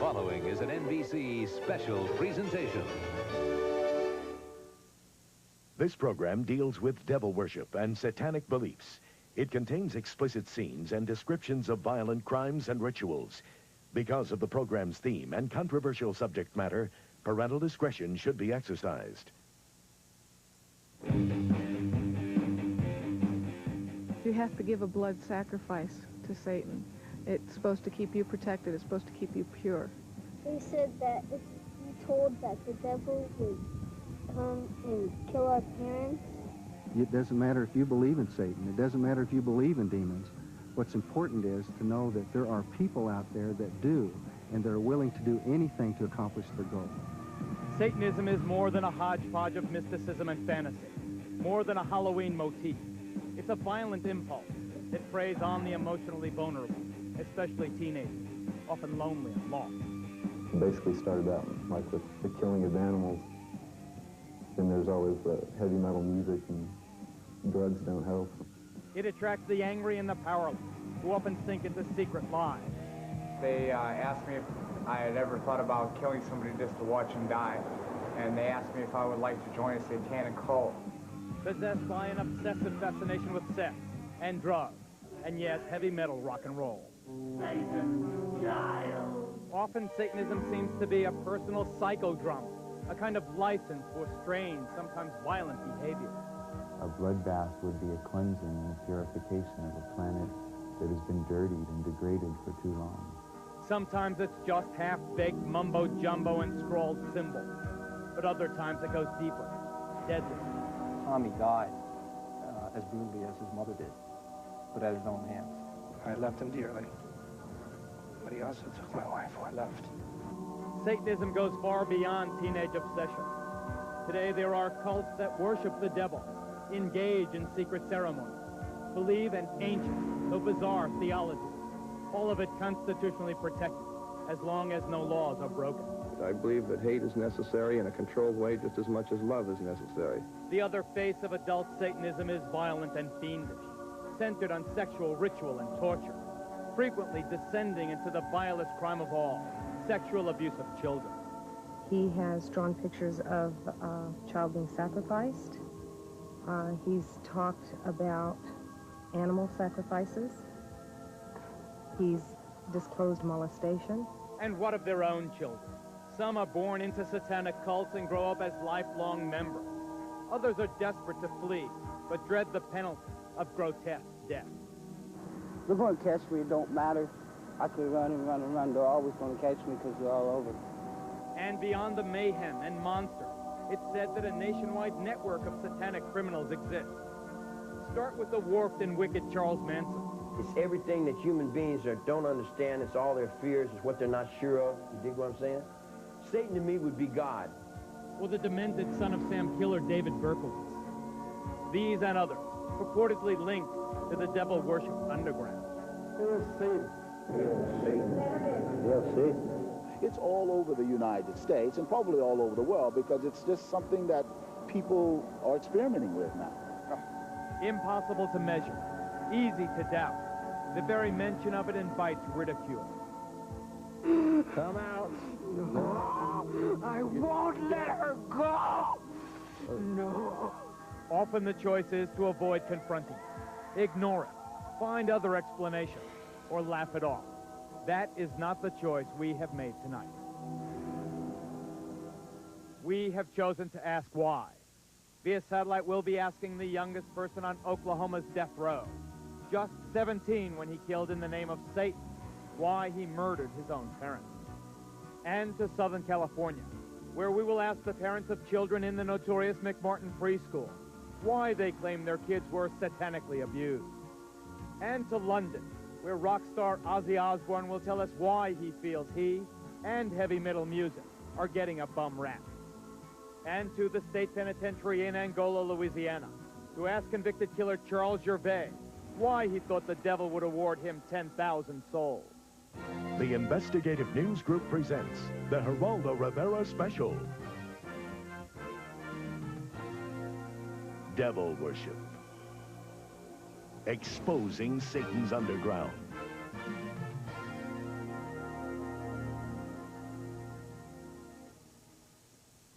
following is an NBC special presentation. This program deals with devil worship and satanic beliefs. It contains explicit scenes and descriptions of violent crimes and rituals. Because of the program's theme and controversial subject matter, parental discretion should be exercised. You have to give a blood sacrifice to Satan. It's supposed to keep you protected. It's supposed to keep you pure. They said that if you told that the devil would come and kill our parents. It doesn't matter if you believe in Satan. It doesn't matter if you believe in demons. What's important is to know that there are people out there that do, and they're willing to do anything to accomplish their goal. Satanism is more than a hodgepodge of mysticism and fantasy, more than a Halloween motif. It's a violent impulse that preys on the emotionally vulnerable, especially teenagers, often lonely and lost. It basically started out like with the killing of animals. Then there's always the heavy metal music, and drugs don't help. It attracts the angry and the powerless, who often sink into secret lives. They asked me if I had ever thought about killing somebody just to watch them die, and they asked me if I would like to join a satanic cult. Possessed by an obsessive fascination with sex and drugs, and yes, heavy metal rock and roll. Satan's child. Often Satanism seems to be a personal psychodrama, a kind of license for strange, sometimes violent behavior. A bloodbath would be a cleansing and a purification of a planet that has been dirtied and degraded for too long. Sometimes it's just half-baked mumbo-jumbo and scrawled symbols, but other times it goes deeper, deadly. Tommy died as brutally as his mother did, but at his own hands. I loved him dearly, but he also took my wife who I loved. Satanism goes far beyond teenage obsession. Today there are cults that worship the devil, engage in secret ceremonies, believe in ancient, though bizarre theologies, all of it constitutionally protected, as long as no laws are broken. I believe that hate is necessary in a controlled way just as much as love is necessary. The other face of adult Satanism is violent and fiendish, centered on sexual ritual and torture, frequently descending into the vilest crime of all, sexual abuse of children. He has drawn pictures of a child being sacrificed. He's talked about animal sacrifices. He's disclosed molestation. And what of their own children? Some are born into satanic cults and grow up as lifelong members. Others are desperate to flee, but dread the penalty of grotesque death. They're going to catch me, it don't matter. I could run and run and run. They're always going to catch me because they're all over. And beyond the mayhem and monsters, it's said that a nationwide network of satanic criminals exists. Start with the warped and wicked Charles Manson. It's everything that human beings don't understand. It's all their fears. It's what they're not sure of. You dig what I'm saying? Satan to me would be God. Or the demented son of Sam killer David Berkowitz. These and others, purportedly linked to the devil worship underground. Here's Satan. Here's Satan. Yes, Satan. It's all over the United States and probably all over the world because it's just something that people are experimenting with now. Impossible to measure, easy to doubt. The very mention of it invites ridicule. Come out. No, I won't let her go. No. Often the choice is to avoid confronting it, ignore it, find other explanations, or laugh it off. That is not the choice we have made tonight. We have chosen to ask why. Via satellite, we'll be asking the youngest person on Oklahoma's death row, just 17 when he killed in the name of Satan, why he murdered his own parents. And to Southern California, where we will ask the parents of children in the notorious McMartin preschool why they claim their kids were satanically abused. And to London, where rock star Ozzy Osbourne will tell us why he feels he and heavy metal music are getting a bum rap. And to the state penitentiary in Angola, Louisiana, to ask convicted killer Charles Gervais why he thought the devil would award him 10,000 souls. The Investigative News Group presents the Geraldo Rivera Special. Devil Worship. Exposing Satan's underground.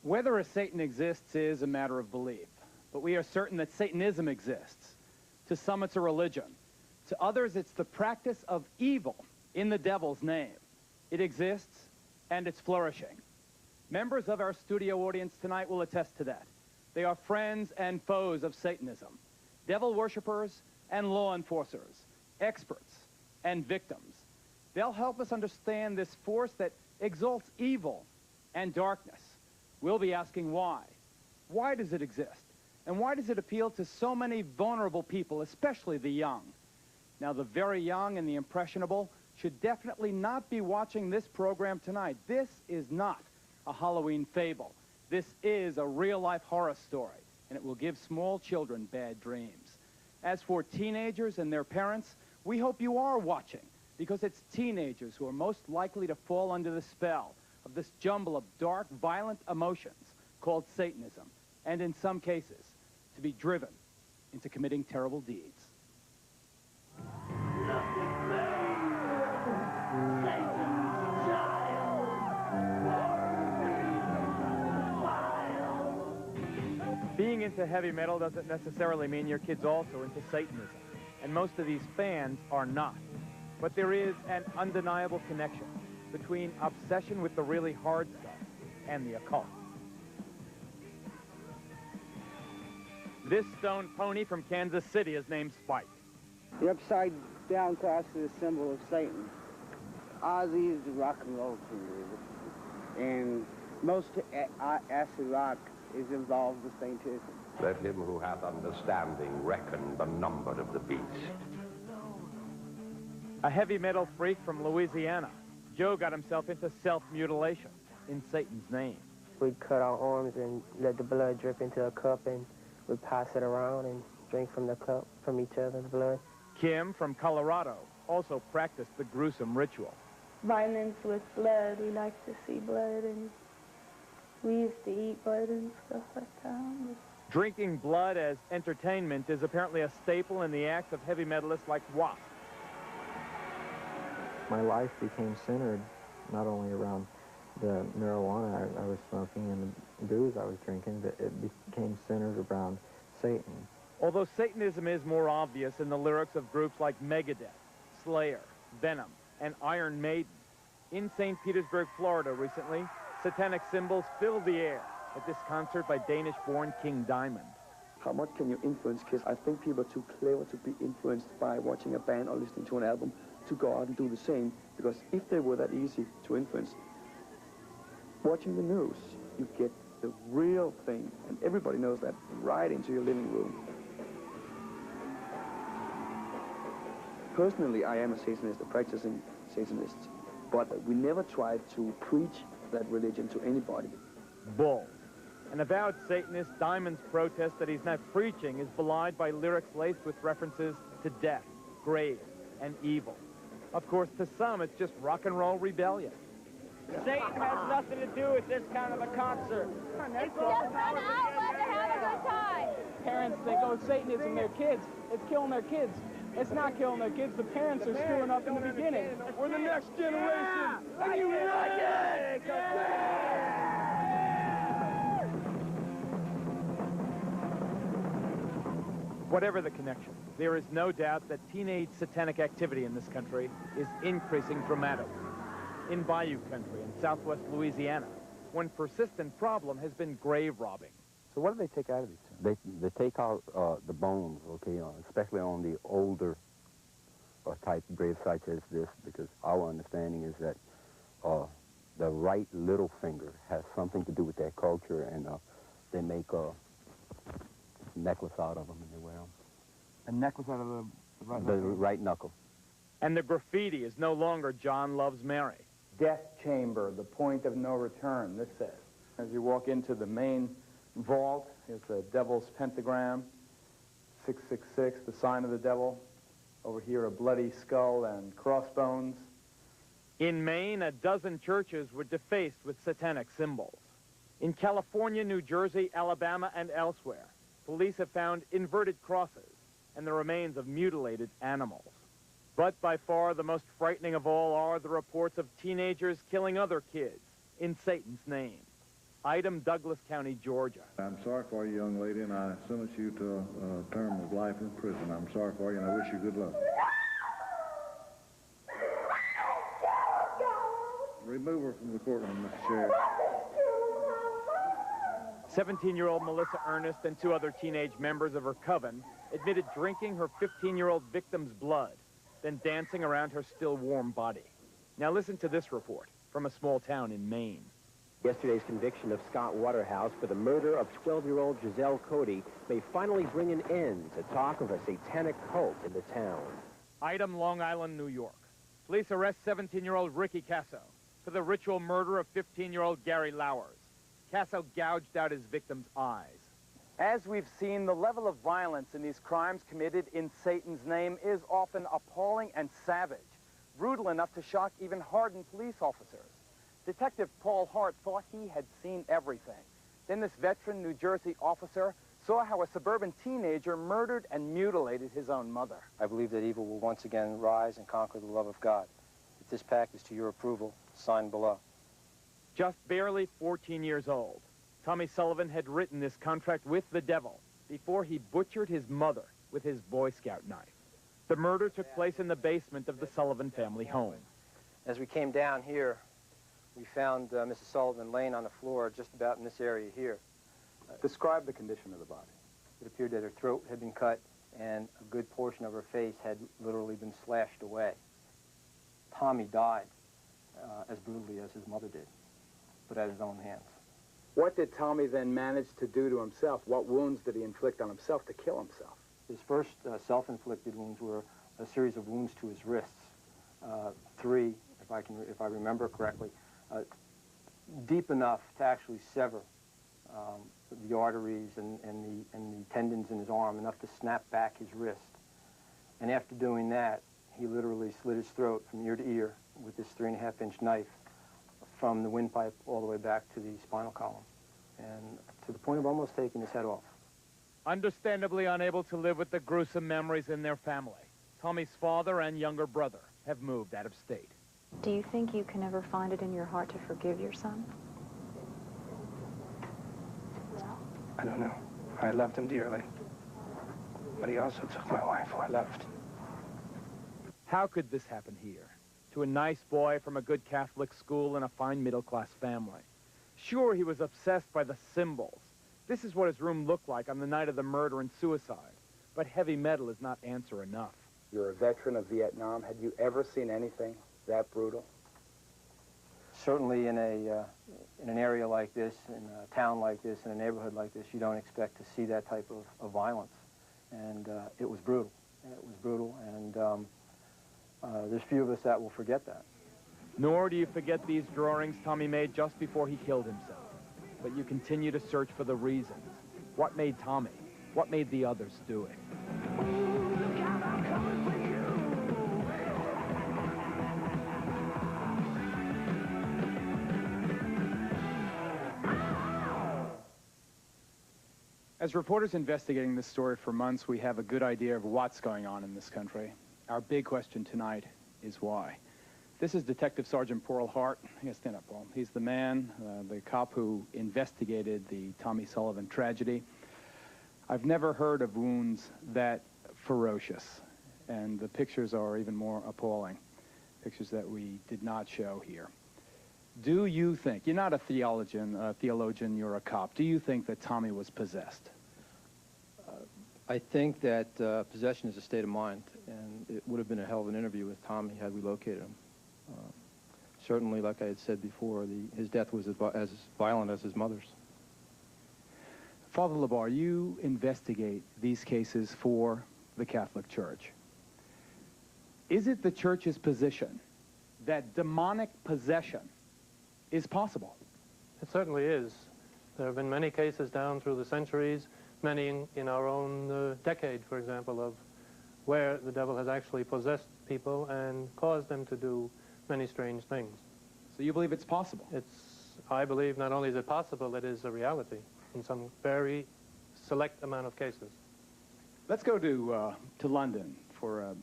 Whether a Satan exists is a matter of belief, but we are certain that Satanism exists. To some, it's a religion. To others, it's the practice of evil in the devil's name. It exists, and it's flourishing. Members of our studio audience tonight will attest to that. They are friends and foes of Satanism, devil worshippers and law enforcers, experts and victims. They'll help us understand this force that exalts evil and darkness. We'll be asking why. Why does it exist? And why does it appeal to so many vulnerable people, especially the young? Now, the very young and the impressionable should definitely not be watching this program tonight. This is not a Halloween fable. This is a real-life horror story, and it will give small children bad dreams. As for teenagers and their parents, we hope you are watching, because it's teenagers who are most likely to fall under the spell of this jumble of dark, violent emotions called Satanism, and in some cases, to be driven into committing terrible deeds. Being into heavy metal doesn't necessarily mean your kid's also into Satanism, and most of these fans are not. But there is an undeniable connection between obsession with the really hard stuff and the occult. This stone pony from Kansas City is named Spike. The upside down cross is a symbol of Satan. Ozzy is the rock and roll king, and most acid rock is involved with Satanism. Let him who hath understanding reckon the number of the beast. A heavy metal freak from Louisiana, Joe got himself into self-mutilation in Satan's name. We cut our arms and let the blood drip into a cup, and we pass it around and drink from the cup, from each other's blood. Kim from Colorado also practiced the gruesome ritual. Violence with blood, we like to see blood, and we used to eat blood and stuff like that. Drinking blood as entertainment is apparently a staple in the acts of heavy metalists like Wasp. My life became centered not only around the marijuana I was smoking and the booze I was drinking, but it became centered around Satan. Although Satanism is more obvious in the lyrics of groups like Megadeth, Slayer, Venom, and Iron Maiden, in St. Petersburg, Florida recently, satanic symbols filled the air at this concert by Danish-born King Diamond. How much can you influence kids? I think people are too clever to be influenced by watching a band or listening to an album to go out and do the same, because if they were that easy to influence, watching the news, you get the real thing, and everybody knows that, right into your living room. Personally, I am a Satanist, a practicing Satanist, but we never tried to preach that religion to anybody. Bull. An avowed Satanist, Diamond's protest that he's not preaching is belied by lyrics laced with references to death, grave, and evil. Of course, to some, it's just rock and roll rebellion. Satan has nothing to do with this kind of a concert. It's just an outlet to have a good time. Parents think, oh, Satanism, their kids. It's killing their kids. It's not killing their kids. The parents are screwing up in the beginning. We're the next generation. And you like it! Whatever the connection, there is no doubt that teenage satanic activity in this country is increasing dramatically. In Bayou country in southwest Louisiana, one persistent problem has been grave robbing. So what do they take out of these tombs? They take out the bones, okay, especially on the older type grave sites as this, because our understanding is that the right little finger has something to do with their culture, and they make a necklace out of them and they wear them. A necklace out of the right The knuckle? right knuckle. And the graffiti is no longer John Loves Mary. Death chamber, the point of no return, this says. As you walk into the main vault, is the devil's pentagram, 666, the sign of the devil. Over here, a bloody skull and crossbones. In Maine, a dozen churches were defaced with satanic symbols. In California, New Jersey, Alabama, and elsewhere, police have found inverted crosses and the remains of mutilated animals. But by far the most frightening of all are the reports of teenagers killing other kids in Satan's name. Item, Douglas County, Georgia. I'm sorry for you, young lady, and I sentence you to a term of life in prison. I'm sorry for you, and I wish you good luck. Remove her from the courtroom, Mr. Sheriff. 17-year-old Melissa Ernest and two other teenage members of her coven admitted drinking her 15-year-old victim's blood, then dancing around her still warm body. Now listen to this report from a small town in Maine. Yesterday's conviction of Scott Waterhouse for the murder of 12-year-old Giselle Cody may finally bring an end to talk of a satanic cult in the town. Item, Long Island, New York. Police arrest 17-year-old Ricky Casso for the ritual murder of 15-year-old Gary Lowers. Casso gouged out his victim's eyes. As we've seen, the level of violence in these crimes committed in Satan's name is often appalling and savage, brutal enough to shock even hardened police officers. Detective Paul Hart thought he had seen everything. Then this veteran New Jersey officer saw how a suburban teenager murdered and mutilated his own mother. I believe that evil will once again rise and conquer the love of God. If this pact is to your approval, sign below. Just barely 14 years old, Tommy Sullivan had written this contract with the devil before he butchered his mother with his Boy Scout knife. The murder took place in the basement of the Sullivan family home. As we came down here, we found Mrs. Sullivan laying on the floor just about in this area here. Describe the condition of the body. It appeared that her throat had been cut and a good portion of her face had literally been slashed away. Tommy died as brutally as his mother did, but at his own hands. What did Tommy then manage to do to himself? What wounds did he inflict on himself to kill himself? His first self-inflicted wounds were a series of wounds to his wrists. Three, if I remember correctly, deep enough to actually sever the arteries and the tendons in his arm, enough to snap back his wrist. And after doing that, he literally slit his throat from ear to ear with this 3.5-inch knife from the windpipe all the way back to the spinal column, and to the point of almost taking his head off. Understandably unable to live with the gruesome memories in their family, Tommy's father and younger brother have moved out of state. Do you think you can ever find it in your heart to forgive your son? I don't know. I loved him dearly. But he also took my wife, who I loved. How could this happen here? To a nice boy from a good Catholic school and a fine middle-class family. Sure, he was obsessed by the symbols. This is what his room looked like on the night of the murder and suicide. But heavy metal is not answer enough. You're a veteran of Vietnam. Had you ever seen anything that brutal? Certainly in an area like this, in a town like this, in a neighborhood like this, you don't expect to see that type of violence. And it was brutal. It was brutal, and there's few of us that will forget that. Nor do you forget these drawings Tommy made just before he killed himself. But you continue to search for the reasons. What made Tommy? What made the others do it? As reporters investigating this story for months, we have a good idea of what's going on in this country. Our big question tonight is why. This is Detective Sergeant Paul Hart. Yes, stand up, Paul. He's the man, the cop who investigated the Tommy Sullivan tragedy. I've never heard of wounds that ferocious, and the pictures are even more appalling. Pictures that we did not show here. Do you think, you're not a theologian, you're a cop, do you think that Tommy was possessed? I think that possession is a state of mind, and it would have been a hell of an interview with Tommy had we located him. Certainly, like I had said before, his death was as violent as his mother's. Father LeBar, you investigate these cases for the Catholic Church. Is it the Church's position that demonic possession is possible? It certainly is. There have been many cases down through the centuries, many in our own decade, for example, of where the devil has actually possessed people and caused them to do many strange things. So you believe it's possible? I believe not only is it possible, it is a reality in some very select amount of cases. Let's go to London for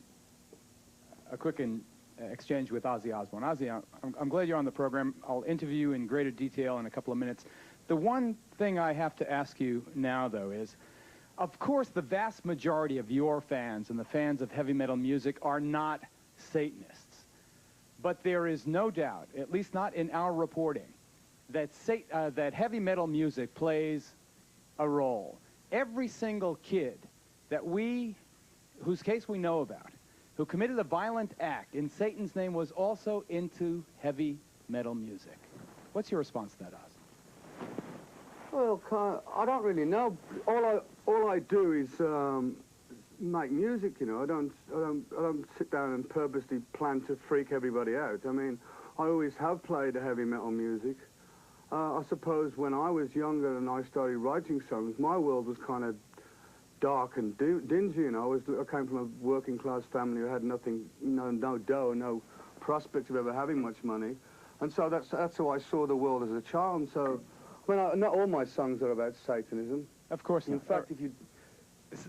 a quick exchange with Ozzy Osbourne. Ozzy, I'm glad you're on the program. I'll interview you in greater detail in a couple of minutes. The one thing I have to ask you now, though, is, of course, the vast majority of your fans and the fans of heavy metal music are not Satanists. But there is no doubt, at least not in our reporting, that, that heavy metal music plays a role. Every single kid that whose case we know about, who committed a violent act in Satan's name, was also into heavy metal music. What's your response to that, Oz? Well, I don't really know. All I do is make music. You know, I don't sit down and purposely plan to freak everybody out. I mean, I always have played heavy metal music. I suppose when I was younger and I started writing songs, my world was kind of dark and dingy. You know, I came from a working class family who had nothing, no dough, no prospect of ever having much money, and so that's how I saw the world as a child. And so, not all my songs are about Satanism. Of course not. In fact, if you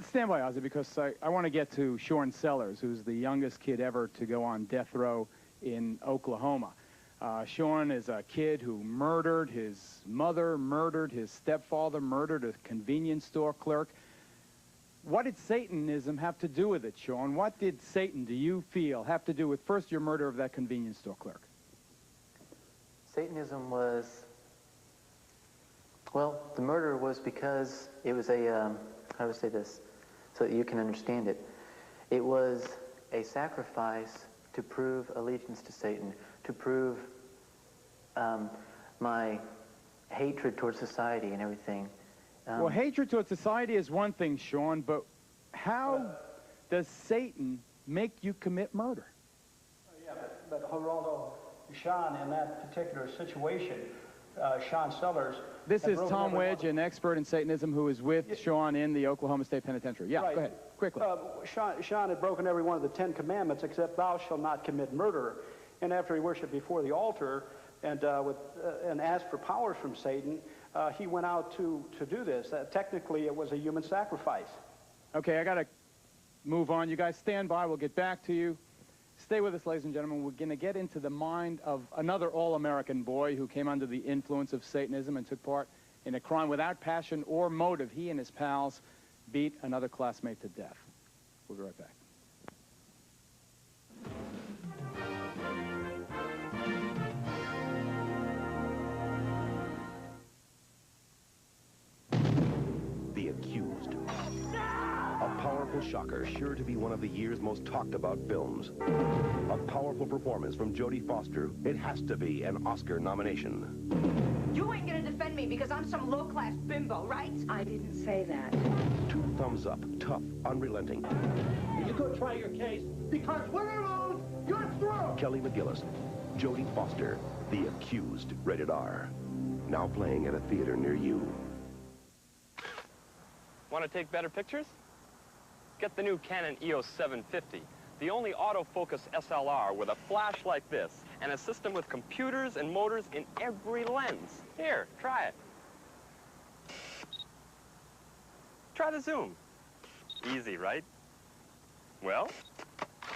stand by, Ozzy, because I want to get to Sean Sellers, who's the youngest kid ever to go on death row in Oklahoma. Sean is a kid who murdered his mother, murdered his stepfather, murdered a convenience store clerk. What did Satanism have to do with it, Sean? What did Satan, do you feel, have to do with, first, your murder of that convenience store clerk? Satanism was, well, the murder was because it was a, how do I say this so that you can understand it? It was a sacrifice to prove allegiance to Satan, to prove my hatred towards society and everything. Well, hatred towards society is one thing, Sean, but how does Satan make you commit murder? Yeah, but Geraldo, Sean, in that particular situation, Sean Sellers... This is Tom Wedge, an expert in Satanism, who is with Sean in the Oklahoma State Penitentiary. Yeah, right. Go ahead, quickly. Sean had broken every one of the 10 commandments except thou shalt not commit murder. And after he worshiped before the altar and asked for powers from Satan, he went out to do this. Technically, it was a human sacrifice. Okay, I got to move on. You guys stand by. We'll get back to you. Stay with us, ladies and gentlemen. We're going to get into the mind of another all-American boy who came under the influence of Satanism and took part in a crime without passion or motive. He and his pals beat another classmate to death. We'll be right back. The Accused. A powerful shocker, sure to be one of the year's most talked about films. A powerful performance from Jodie Foster. It has to be an Oscar nomination. You ain't gonna defend me because I'm some low-class bimbo, right? I didn't say that. 2 thumbs up, tough, unrelenting. You go try your case because when I lose, you're through. Kelly McGillis, Jodie Foster, The Accused, rated R. Now playing at a theater near you. Want to take better pictures? Get the new Canon EOS 750, the only autofocus SLR with a flash like this and a system with computers and motors in every lens. Here, try it. Try the zoom. Easy, right? Well,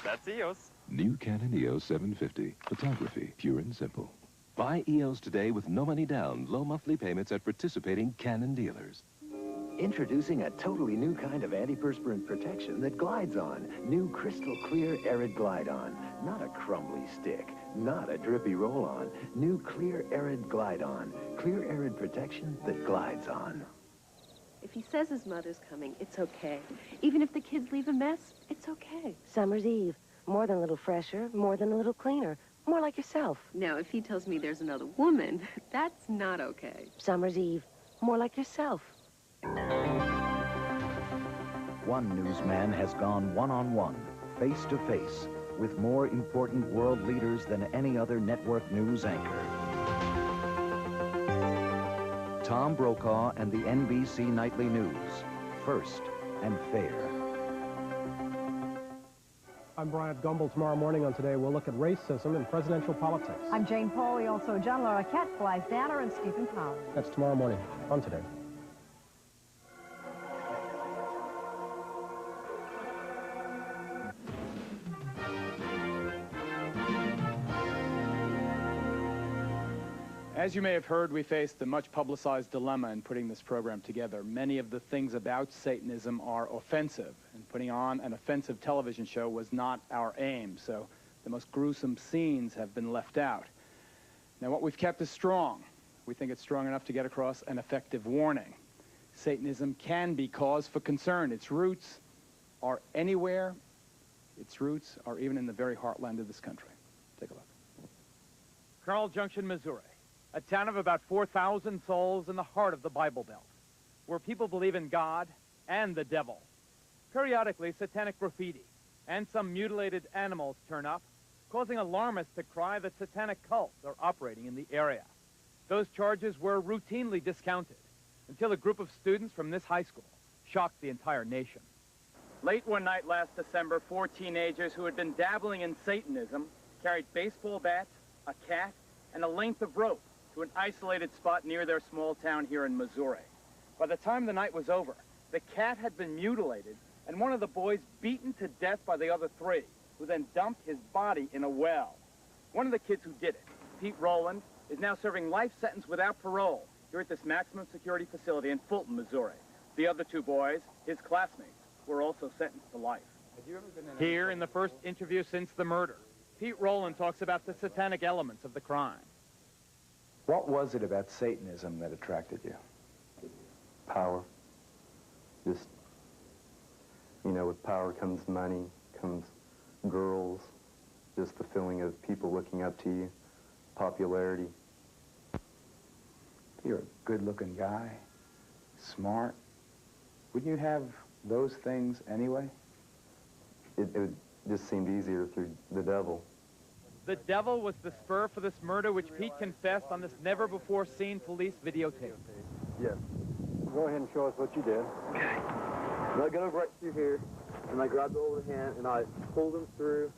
that's EOS. New Canon EOS 750. Photography, pure and simple. Buy EOS today with no money down, low monthly payments at participating Canon dealers. Introducing a totally new kind of antiperspirant protection that glides on. New crystal clear Arid Glide On. Not a crumbly stick, not a drippy roll-on. New clear Arid Glide On. Clear Arid protection that glides on. If he says his mother's coming, it's okay. Even if the kids leave a mess, it's okay. Summer's Eve. More than a little fresher, more than a little cleaner. More like yourself. Now, if he tells me there's another woman, that's not okay. Summer's Eve. More like yourself. One newsman has gone one-on-one, face-to-face, with more important world leaders than any other network news anchor. Tom Brokaw and the NBC Nightly News. First and fair. I'm Bryant Gumbel. Tomorrow morning on Today, we'll look at racism in presidential politics. I'm Jane Pauley. Also, John Larroquette, Blythe Danner, and Stephen Powell. That's tomorrow morning on Today. As you may have heard, we faced a much publicized dilemma in putting this program together. Many of the things about Satanism are offensive, and putting on an offensive television show was not our aim, so the most gruesome scenes have been left out. Now, what we've kept is strong. We think it's strong enough to get across an effective warning. Satanism can be cause for concern. Its roots are anywhere. Its roots are even in the very heartland of this country. Take a look. Carl Junction, Missouri, a town of about 4,000 souls in the heart of the Bible Belt, where people believe in God and the devil. Periodically, satanic graffiti and some mutilated animals turn up, causing alarmists to cry that satanic cults are operating in the area. Those charges were routinely discounted until a group of students from this high school shocked the entire nation. Late one night last December, 4 teenagers who had been dabbling in Satanism carried baseball bats, a cat, and a length of rope to an isolated spot near their small town here in Missouri. By the time the night was over, the cat had been mutilated and one of the boys beaten to death by the other 3, who then dumped his body in a well. One of the kids who did it, Pete Rowland, is now serving life sentence without parole here at this maximum security facility in Fulton, Missouri. The other 2 boys, his classmates, were also sentenced to life. Here in the first interview since the murder, Pete Rowland talks about the satanic elements of the crime. What was it about Satanism that attracted you? Power. Just, you know, with power comes money, comes girls, just the feeling of people looking up to you, popularity. You're a good-looking guy, smart. Wouldn't you have those things anyway? It just seemed easier through the devil. The devil was the spur for this murder, which Pete confessed on this never-before-seen police videotape. Yes. Go ahead and show us what you did. Okay. And I got over right through here, and I grabbed over the hand, and I pulled him through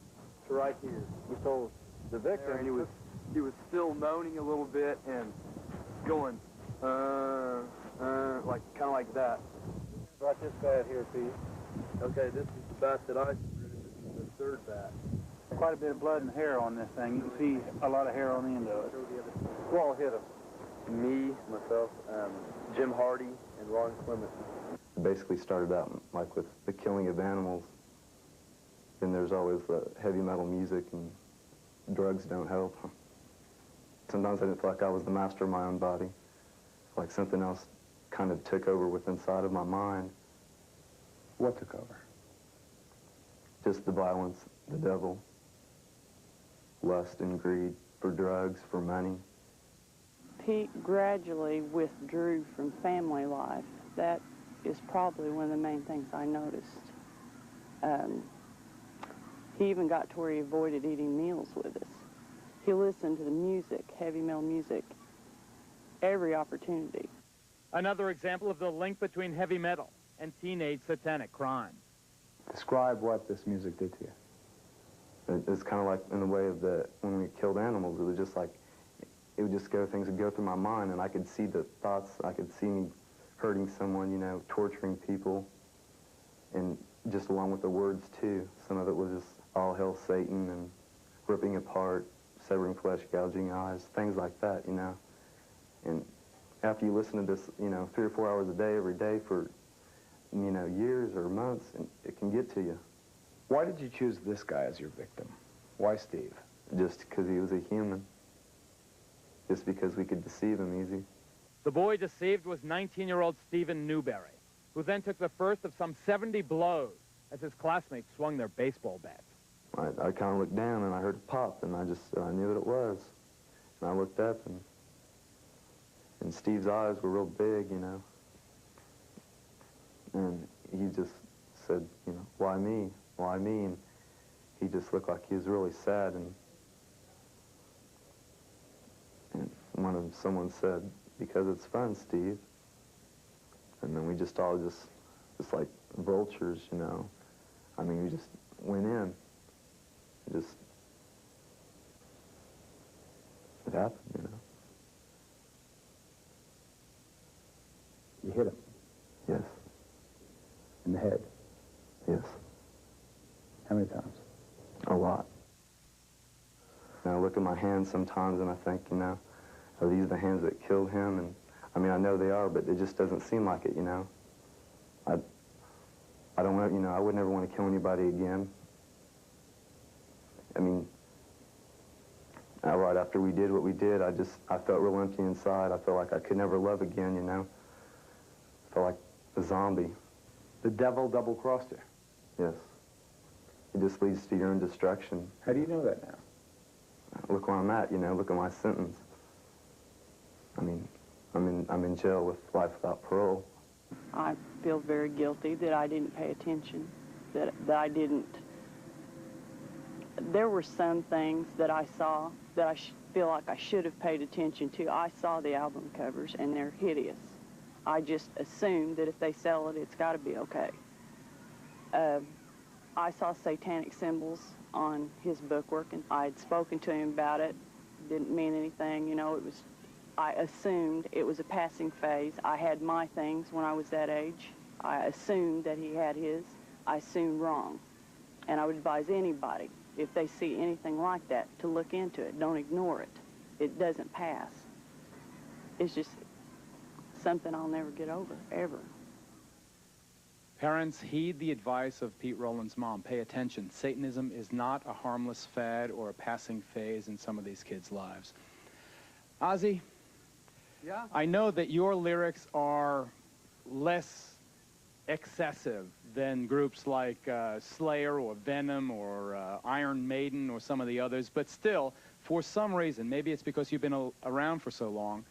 to right here. We told the victim, and he was still moaning a little bit and going, like, kind of like that. Right this bat here, Pete. Okay, this is the bat that I screwed. This is the 3rd bat. Quite a bit of blood and hair on this thing. You can see a lot of hair on the end of it. Who all hit him? Me, myself, Jim Hardy, and Ron Clement. It basically started out like with the killing of animals. Then there's always the heavy metal music, and drugs don't help. Sometimes I didn't feel like I was the master of my own body. Like something else kind of took over with inside of my mind. What took over? Just the violence, the devil, lust and greed for drugs, for money. Pete gradually withdrew from family life. That is probably one of the main things I noticed. He even got to where he avoided eating meals with us. He listened to the music, heavy metal music, every opportunity. Another example of the link between heavy metal and teenage satanic crime. Describe what this music did to you. It's kind of like in the way of when we killed animals, it was just like, it would just go, things would go through my mind, and I could see the thoughts, I could see me hurting someone, you know, torturing people, and just along with the words too. Some of it was just all hail Satan and ripping apart, severing flesh, gouging eyes, things like that, you know. And after you listen to this, you know, 3 or 4 hours a day, every day for, you know, years or months, and it can get to you. Why did you choose this guy as your victim? Why Steve? Just because he was a human. Just because we could deceive him easy. The boy deceived was 19-year-old Stephen Newberry, who then took the first of some 70 blows as his classmates swung their baseball bats. I kind of looked down and I heard a pop, and I knew what it was. And I looked up, and Steve's eyes were real big, you know. And he just said, you know, why me? Why me? And he just looked like he was really sad. And someone said, because it's fun, Steve. And then we just all just like vultures, you know. I mean, we just went in. It happened, you know. You hit him? Yes. In the head? Yes. How many times? A lot. And I look at my hands sometimes and I think, you know, are these the hands that killed him? And I mean, I know they are, but it just doesn't seem like it, you know. I don't want, you know, I would never want to kill anybody again. I mean, right after we did what we did, I felt real empty inside. I felt like I could never love again, you know. I felt like a zombie. The devil double-crossed you? Yes. It just leads to your own destruction. How do you know that now? Look where I'm at, you know, look at my sentence. I mean, I'm in jail with life without parole. I feel very guilty that I didn't pay attention, that I didn't. There were some things that I saw that I feel like I should have paid attention to. I saw the album covers, and they're hideous. I just assumed that if they sell it, it's got to be okay. I saw satanic symbols on his bookwork, and I had spoken to him about it. Didn't mean anything, you know. I assumed it was a passing phase. I had my things when I was that age. I assumed that he had his. I assumed wrong. And I would advise anybody, if they see anything like that, to look into it. Don't ignore it. It doesn't pass. It's just something I'll never get over, ever. Parents, heed the advice of Pete Rowland's mom. Pay attention. Satanism is not a harmless fad or a passing phase in some of these kids' lives. Ozzy? Yeah? I know that your lyrics are less excessive than groups like Slayer or Venom or Iron Maiden or some of the others, but still, for some reason, maybe it's because you've been around for so long,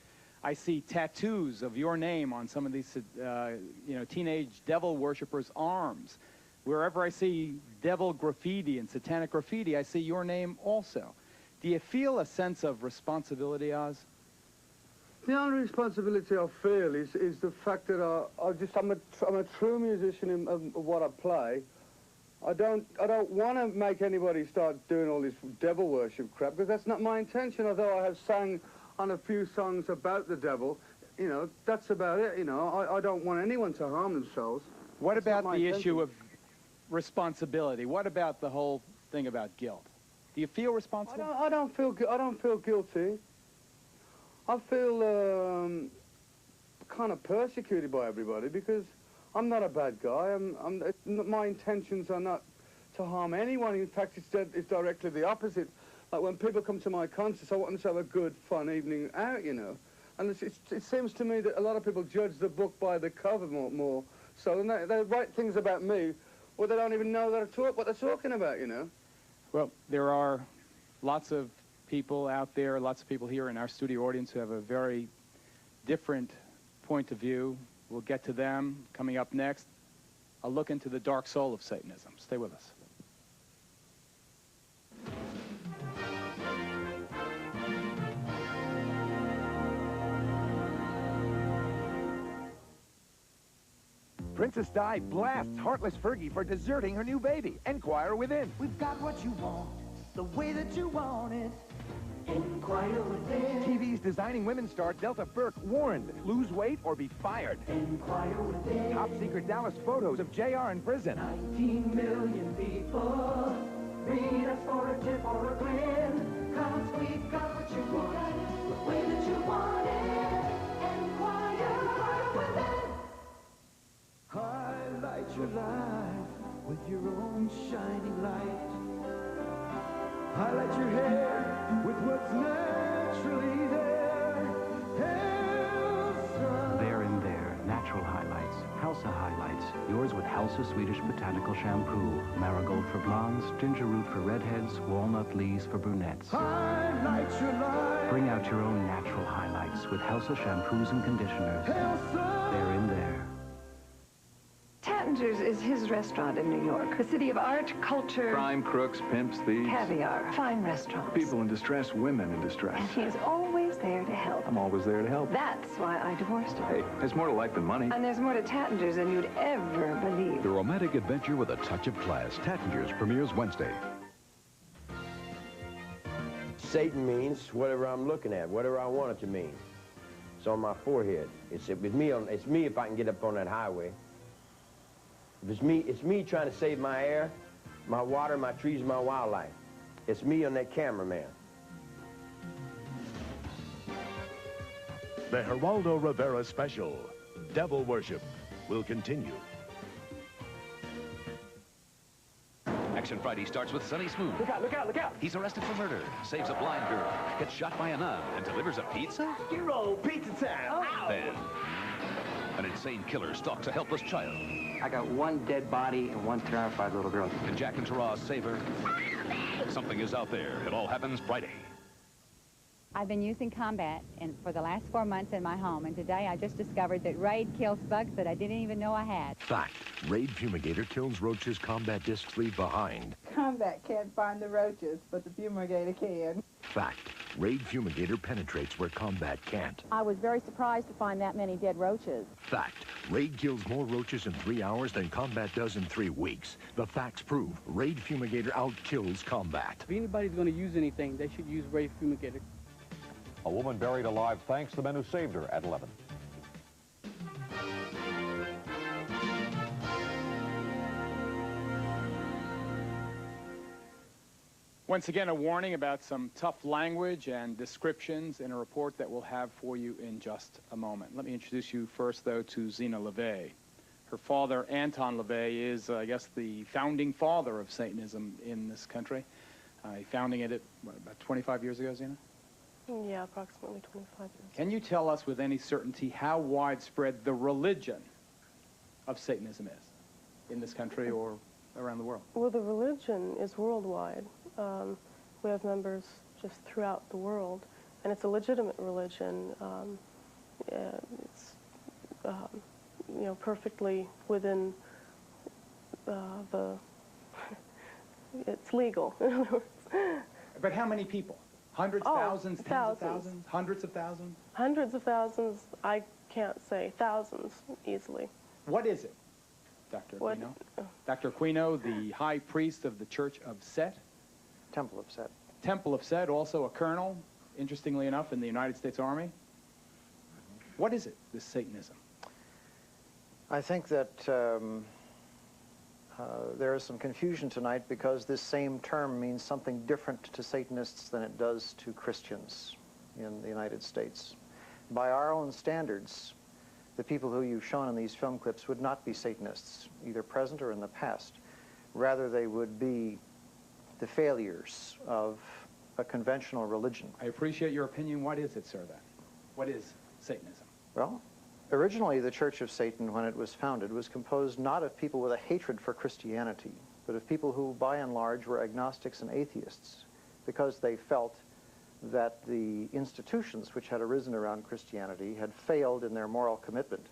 I see tattoos of your name on some of these you know, teenage devil worshippers' arms. Wherever I see devil graffiti and satanic graffiti, I see your name also. Do you feel a sense of responsibility, Oz? The only responsibility I feel is the fact that I'm a true musician of what I play. I don't want to make anybody start doing all this devil worship crap, because that's not my intention. Although I have sang on a few songs about the devil, you know, that's about it. You know, I don't want anyone to harm themselves. What about the issue of responsibility? What about the whole thing about guilt? Do you feel responsible? I don't feel guilty. I feel kind of persecuted by everybody, because I'm not a bad guy. My intentions are not to harm anyone. In fact, it's directly the opposite. Like when people come to my concerts, I want them to have a good, fun evening out, you know. And it seems to me that a lot of people judge the book by the cover more. So they write things about me, or they don't even know what they're talking about, you know. Well, there are lots of people out there, lots of people here in our studio audience who have a very different point of view. We'll get to them coming up next. A look into the dark soul of Satanism. Stay with us. Princess Di blasts heartless Fergie for deserting her new baby. Enquire within. We've got what you want, the way that you want it. Inquire within. TV's Designing Women star Delta Burke warned, lose weight or be fired. Inquire within. Top secret Dallas photos of JR in prison. 19 million people read us for a tip or a grin. 'Cause we've got what you want, the way that you want it. Inquire within. Highlight your life with your own shining light. Highlight your hair with what's naturally there. Elsa. There and there, natural highlights. Halsa highlights. Yours with Halsa Swedish Botanical Shampoo. Marigold for blondes, ginger root for redheads, walnut leaves for brunettes. Highlight your life. Bring out your own natural highlights with Halsa shampoos and conditioners. Elsa. There and there. Tattinger's is his restaurant in New York. A city of art, culture... Crime, crooks, pimps, thieves. Caviar. Fine restaurants. People in distress, women in distress. And he is always there to help. I'm always there to help. That's why I divorced him. Hey, there's more to life than money. And there's more to Tattinger's than you'd ever believe. The romantic adventure with a touch of class. Tattinger's premieres Wednesday. Satan means whatever I'm looking at, whatever I want it to mean. It's on my forehead. It's me if I can get up on that highway. If it's me trying to save my air, my water, my trees, my wildlife. It's me on that cameraman. The Geraldo Rivera Special, Devil Worship, will continue. Action Friday starts with Sonny Smooth. Look out, look out, look out! He's arrested for murder, saves a blind girl, gets shot by a nun, and delivers a pizza? Hero, pizza time! Ow. Then, an insane killer stalks a helpless child. I got one dead body and one terrified little girl. And Jack and Taraz save her. Something is out there. It all happens Friday. I've been using Combat for the last 4 months in my home, and today I just discovered that Raid kills bugs that I didn't even know I had. Fact. Raid Fumigator kills roaches Combat Discs leave behind. Combat can't find the roaches, but the Fumigator can. Fact. Raid Fumigator penetrates where Combat can't. I was very surprised to find that many dead roaches. Fact. Raid kills more roaches in 3 hours than Combat does in 3 weeks. The facts prove Raid Fumigator outkills Combat. If anybody's going to use anything, they should use Raid Fumigator. A woman buried alive thanks to the men who saved her at 11. Once again, a warning about some tough language and descriptions in a report that we'll have for you in just a moment. Let me introduce you first, though, to Zena LeVay. Her father, Anton LeVay, is, I guess, the founding father of Satanism in this country. Founding it, what, about 25 years ago, Zena? Yeah, approximately 25 years. Can you tell us with any certainty how widespread the religion of Satanism is in this country or around the world? Well, the religion is worldwide. We have members just throughout the world, and it's a legitimate religion. It's you know, perfectly within the it's legal, in other words. But how many people? Hundreds, thousands, tens of thousands, hundreds of thousands? Hundreds of thousands, I can't say. Thousands, easily. What is it, Dr. Aquino? Dr. Aquino, the high priest of the Church of Set? Temple of Set. Temple of Set, also a colonel, interestingly enough, in the United States Army. What is it, this Satanism? I think that there is some confusion tonight because this same term means something different to Satanists than it does to Christians in the United States. By our own standards, the people who you've shown in these film clips would not be Satanists, either present or in the past. Rather, they would be the failures of a conventional religion. I appreciate your opinion. What is it, sir, then? What is Satanism? Well, originally the Church of Satan, when it was founded, was composed not of people with a hatred for Christianity, but of people who, by and large, were agnostics and atheists, because they felt that the institutions which had arisen around Christianity had failed in their moral commitment.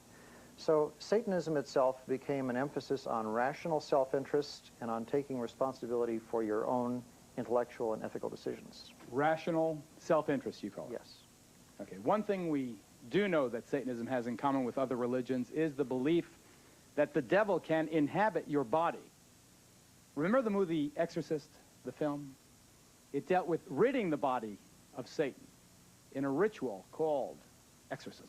So Satanism itself became an emphasis on rational self-interest and on taking responsibility for your own intellectual and ethical decisions. Rational self-interest, you call it? Yes. Okay, one thing we do know that Satanism has in common with other religions is the belief that the devil can inhabit your body. Remember the movie Exorcist, the film? It dealt with ridding the body of Satan in a ritual called exorcism.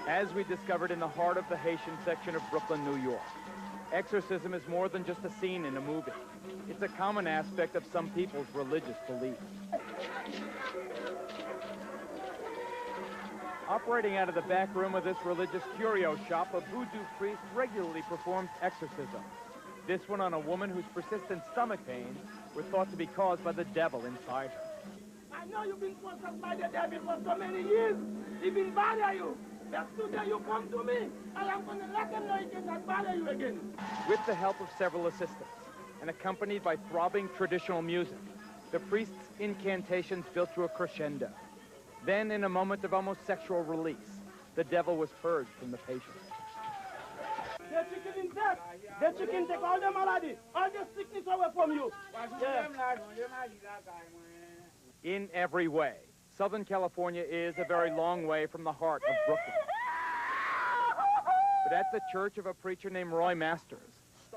As we discovered in the heart of the Haitian section of Brooklyn, New York, exorcism is more than just a scene in a movie. It's a common aspect of some people's religious beliefs. Operating out of the back room of this religious curio shop, a voodoo priest regularly performs exorcisms. This one on a woman whose persistent stomach pains were thought to be caused by the devil inside her. I know you've been possessed by the devil for so many years. He been bother you. But today you come to me, and I'm going to let him know he cannot bother you again. With the help of several assistants, and accompanied by throbbing traditional music, the priest's incantations built to a crescendo. Then, in a moment of almost sexual release, the devil was purged from the patient. That you can infect, that you can take all the malady, all the sickness away from you. Yeah. In every way, Southern California is a very long way from the heart of Brooklyn. But at the church of a preacher named Roy Masters,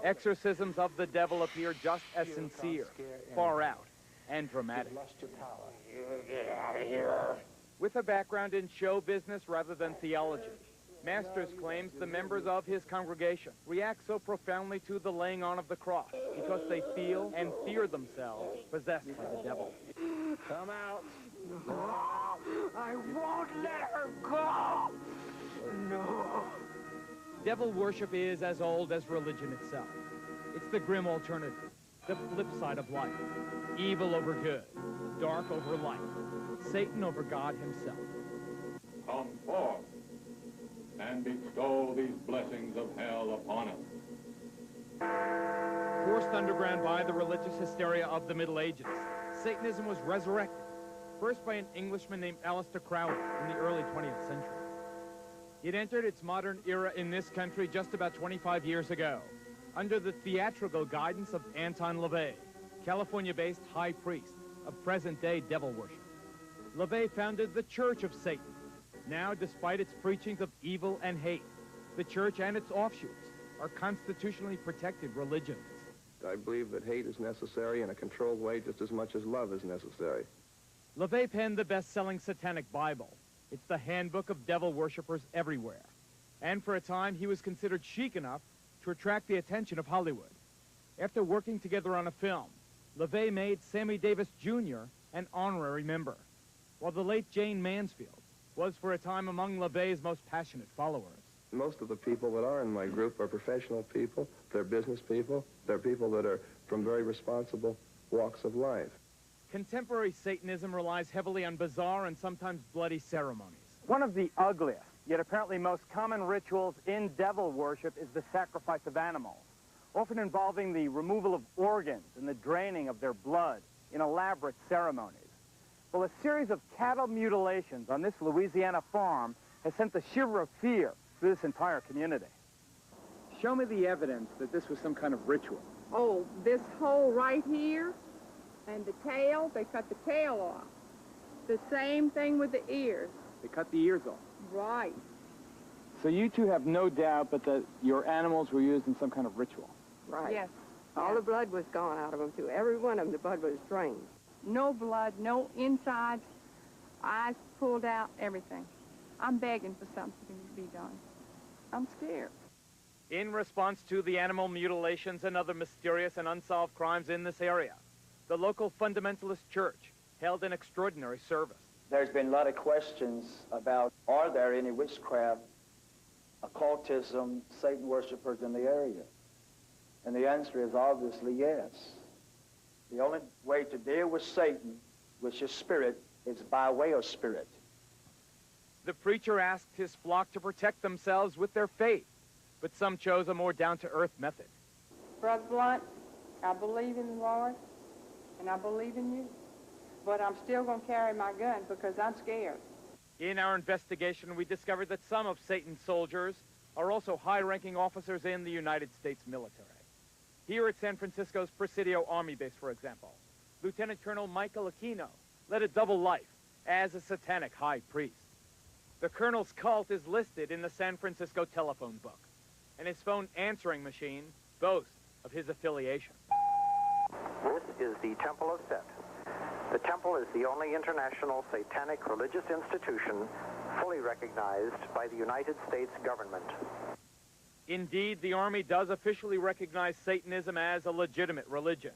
exorcisms of the devil appear just as sincere, far out, and dramatic. With a background in show business rather than theology, Masters claims the members of his congregation react so profoundly to the laying on of the cross because they feel and fear themselves possessed by the devil. Come out. No. I won't let her go. No. Devil worship is as old as religion itself. It's the grim alternative, the flip side of life. Evil over good, dark over light, Satan over God himself. Come forth and bestow these blessings of hell upon us. Forced underground by the religious hysteria of the Middle Ages, Satanism was resurrected, first by an Englishman named Aleister Crowley in the early 20th century. It entered its modern era in this country just about 25 years ago, under the theatrical guidance of Anton LaVey, California-based high priest of present-day devil worship. LaVey founded the Church of Satan. Now, despite its preachings of evil and hate, the church and its offshoots are constitutionally protected religions. I believe that hate is necessary in a controlled way just as much as love is necessary. LaVey penned the best-selling Satanic Bible. It's the handbook of devil worshippers everywhere. And for a time, he was considered chic enough to attract the attention of Hollywood. After working together on a film, LaVey made Sammy Davis Jr. an honorary member, while the late Jane Mansfield was for a time among LaVey's most passionate followers. Most of the people that are in my group are professional people, they're business people, they're people that are from very responsible walks of life. Contemporary Satanism relies heavily on bizarre and sometimes bloody ceremonies. One of the ugliest, yet apparently most common rituals in devil worship is the sacrifice of animals, often involving the removal of organs and the draining of their blood in elaborate ceremonies. Well, a series of cattle mutilations on this Louisiana farm has sent the shiver of fear through this entire community. Show me the evidence that this was some kind of ritual. Oh, this hole right here and the tail, they cut the tail off. The same thing with the ears. They cut the ears off. Right. So you two have no doubt but that your animals were used in some kind of ritual. Right. Yes. All the blood was gone out of them, too. Every one of them, the blood was drained. No blood, no insides, eyes pulled out, everything. I'm begging for something to be done. I'm scared. In response to the animal mutilations and other mysterious and unsolved crimes in this area, the local fundamentalist church held an extraordinary service. There's been a lot of questions about, are there any witchcraft, occultism, Satan worshipers in the area? And the answer is obviously yes. The only way to deal with Satan, which is spirit, is by way of spirit. The preacher asked his flock to protect themselves with their faith, but some chose a more down-to-earth method. Brother Blunt, I believe in the Lord, and I believe in you, but I'm still going to carry my gun because I'm scared. In our investigation, we discovered that some of Satan's soldiers are also high-ranking officers in the United States military. Here at San Francisco's Presidio Army Base, for example, Lieutenant Colonel Michael Aquino led a double life as a satanic high priest. The colonel's cult is listed in the San Francisco telephone book, and his phone answering machine boasts of his affiliation. This is the Temple of Set. The temple is the only international satanic religious institution fully recognized by the United States government. Indeed, the Army does officially recognize Satanism as a legitimate religion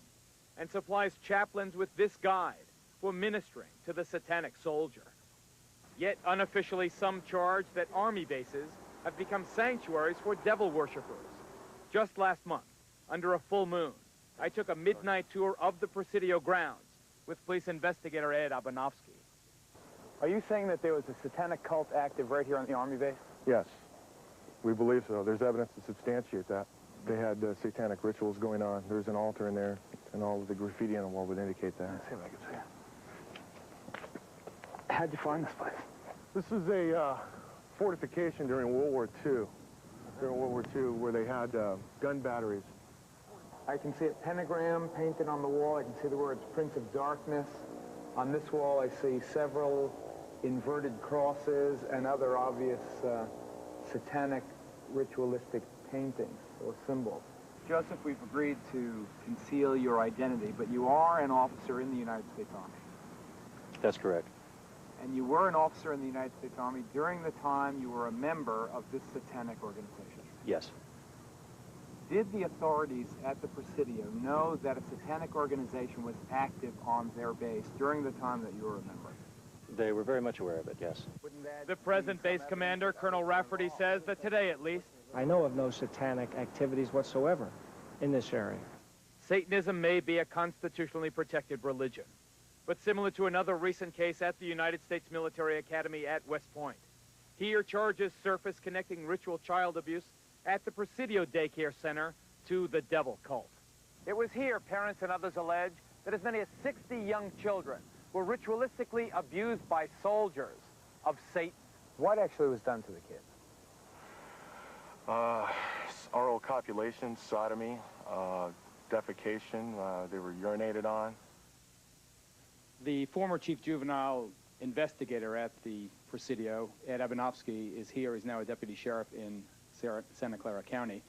and supplies chaplains with this guide for ministering to the satanic soldier. Yet unofficially, some charge that Army bases have become sanctuaries for devil worshippers. Just last month, under a full moon, I took a midnight tour of the Presidio grounds with police investigator Ed Abanovsky. Are you saying that there was a satanic cult active right here on the Army base? Yes, we believe so. There's evidence to substantiate that. They had satanic rituals going on. There's an altar in there, and all of the graffiti on the wall would indicate that. Let's see if I can see it. How'd you find this place? This is a fortification during World War II. During World War II, where they had gun batteries. I can see a pentagram painted on the wall. I can see the words Prince of Darkness. On this wall, I see several inverted crosses and other obvious satanic ritualistic paintings or symbols. Joseph, we've agreed to conceal your identity, but you are an officer in the United States Army. That's correct. and you were an officer in the United States Army during the time you were a member of this satanic organization. Yes. Did the authorities at the Presidio know that a satanic organization was active on their base during the time that you were a member? They were very much aware of it, yes. The present base commander, Colonel Rafferty, says that today, at least, I know of no satanic activities whatsoever in this area. Satanism may be a constitutionally protected religion, but similar to another recent case at the United States Military Academy at West Point. Here, charges surface connecting ritual child abuse at the Presidio Daycare Center to the devil cult. It was here, parents and others allege, that as many as 60 young children were ritualistically abused by soldiers of Satan. What actually was done to the kids? Oral copulation, sodomy, defecation, they were urinated on. The former chief juvenile investigator at the Presidio, Ed Abanovsky, is here. He's now a deputy sheriff in Santa Clara County.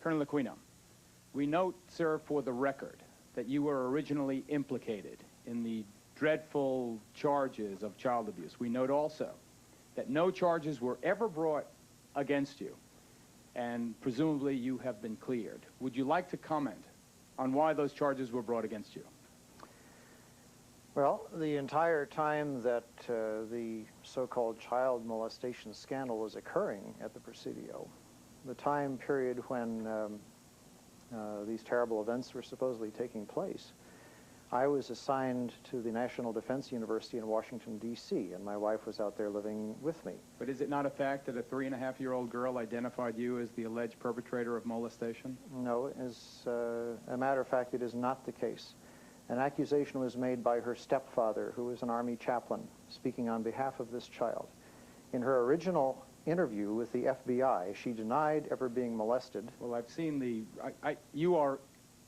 Colonel Aquino, we note, sir, for the record, that you were originally implicated in the dreadful charges of child abuse. We note also that no charges were ever brought against you, and presumably you have been cleared. Would you like to comment on why those charges were brought against you? Well, the entire time that the so-called child molestation scandal was occurring at the Presidio, the time period when these terrible events were supposedly taking place, I was assigned to the National Defense University in Washington, D.C., and my wife was out there living with me. But is it not a fact that a 3.5-year-old girl identified you as the alleged perpetrator of molestation? No, as a matter of fact, it is not the case. An accusation was made by her stepfather, who was an Army chaplain, speaking on behalf of this child. In her original interview with the FBI, she denied ever being molested. Well, I've seen the... you are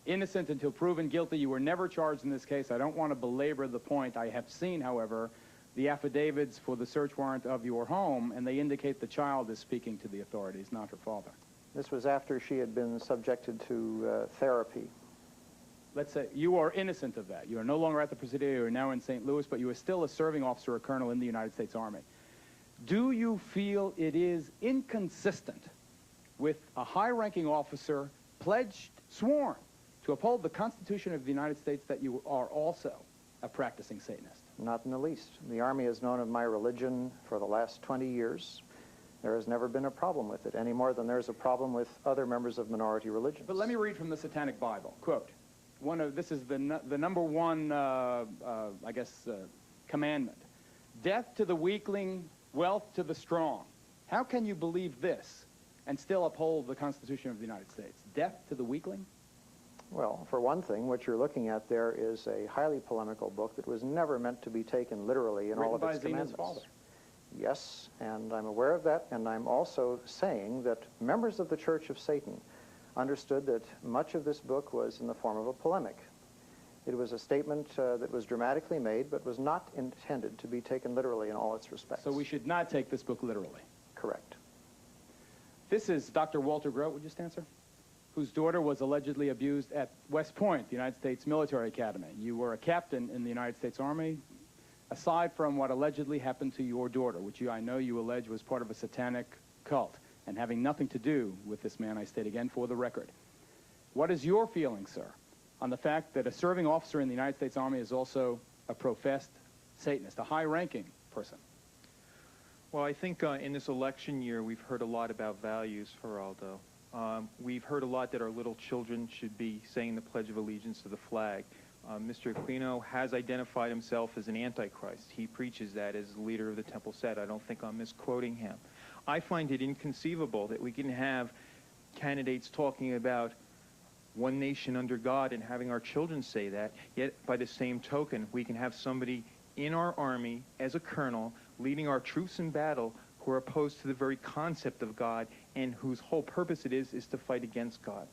innocent until proven guilty. You were never charged in this case. I don't want to belabor the point. I have seen, however, the affidavits for the search warrant of your home, and they indicate the child is speaking to the authorities, not her father. This was after she had been subjected to therapy. Let's say you are innocent of that. You are no longer at the Presidio. You are now in St. Louis, but you are still a serving officer or colonel in the United States Army. Do you feel it is inconsistent with a high-ranking officer pledged, sworn, to uphold the Constitution of the United States that you are also a practicing Satanist? Not in the least. The Army has known of my religion for the last 20 years. There has never been a problem with it, any more than there's a problem with other members of minority religions. But let me read from the Satanic Bible. Quote, this is the number one, I guess, commandment. Death to the weakling, wealth to the strong. How can you believe this and still uphold the Constitution of the United States? Death to the weakling? Well, for one thing, what you're looking at there is a highly polemical book that was never meant to be taken literally in all of its commandments. Father. Yes, and I'm aware of that, and I'm also saying that members of the Church of Satan understood that much of this book was in the form of a polemic. It was a statement that was dramatically made, but was not intended to be taken literally in all its respects. So we should not take this book literally? Correct. This is Dr. Walter Grote, would you stand, sir? Whose daughter was allegedly abused at West Point, the United States Military Academy. You were a captain in the United States Army. Aside from what allegedly happened to your daughter, which I know you allege was part of a satanic cult, and having nothing to do with this man, I state again for the record, what is your feeling, sir, on the fact that a serving officer in the United States Army is also a professed Satanist, a high-ranking person? Well, I think in this election year, we've heard a lot about values, Geraldo. We've heard a lot that our little children should be saying the Pledge of Allegiance to the flag. Mr. Aquino has identified himself as an antichrist. He preaches that as the leader of the Temple Set. I don't think I'm misquoting him. I find it inconceivable that we can have candidates talking about one nation under God and having our children say that, yet by the same token, we can have somebody in our Army as a colonel leading our troops in battle who are opposed to the very concept of God and whose whole purpose it is to fight against God.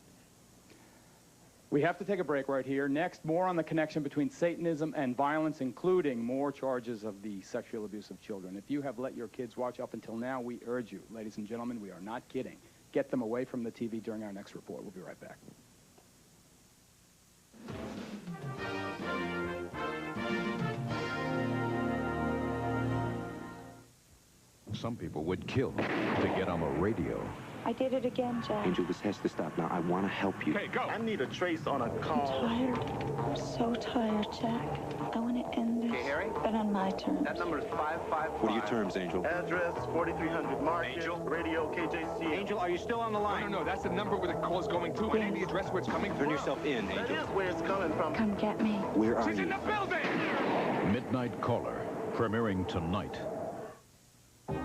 We have to take a break right here. Next, more on the connection between Satanism and violence, including more charges of the sexual abuse of children. If you have let your kids watch up until now, we urge you, ladies and gentlemen, we are not kidding. Get them away from the TV during our next report. We'll be right back. Some people would kill to get on the radio. I did it again, Jack. Angel, this has to stop now. I want to help you. Okay, go. I need a trace on a call. I'm tired. I'm so tired, Jack. I want to end this. Okay, Harry? But on my terms. That number is 555. What are your terms, Angel? Address 4300 Market. Angel. Radio KJC. Angel, are you still on the line? No, that's the number where the call's going to. I need the address where it's coming from. Turn yourself in, Angel. That is where it's coming from. Come get me. Where are She's you? in the building! Midnight Caller, premiering tonight.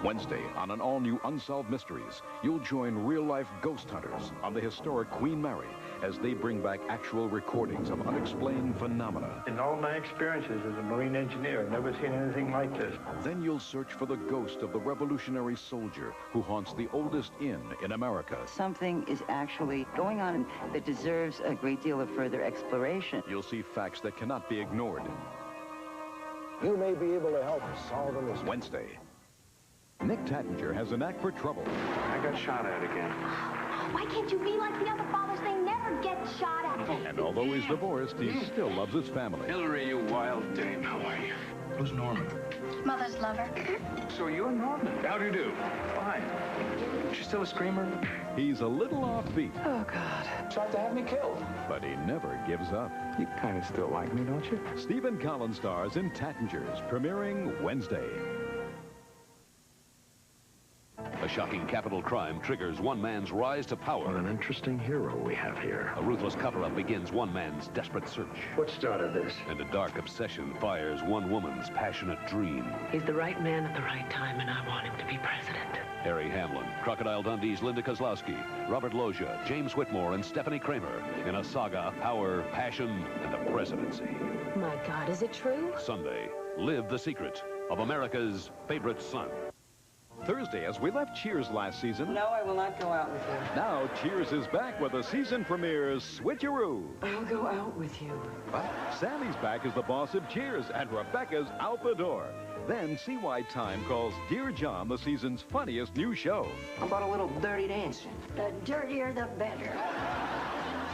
Wednesday, on an all-new Unsolved Mysteries, you'll join real-life ghost hunters on the historic Queen Mary as they bring back actual recordings of unexplained phenomena. In all my experiences as a Marine engineer, I've never seen anything like this. Then you'll search for the ghost of the revolutionary soldier who haunts the oldest inn in America. Something is actually going on that deserves a great deal of further exploration. You'll see facts that cannot be ignored. You may be able to help solve a mystery. Wednesday. Nick Tattinger has a knack for trouble. I got shot at again. Why can't you be like the other fathers? They never get shot at. And although he's divorced, he still loves his family. Hillary, you wild dame, how are you? Who's Norman? Mother's lover. So you're Norman. How do you do? Fine. She's still a screamer? He's a little offbeat. Oh, God. Tried to have me killed. But he never gives up. You kind of still like me, don't you? Stephen Collins stars in Tattingers, premiering Wednesday. A shocking capital crime triggers one man's rise to power. What an interesting hero we have here. A ruthless cover-up begins one man's desperate search. What started this? And a dark obsession fires one woman's passionate dream. He's the right man at the right time, and I want him to be president. Harry Hamlin, Crocodile Dundee's Linda Kozlowski, Robert Loggia, James Whitmore, and Stephanie Kramer in a saga of power, passion, and the presidency. My God, is it true? Sunday, live the secret of America's favorite son. Thursday, as we left Cheers last season. No, I will not go out with you. Now Cheers is back with the season premiere Switcheroo. I'll go out with you. But Sammy's back as the boss of Cheers, and Rebecca's out the door. Then see why Time calls Dear John the season's funniest new show. How about a little dirty dancing? The dirtier, the better.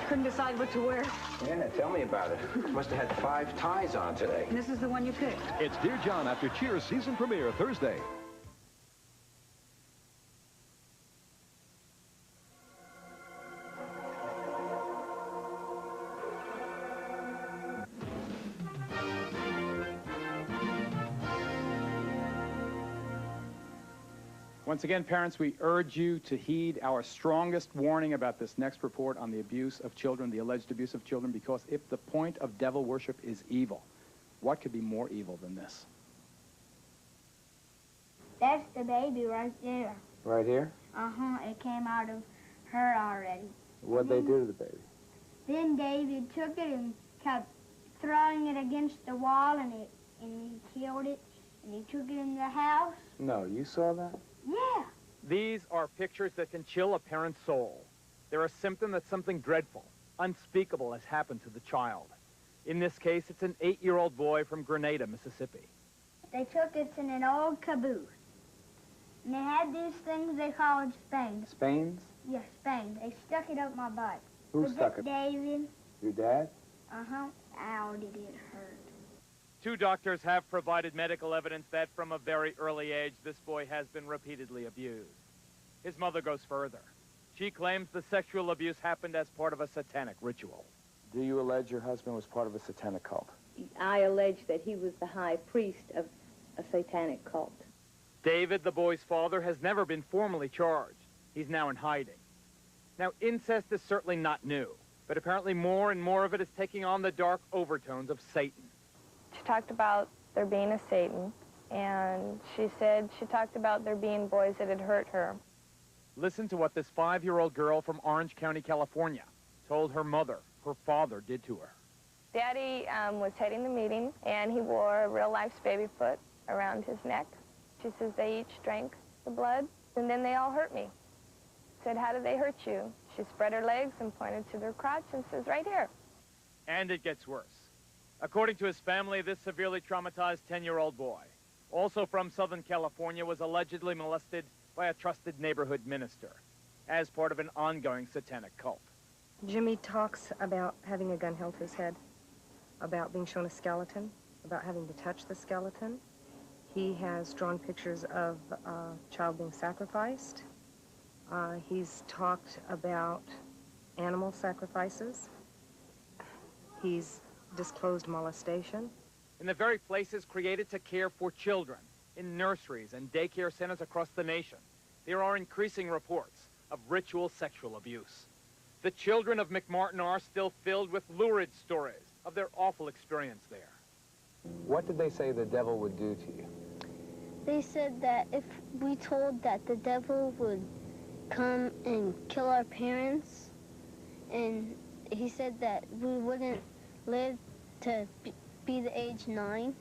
Couldn't decide what to wear. Yeah, tell me about it. Must have had 5 ties on today. This is the one you picked. It's Dear John after Cheers season premiere Thursday. Once again, parents, we urge you to heed our strongest warning about this next report on the abuse of children, the alleged abuse of children, because if the point of devil worship is evil, what could be more evil than this? That's the baby right there. Right here? Uh-huh, it came out of her already. What'd they do to the baby? Then David took it and kept throwing it against the wall, and he killed it, and he took it in the house. No, you saw that? Yeah. These are pictures that can chill a parent's soul. They're a symptom that something dreadful, unspeakable has happened to the child. In this case, it's an 8-year-old boy from Grenada, Mississippi. They took it in an old caboose. And they had these things they called Spains. Spains? Yes, Spains. They stuck it up my butt. Who Was stuck it? it? David. Your dad? Uh-huh. Ow, did it hurt. 2 doctors have provided medical evidence that from a very early age, this boy has been repeatedly abused. His mother goes further. She claims the sexual abuse happened as part of a satanic ritual. Do you allege your husband was part of a satanic cult? I allege that he was the high priest of a satanic cult. David, the boy's father, has never been formally charged. He's now in hiding. Now, incest is certainly not new, but apparently more and more of it is taking on the dark overtones of Satan. She talked about there being a Satan, and she talked about there being boys that had hurt her. Listen to what this 5-year-old girl from Orange County, California, told her mother her father did to her. Daddy was heading the meeting, and he wore a real-life's baby foot around his neck. She says they each drank the blood, and then they all hurt me. Said, how did they hurt you? She spread her legs and pointed to their crotch and says, right here. And it gets worse. According to his family, this severely traumatized 10-year-old boy, also from Southern California, was allegedly molested by a trusted neighborhood minister as part of an ongoing satanic cult. Jimmy talks about having a gun held to his head, about being shown a skeleton, about having to touch the skeleton. He has drawn pictures of a child being sacrificed. He's talked about animal sacrifices. He's disclosed molestation. In the very places created to care for children, in nurseries and daycare centers across the nation, there are increasing reports of ritual sexual abuse. The children of McMartin are still filled with lurid stories of their awful experience there. What did they say the devil would do to you? They said that if we told that the devil would come and kill our parents, and he said that we wouldn't live to be the age 9.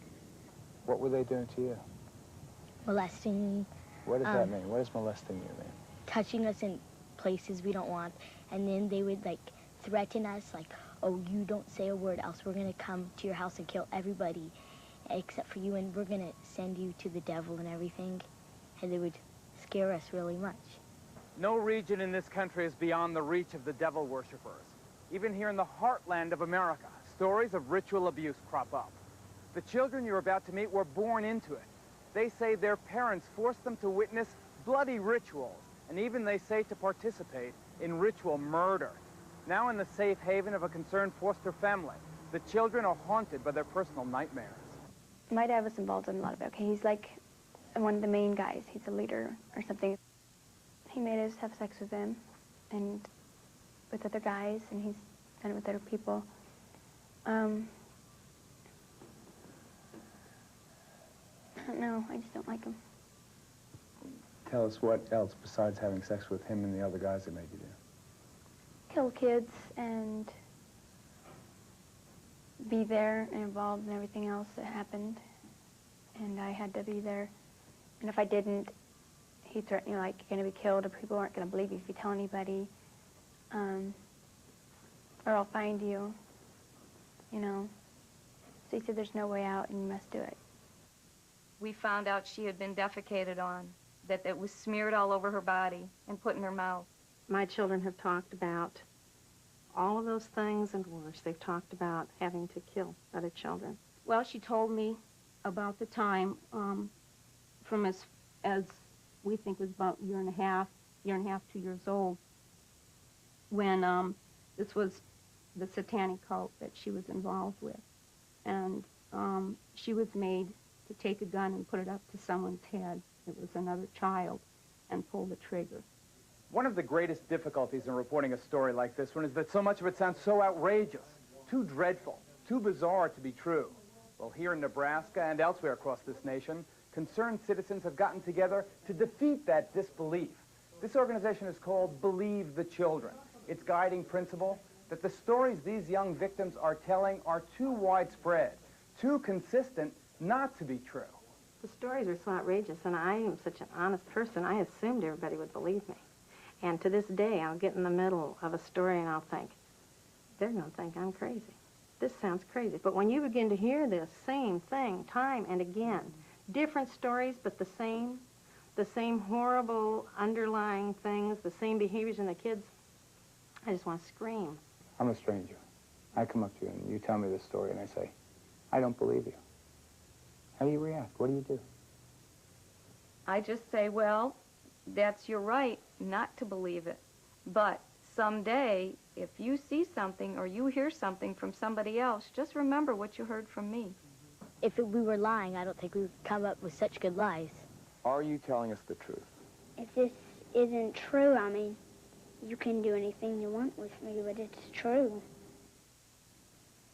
What were they doing to you? Molesting me. What does that mean? What does molesting you mean? Touching us in places we don't want, and then they would like threaten us like, oh, you don't say a word else we're gonna come to your house and kill everybody except for you, and we're gonna send you to the devil and everything. And they would scare us really much. No region in this country is beyond the reach of the devil worshippers. Even here in the heartland of America, stories of ritual abuse crop up. The children you're about to meet were born into it. They say their parents forced them to witness bloody rituals, and even they say to participate in ritual murder. Now in the safe haven of a concerned foster family, the children are haunted by their personal nightmares. My dad was involved in a lot of it. Okay, he's like one of the main guys. He's a leader or something. He made us have sex with him and with other guys, and he's done it with other people. I don't know. I just don't like him. Tell us what else besides having sex with him and the other guys that made you do. Kill kids and be there and involved in everything else that happened. And I had to be there. And if I didn't, he threatened me like, you're going to be killed, or people aren't going to believe you if you tell anybody. Or I'll find you, you know. So he said there's no way out and you must do it. We found out she had been defecated on, that it was smeared all over her body and put in her mouth. My children have talked about all of those things and worse. They've talked about having to kill other children. Well, she told me about the time from as we think was about year and a half, 2 years old, when this was the satanic cult that she was involved with. And she was made to take a gun and put it up to someone's head. It was another child, and pull the trigger. One of the greatest difficulties in reporting a story like this one is that so much of it sounds so outrageous, too dreadful, too bizarre to be true. Well, here in Nebraska and elsewhere across this nation, concerned citizens have gotten together to defeat that disbelief. This organization is called Believe the Children. Its guiding principle, that the stories these young victims are telling are too widespread, too consistent not to be true. The stories are so outrageous, and I am such an honest person, I assumed everybody would believe me. And to this day, I'll get in the middle of a story and I'll think, they're going to think I'm crazy. This sounds crazy. But when you begin to hear this same thing time and again, different stories, but the same horrible underlying things, the same behaviors in the kids, I just want to scream. I'm a stranger. I come up to you and you tell me this story and I say, I don't believe you. How do you react? What do you do? I just say, well, that's your right not to believe it. But someday, if you see something or you hear something from somebody else, just remember what you heard from me. If we were lying, I don't think we would come up with such good lies. Are you telling us the truth? If this isn't true, I mean, you can do anything you want with me, but it's true.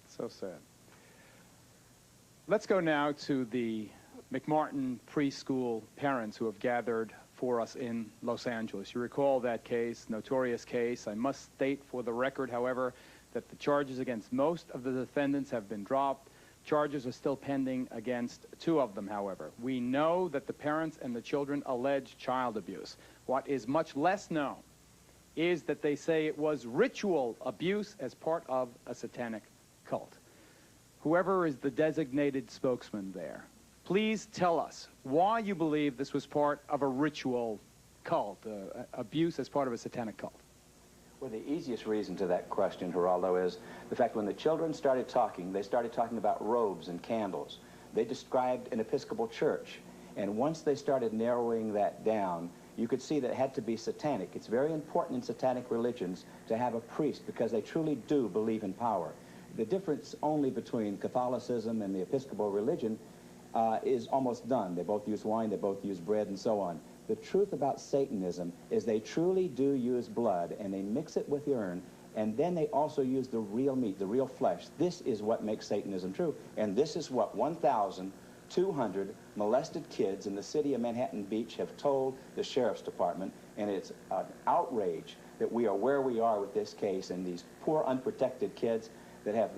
So sad. Let's go now to the McMartin preschool parents who have gathered for us in Los Angeles. You recall that case, notorious case. I must state for the record, however, that the charges against most of the defendants have been dropped. Charges are still pending against 2 of them, however. We know that the parents and the children allege child abuse. What is much less known is that they say it was ritual abuse as part of a satanic cult. Whoever is the designated spokesman there, please tell us why you believe this was part of a ritual cult, abuse as part of a satanic cult. Well, the easiest reason to that question, Geraldo, is the fact when the children started talking, they started talking about robes and candles. They described an Episcopal church. And once they started narrowing that down, you could see that it had to be satanic. It's very important in satanic religions to have a priest because they truly do believe in power. The difference only between Catholicism and the Episcopal religion is almost done. They both use wine, they both use bread, and so on. The truth about Satanism is they truly do use blood, and they mix it with urine, and then they also use the real meat, the real flesh. This is what makes Satanism true, and this is what 1,200 molested kids in the city of Manhattan Beach have told the Sheriff's Department, and it's an outrage that we are where we are with this case, and these poor unprotected kids that have,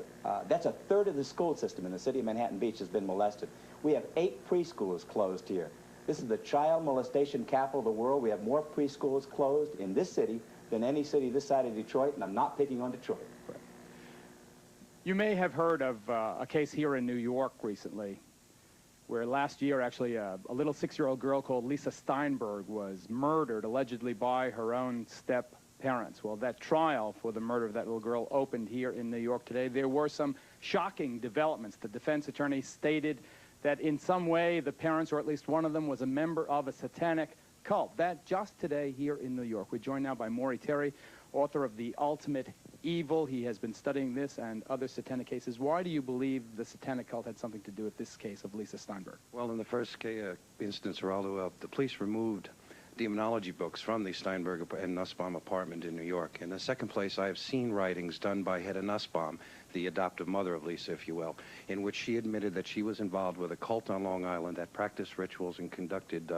that's a third of the school system in the city of Manhattan Beach has been molested. We have 8 preschools closed here. This is the child molestation capital of the world. We have more preschools closed in this city than any city this side of Detroit, and I'm not picking on Detroit. You may have heard of a case here in New York recently where last year, actually, a little 6-year-old girl called Lisa Steinberg was murdered, allegedly by her own step-parents. Well, that trial for the murder of that little girl opened here in New York today. There were some shocking developments. The defense attorney stated that in some way the parents, or at least one of them, was a member of a satanic cult. That just today here in New York. We're joined now by Maury Terry, author of The Ultimate Evil. He has been studying this and other satanic cases. Why do you believe the satanic cult had something to do with this case of Lisa Steinberg? Well, in the first instance, Geraldo, the police removed demonology books from the Steinberg and Nussbaum apartment in New York. In the second place, I have seen writings done by Hedda Nussbaum, the adoptive mother of Lisa, if you will, in which she admitted that she was involved with a cult on Long Island that practiced rituals and conducted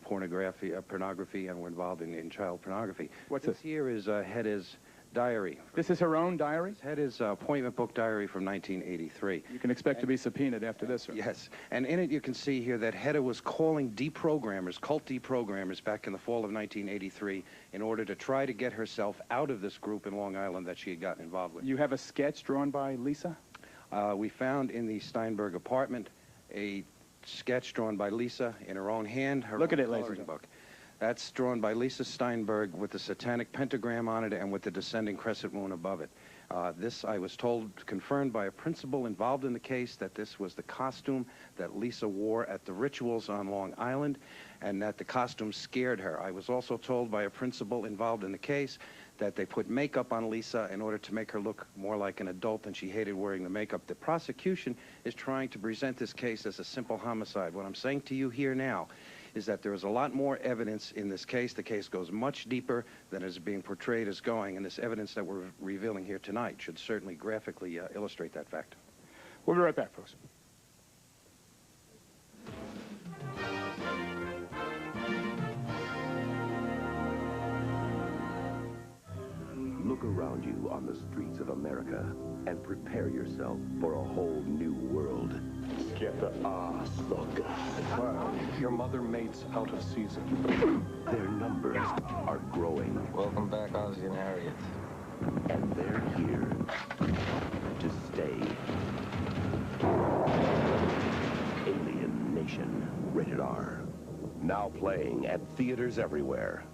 pornography and were involved in child pornography. What's this? Here is Hedda's diary. This is her own diary? Hedda's appointment book diary from 1983. You can expect to be subpoenaed after this, right? Yes. And in it you can see here that Hedda was calling deprogrammers, cult deprogrammers, back in the fall of 1983 in order to try to get herself out of this group in Long Island that she had gotten involved with. You have a sketch drawn by Lisa? We found in the Steinberg apartment a sketch drawn by Lisa in her own hand. Look at it, ladies and gentlemen. That's drawn by Lisa Steinberg with the satanic pentagram on it and with the descending crescent moon above it. This, I was told, confirmed by a principal involved in the case, that this was the costume that Lisa wore at the rituals on Long Island, and that the costume scared her. I was also told by a principal involved in the case that they put makeup on Lisa in order to make her look more like an adult, and she hated wearing the makeup. The prosecution is trying to present this case as a simple homicide. What I'm saying to you here now is that there is a lot more evidence in this case. The case goes much deeper than is being portrayed as going, and this evidence that we're revealing here tonight should certainly graphically illustrate that fact. We'll be right back, folks. Look around you on the streets of America and prepare yourself for a whole new world. Get the ass look. Wow, your mother mate's out of season. Their numbers are growing. Welcome back, Ozzy and Harriet. And they're here to stay. Alien Nation, rated R. Now playing at theaters everywhere.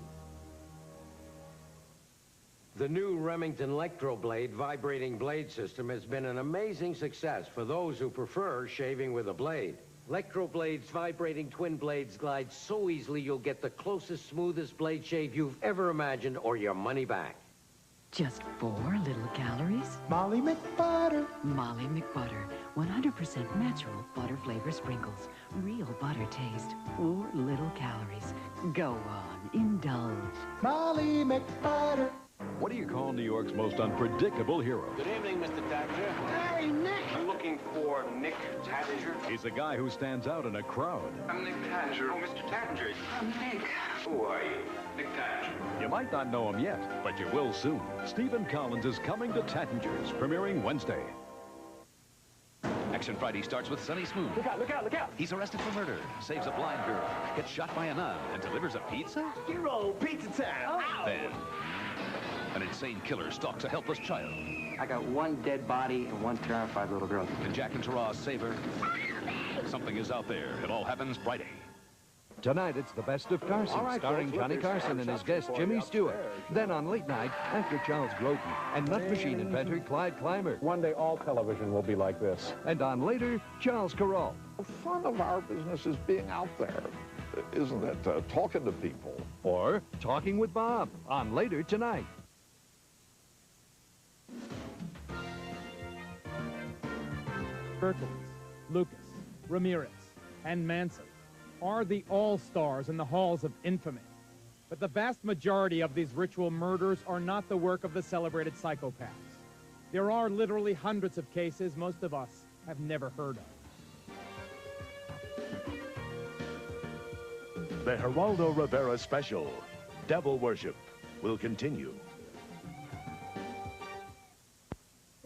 The new Remington Electroblade vibrating blade system has been an amazing success for those who prefer shaving with a blade. Electroblade's vibrating twin blades glide so easily you'll get the closest, smoothest blade shave you've ever imagined or your money back. Just 4 little calories? Molly McButter. Molly McButter. 100% natural butter flavor sprinkles. Real butter taste. 4 little calories. Go on, indulge. Molly McButter. What do you call New York's most unpredictable hero? Good evening, Mr. Tattinger. Hey, Nick. I'm looking for Nick Tattinger. He's a guy who stands out in a crowd. I'm Nick Tattinger. Oh, Mr. Tattinger. I'm Nick. Who are you? Nick Tattinger. You might not know him yet, but you will soon. Stephen Collins is coming to Tattinger's, premiering Wednesday. Action Friday starts with Sonny Smoot. Look out, look out, look out! He's arrested for murder, saves a blind girl, gets shot by a nun, and delivers a pizza? Hero, pizza time! Then, an insane killer stalks a helpless child. I got 1 dead body and 1 terrified little girl. And Jack and Tara save her. Something is out there. It all happens Friday. Tonight, it's the best of Carson, All right, starring folks, Johnny look, there's Carson and his guest, for Jimmy you Stewart. upstairs. Then on late night, actor Charles Grodin and nut machine inventor Clyde Clymer. One day all television will be like this. And on later, Charles Carroll. The fun of our business is being out there, isn't it? Talking to people. Or Talking with Bob on later tonight. Berkowitz, Lucas, Ramirez, and Manson are the all-stars in the halls of infamy. But the vast majority of these ritual murders are not the work of the celebrated psychopaths. There are literally hundreds of cases most of us have never heard of. The Geraldo Rivera Special, Devil Worship, will continue.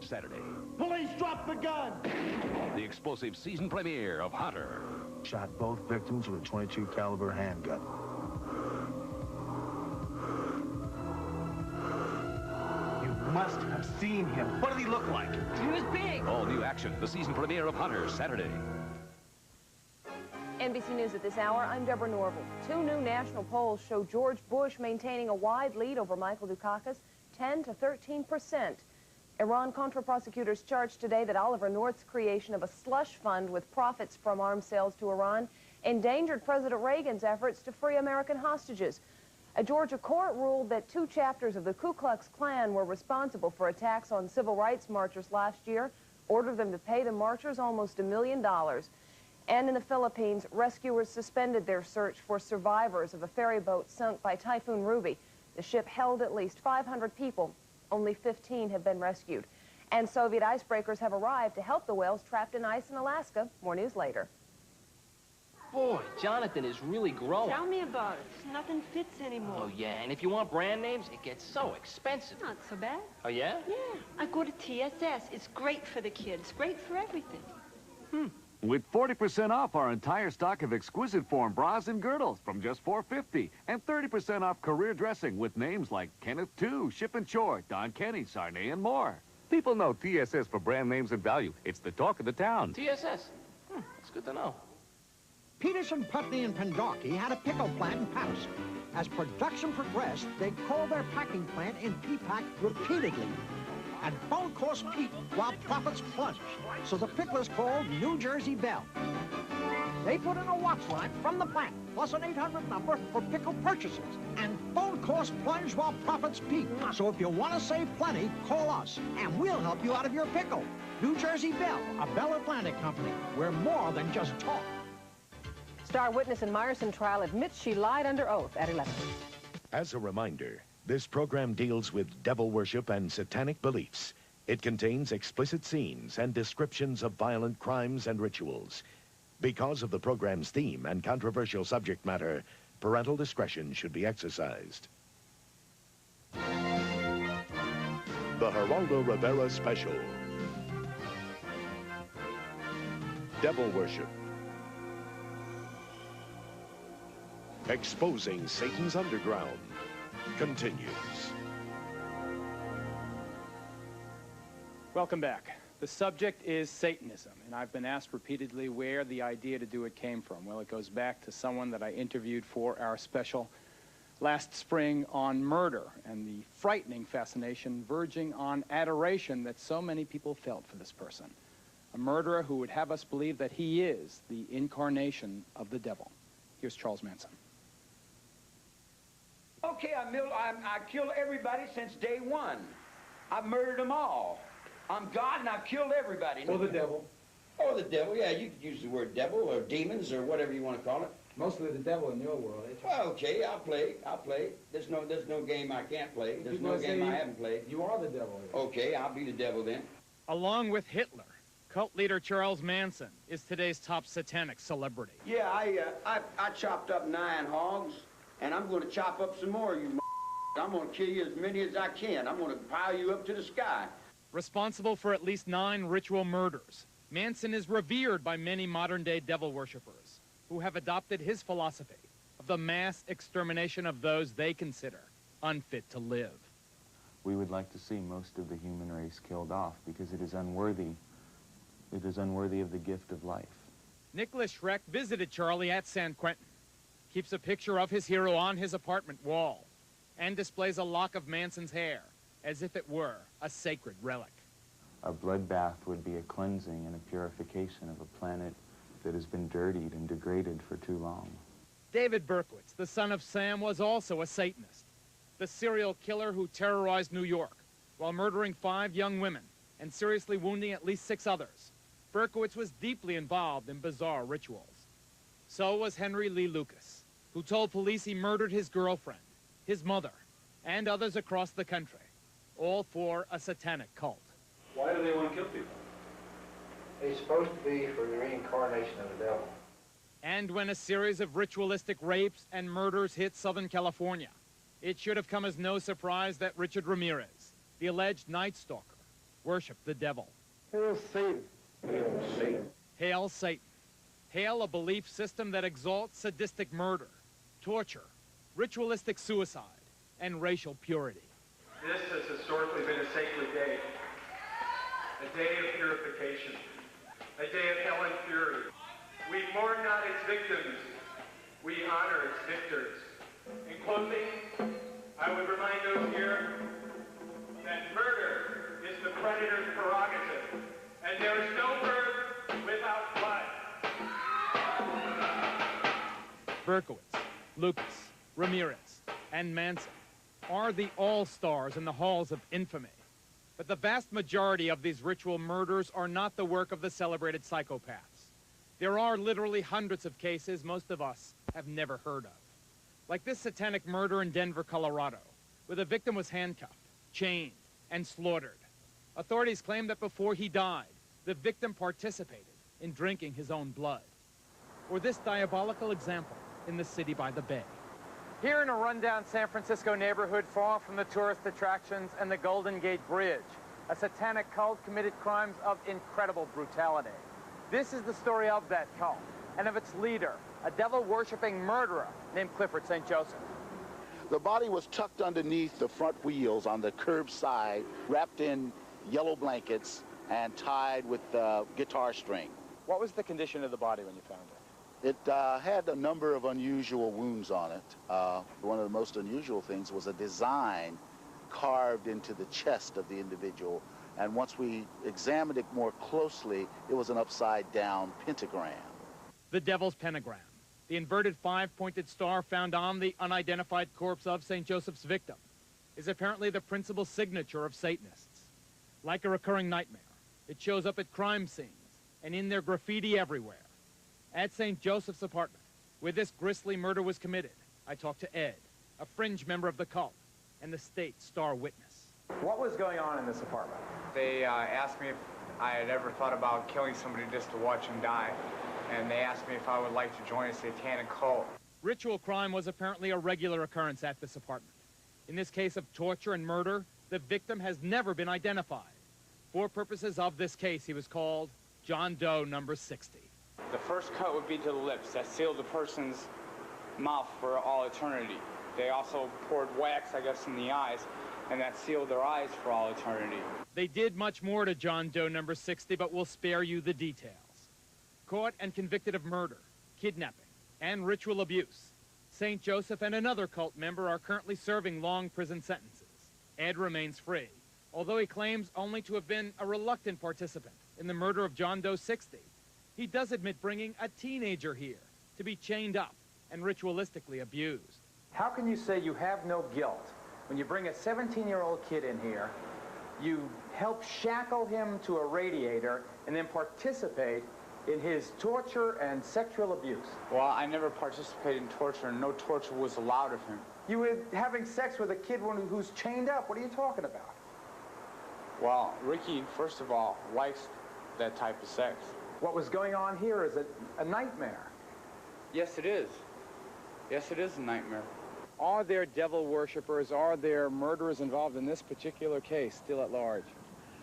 Saturday, Police, drop the gun! the explosive season premiere of Hunter. Shot both victims with a .22 caliber handgun. You must have seen him. What did he look like? He was big. All new action, the season premiere of Hunter, Saturday. NBC News at this hour, I'm Deborah Norville. Two new national polls show George Bush maintaining a wide lead over Michael Dukakis, 10 to 13%. Iran-Contra prosecutors charged today that Oliver North's creation of a slush fund with profits from arms sales to Iran endangered President Reagan's efforts to free American hostages. A Georgia court ruled that 2 chapters of the Ku Klux Klan were responsible for attacks on civil rights marchers last year, ordered them to pay the marchers almost $1 million. And in the Philippines, rescuers suspended their search for survivors of a ferry boat sunk by Typhoon Ruby. The ship held at least 500 people. Only 15 have been rescued. And Soviet icebreakers have arrived to help the whales trapped in ice in Alaska. More news later. Boy, Jonathan is really growing. Tell me about it. Nothing fits anymore. Oh, yeah, and if you want brand names, it gets so expensive. Not so bad. Oh, yeah? Yeah. I go to TSS. It's great for the kids. Great for everything. With 40% off our entire stock of exquisite form bras and girdles from just $4.50, and 30% off career dressing with names like Kenneth II, Ship and Chore, Don Kenny, Sarnay, and more. People know TSS for brand names and value. It's the talk of the town. TSS. That's good to know. Peterson, Putney, and Pendarkey had a pickle plant in Patterson. As production progressed, they called their packing plant in Peapack repeatedly. And bone course peaked while profits plunged. So the picklers called New Jersey Bell. They put in a watch line from the plant, plus an 800 number for pickle purchases. And bone course plunged while profits peaked. So if you want to save plenty, call us, and we'll help you out of your pickle. New Jersey Bell, a Bell Atlantic company. We're more than just talk. Star witness in Meyerson trial admits she lied under oath at 11. As a reminder, this program deals with devil worship and satanic beliefs. It contains explicit scenes and descriptions of violent crimes and rituals. Because of the program's theme and controversial subject matter, parental discretion should be exercised. The Geraldo Rivera Special. Devil worship. Exposing Satan's underground continues. Welcome back. The subject is Satanism, and I've been asked repeatedly where the idea to do it came from. Well, it goes back to someone that I interviewed for our special last spring on murder and the frightening fascination verging on adoration that so many people felt for this person. A murderer who would have us believe that he is the incarnation of the devil. Here's Charles Manson. Okay, I killed everybody since day one. I've murdered them all. I'm God and I've killed everybody. Or the devil. Or the devil, yeah, you could use the word devil or demons or whatever you want to call it. Mostly the devil in your world, eh? Well, okay, I'll play. There's no game I can't play. There's no game I haven't played. You are the devil. Okay, I'll be the devil then. Along with Hitler, cult leader Charles Manson is today's top satanic celebrity. Yeah, I chopped up 9 hogs, and I'm going to chop up some more, you I'm going to kill you as many as I can. I'm going to pile you up to the sky. Responsible for at least 9 ritual murders, Manson is revered by many modern-day devil worshippers who have adopted his philosophy of the mass extermination of those they consider unfit to live. We would like to see most of the human race killed off because it is unworthy. It is unworthy of the gift of life. Nicholas Schreck visited Charlie at San Quentin. keeps a picture of his hero on his apartment wall, and displays a lock of Manson's hair as if it were a sacred relic. A bloodbath would be a cleansing and a purification of a planet that has been dirtied and degraded for too long. David Berkowitz, the son of Sam, was also a Satanist, the serial killer who terrorized New York while murdering 5 young women and seriously wounding at least 6 others. Berkowitz was deeply involved in bizarre rituals. So was Henry Lee Lucas, who told police he murdered his girlfriend, his mother, and others across the country, all for a satanic cult. Why do they want to kill people? He's supposed to be for the reincarnation of the devil. And when a series of ritualistic rapes and murders hit Southern California, it should have come as no surprise that Richard Ramirez, the alleged Night Stalker, worshipped the devil. Hail Satan. Hail Satan. Hail Satan. Hail a belief system that exalts sadistic murder, torture, ritualistic suicide, and racial purity. This has historically been a sacred day, a day of purification, a day of hell and fury. We mourn not its victims, we honor its victors. In closing, I would remind those here that murder is the predator's prerogative, and there is no birth without blood. Berkowitz, Lucas, Ramirez, and Manson are the all-stars in the halls of infamy. But the vast majority of these ritual murders are not the work of the celebrated psychopaths. There are literally hundreds of cases most of us have never heard of. Like this satanic murder in Denver, Colorado, where the victim was handcuffed, chained, and slaughtered. Authorities claim that before he died, the victim participated in drinking his own blood. Or this diabolical example in the city by the bay. Here in a rundown San Francisco neighborhood far from the tourist attractions and the Golden Gate Bridge, a satanic cult committed crimes of incredible brutality. This is the story of that cult and of its leader, a devil-worshipping murderer named Clifford St. Joseph. The body was tucked underneath the front wheels on the curb side, wrapped in yellow blankets and tied with guitar string. What was the condition of the body when you found it? It had a number of unusual wounds on it. One of the most unusual things was a design carved into the chest of the individual. And once we examined it more closely, it was an upside-down pentagram. The Devil's Pentagram, the inverted 5-pointed star found on the unidentified corpse of St. Joseph's victim, is apparently the principal signature of Satanists. Like a recurring nightmare, it shows up at crime scenes and in their graffiti everywhere. At St. Joseph's apartment, where this grisly murder was committed, I talked to Ed, a fringe member of the cult, and the state star witness. What was going on in this apartment? They asked me if I had ever thought about killing somebody just to watch him die, and they asked me if I would like to join a satanic cult. Ritual crime was apparently a regular occurrence at this apartment. In this case of torture and murder, the victim has never been identified. For purposes of this case, he was called John Doe number 60. The first cut would be to the lips. That sealed the person's mouth for all eternity. They also poured wax, I guess, in the eyes, and that sealed their eyes for all eternity. They did much more to John Doe number 60, but we'll spare you the details. Caught and convicted of murder, kidnapping, and ritual abuse, St. Joseph and another cult member are currently serving long prison sentences. Ed remains free, although he claims only to have been a reluctant participant in the murder of John Doe 60. He does admit bringing a teenager here to be chained up and ritualistically abused. How can you say you have no guilt when you bring a 17-year-old kid in here, you help shackle him to a radiator, and then participate in his torture and sexual abuse? Well, I never participated in torture, and no torture was allowed of him. You were having sex with a kid who's chained up. What are you talking about? Well, Ricky, first of all, likes that type of sex. What was going on here is a nightmare. Yes, it is. Yes, it is a nightmare. Are there devil worshippers, are there murderers involved in this particular case still at large?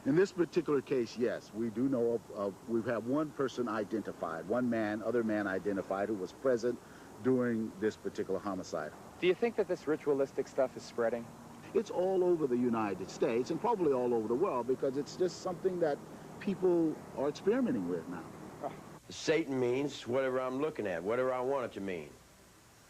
In this particular case, yes. We do know we have one person identified, other man identified who was present during this particular homicide. Do you think that this ritualistic stuff is spreading? It's all over the United States and probably all over the world because it's just something that people are experimenting with now. Satan means whatever I'm looking at, whatever I want it to mean.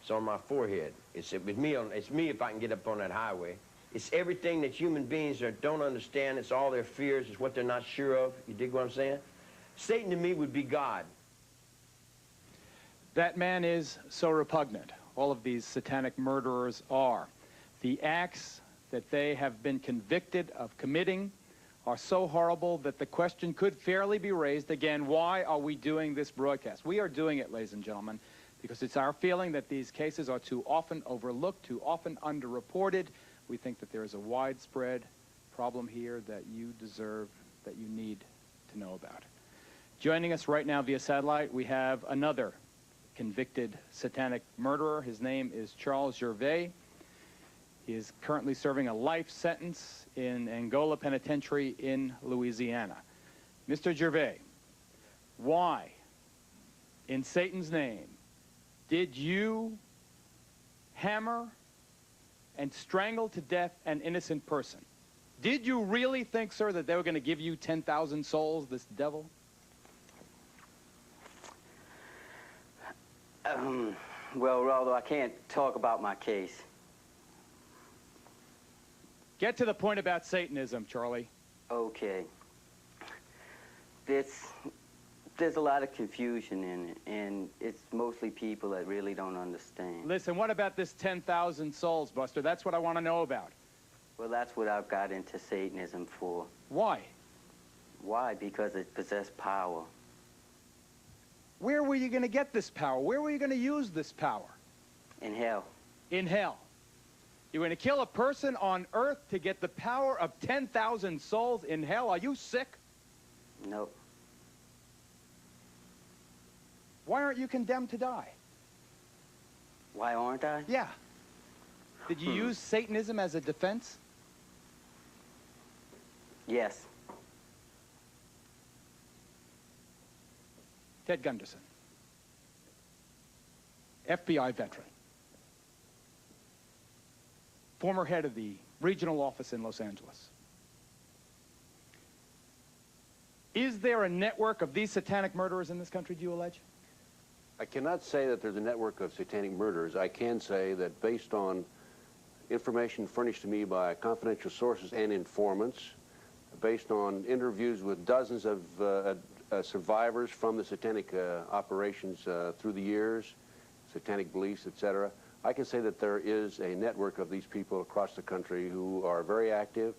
It's on my forehead. It's me if I can get up on that highway. It's everything that human beings don't understand. It's all their fears. It's what they're not sure of. You dig what I'm saying? Satan to me would be God. That man is so repugnant. All of these satanic murderers are. The acts that they have been convicted of committing are so horrible that the question could fairly be raised again, why are we doing this broadcast? We are doing it, ladies and gentlemen, because it's our feeling that these cases are too often overlooked, too often underreported. We think that there is a widespread problem here that you deserve, that you need to know about. Joining us right now via satellite, we have another convicted satanic murderer. His name is Charles Gervais. He is currently serving a life sentence in Angola Penitentiary in Louisiana. Mr. Gervais, why, in Satan's name, did you hammer and strangle to death an innocent person? Did you really think, sir, that they were going to give you 10,000 souls, this devil? Well, Geraldo, I can't talk about my case. Get to the point about Satanism, Charlie. Okay. There's a lot of confusion in it, and it's mostly people that really don't understand. Listen, what about this 10,000 souls, Buster? That's what I want to know about. Well, that's what I've got into Satanism for. Why? Why? Because it possessed power. Where were you going to get this power? Where were you going to use this power? In hell. In hell. You're going to kill a person on earth to get the power of 10,000 souls in hell? Are you sick? No. Why aren't you condemned to die? Why aren't I? Yeah. Did you use Satanism as a defense? Yes. Ted Gunderson, FBI veteran, former head of the regional office in Los Angeles. Is there a network of these satanic murderers in this country, do you allege? I cannot say that there's a network of satanic murderers. I can say that based on information furnished to me by confidential sources and informants, based on interviews with dozens of survivors from the satanic operations through the years, satanic beliefs, etc., I can say that there is a network of these people across the country who are very active.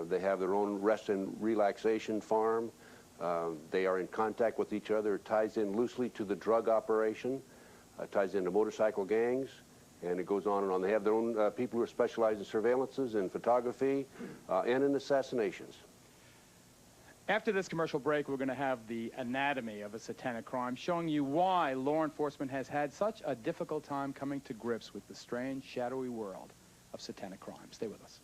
They have their own rest and relaxation farm. They are in contact with each other. It ties in loosely to the drug operation, ties into motorcycle gangs, and it goes on and on. They have their own people who are specialized in surveillances and photography and in assassinations. After this commercial break, we're going to have the anatomy of a satanic crime, showing you why law enforcement has had such a difficult time coming to grips with the strange, shadowy world of satanic crime. Stay with us.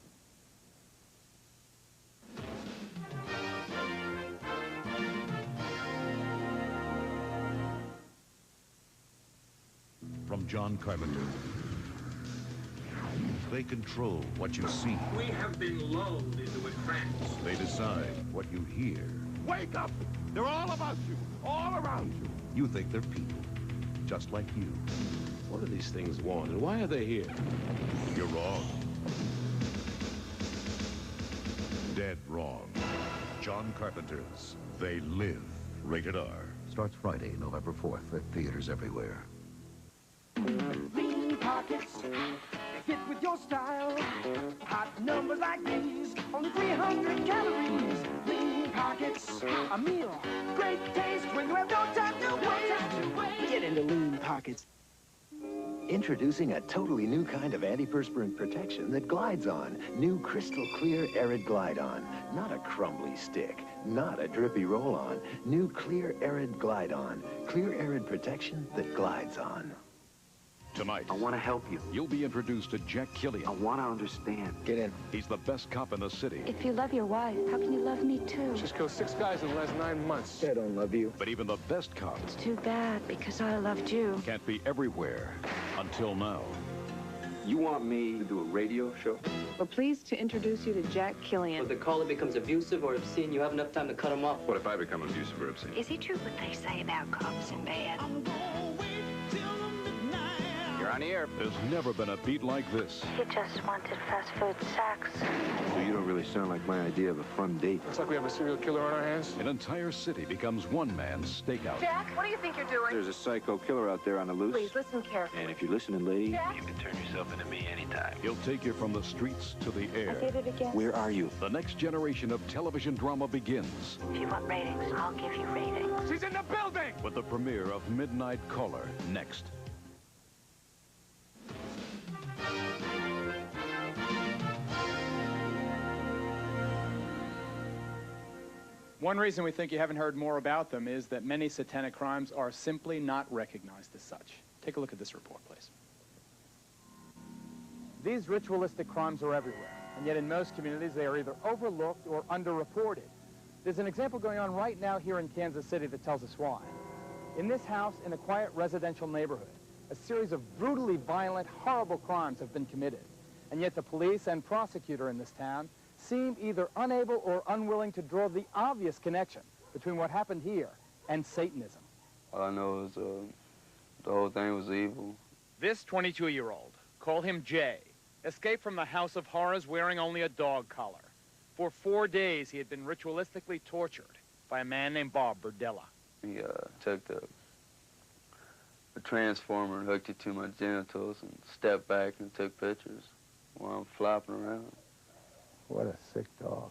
From John Carpenter. They control what you see. We have been lulled into a trance. They decide what you hear. Wake up! They're all about you, all around you. You think they're people, just like you. What do these things want, and why are they here? You're wrong. Dead wrong. John Carpenter's They Live. Rated R. Starts Friday, November 4th at theaters everywhere. Lean pockets, fit with your style. Hot numbers like these, only 300 calories. Lean pockets, a meal, great taste when you have no time to waste. Get into Lean Pockets. Introducing a totally new kind of antiperspirant protection that glides on. New crystal clear Arid Glide On. Not a crumbly stick, not a drippy roll-on. New clear Arid Glide On. Clear Arid protection that glides on. Tonight, I want to help you. You'll be introduced to Jack Killian. I want to understand. Get in. He's the best cop in the city. If you love your wife, how can you love me too? Just killed 6 guys in the last 9 months. I don't love you. But even the best cop It's too bad, because I loved you. can't be everywhere until now. You want me to do a radio show? We're pleased to introduce you to Jack Killian. If the caller becomes abusive or obscene, you have enough time to cut him off. What if I become abusive or obscene? Is it true what they say about cops and bad? Your Johnny Air. There's never been a beat like this. He just wanted fast food sex. So you don't really sound like my idea of a fun date. Looks like we have a serial killer on our hands. An entire city becomes one man's stakeout. Jack, what do you think you're doing? There's a psycho killer out there on the loose. Please listen carefully. And if you're listening, lady, Jack? you can turn yourself into me anytime. He'll take you from the streets to the air. I did it again. Where are you? The next generation of television drama begins. If you want ratings, I'll give you ratings. She's in the building! With the premiere of Midnight Caller next. One reason we think you haven't heard more about them is that many satanic crimes are simply not recognized as such. Take a look at this report, please. These ritualistic crimes are everywhere, and yet in most communities they are either overlooked or underreported. There's an example going on right now here in Kansas City that tells us why. In this house, in a quiet residential neighborhood, a series of brutally violent, horrible crimes have been committed, and yet the police and prosecutor in this town seem either unable or unwilling to draw the obvious connection between what happened here and Satanism. All I know is the whole thing was evil. This 22-year-old, call him Jay, escaped from the House of Horrors wearing only a dog collar. For 4 days, he had been ritualistically tortured by a man named Bob Burdella. He took the transformer and hooked it to my genitals and stepped back and took pictures while I'm flopping around. What a sick dog.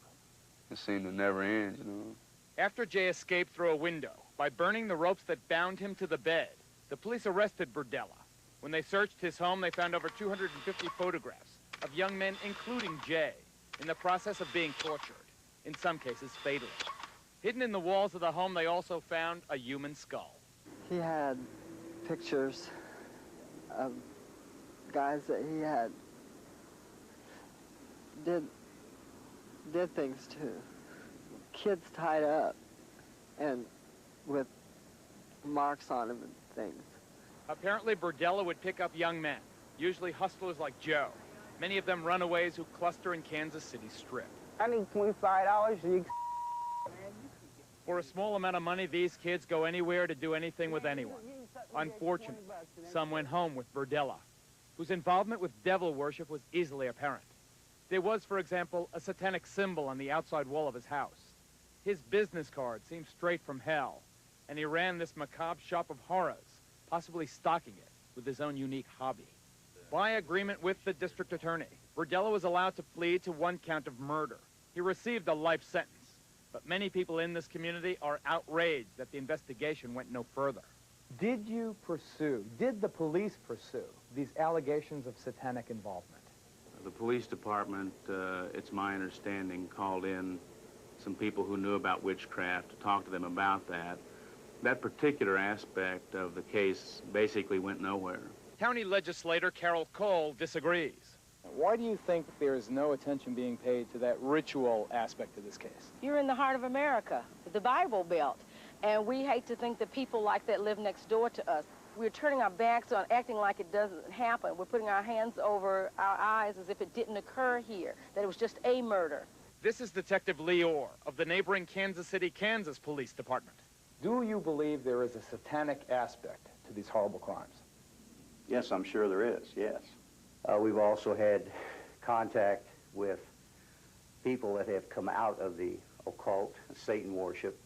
It seemed to never end, you know. After Jay escaped through a window by burning the ropes that bound him to the bed, the police arrested Burdella. When they searched his home, they found over 250 photographs of young men, including Jay, in the process of being tortured, in some cases fatally. Hidden in the walls of the home, they also found a human skull. He had pictures of guys that he had did things to. Kids tied up and with marks on them and things. Apparently, Burdella would pick up young men, usually hustlers like Joe, many of them runaways who cluster in Kansas City Strip. I need $25. For a small amount of money, these kids go anywhere to do anything with anyone. Unfortunately, some went home with Burdella, whose involvement with devil worship was easily apparent. There was, for example, a satanic symbol on the outside wall of his house. His business card seemed straight from hell, and he ran this macabre shop of horrors, possibly stocking it with his own unique hobby. By agreement with the district attorney, Burdella was allowed to plead to 1 count of murder. He received a life sentence, but many people in this community are outraged that the investigation went no further. Did the police pursue these allegations of satanic involvement? The police department, it's my understanding, called in some people who knew about witchcraft to talk to them about that. That particular aspect of the case basically went nowhere. County legislator Carol Cole disagrees. Why do you think there is no attention being paid to that ritual aspect of this case? You're in the heart of America, the Bible Belt, and we hate to think that people like that live next door to us. We're turning our backs on acting like it doesn't happen. We're putting our hands over our eyes as if it didn't occur here, that it was just a murder. This is Detective Lee Orr of the neighboring Kansas City, Kansas Police Department. Do you believe there is a satanic aspect to these horrible crimes? Yes, I'm sure there is, yes. We've also had contact with people that have come out of the occult, Satan worship,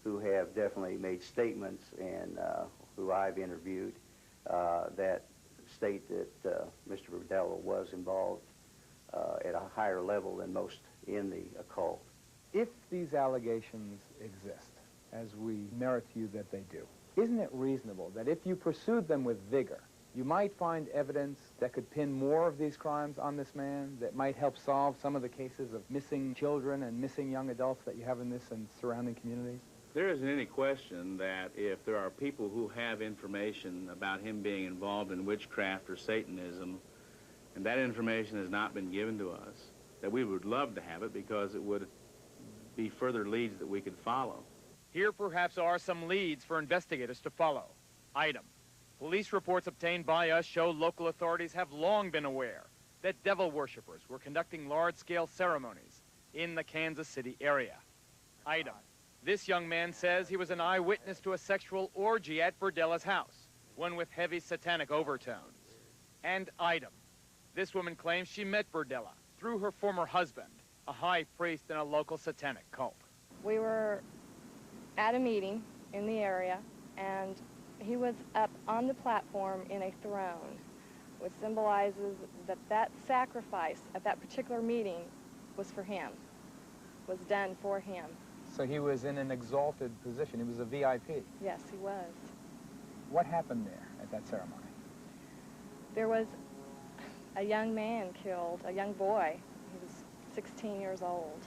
who have definitely made statements and who I've interviewed that state that Mr. Burdella was involved at a higher level than most in the occult. If these allegations exist, as we merit to you that they do, isn't it reasonable that if you pursued them with vigor, you might find evidence that could pin more of these crimes on this man, that might help solve some of the cases of missing children and missing young adults that you have in this and surrounding communities? There isn't any question that if there are people who have information about him being involved in witchcraft or Satanism, and that information has not been given to us, that we would love to have it because it would be further leads that we could follow. Here perhaps are some leads for investigators to follow. Item: police reports obtained by us show local authorities have long been aware that devil worshippers were conducting large-scale ceremonies in the Kansas City area. Item: this young man says he was an eyewitness to a sexual orgy at Burdella's house, one with heavy satanic overtones. and item. This woman claims she met Burdella through her former husband, a high priest in a local satanic cult. We were at a meeting in the area, and he was up on the platform in a throne, which symbolizes that that sacrifice at that particular meeting was for him, was done for him. So he was in an exalted position. He was a VIP. Yes, he was. What happened there at that ceremony? There was a young man killed, a young boy. He was 16 years old.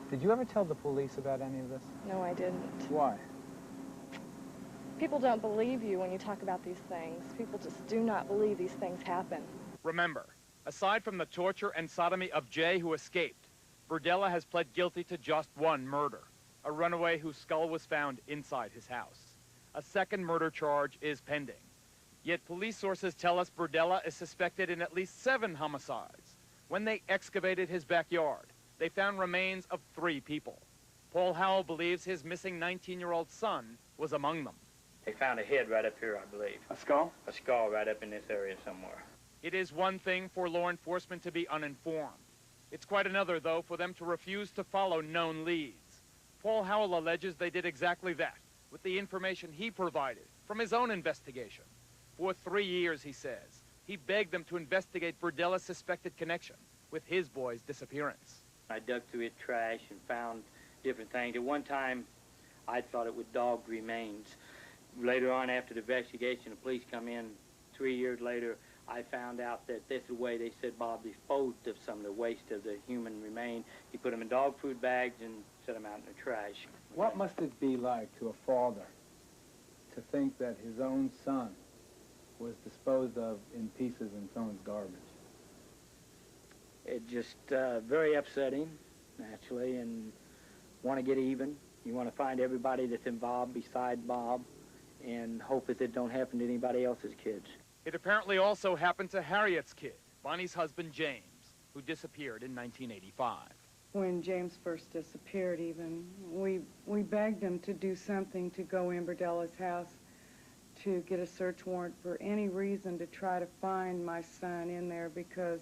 Did you ever tell the police about any of this? No, I didn't. Why? People don't believe you when you talk about these things. People just do not believe these things happen. Remember, aside from the torture and sodomy of Jay, who escaped, Burdella has pled guilty to just one murder, a runaway whose skull was found inside his house. A second murder charge is pending. Yet police sources tell us Burdella is suspected in at least 7 homicides. When they excavated his backyard, they found remains of 3 people. Paul Howell believes his missing 19-year-old son was among them. They found a head right up here, I believe. A skull? A skull right up in this area somewhere. It is one thing for law enforcement to be uninformed. It's quite another, though, for them to refuse to follow known leads. Paul Howell alleges they did exactly that, with the information he provided from his own investigation. For 3 years, he says, he begged them to investigate Burdella's suspected connection with his boy's disappearance. I dug through his trash and found different things. At one time, I thought it was dog remains. Later on, after the investigation, the police come in 3 years later, I found out that this is the way they said Bob disposed of some of the waste of the human remain. He put them in dog food bags and set them out in the trash. What must it be like to a father to think that his own son was disposed of in pieces in someone's garbage? It's just very upsetting, naturally, and want to get even. You want to find everybody that's involved beside Bob and hope that it don't happen to anybody else's kids. It apparently also happened to Harriet's kid, Bonnie's husband, James, who disappeared in 1985. When James first disappeared even, we begged him to do something to go in Burdella's house to get a search warrant for any reason to try to find my son in there, because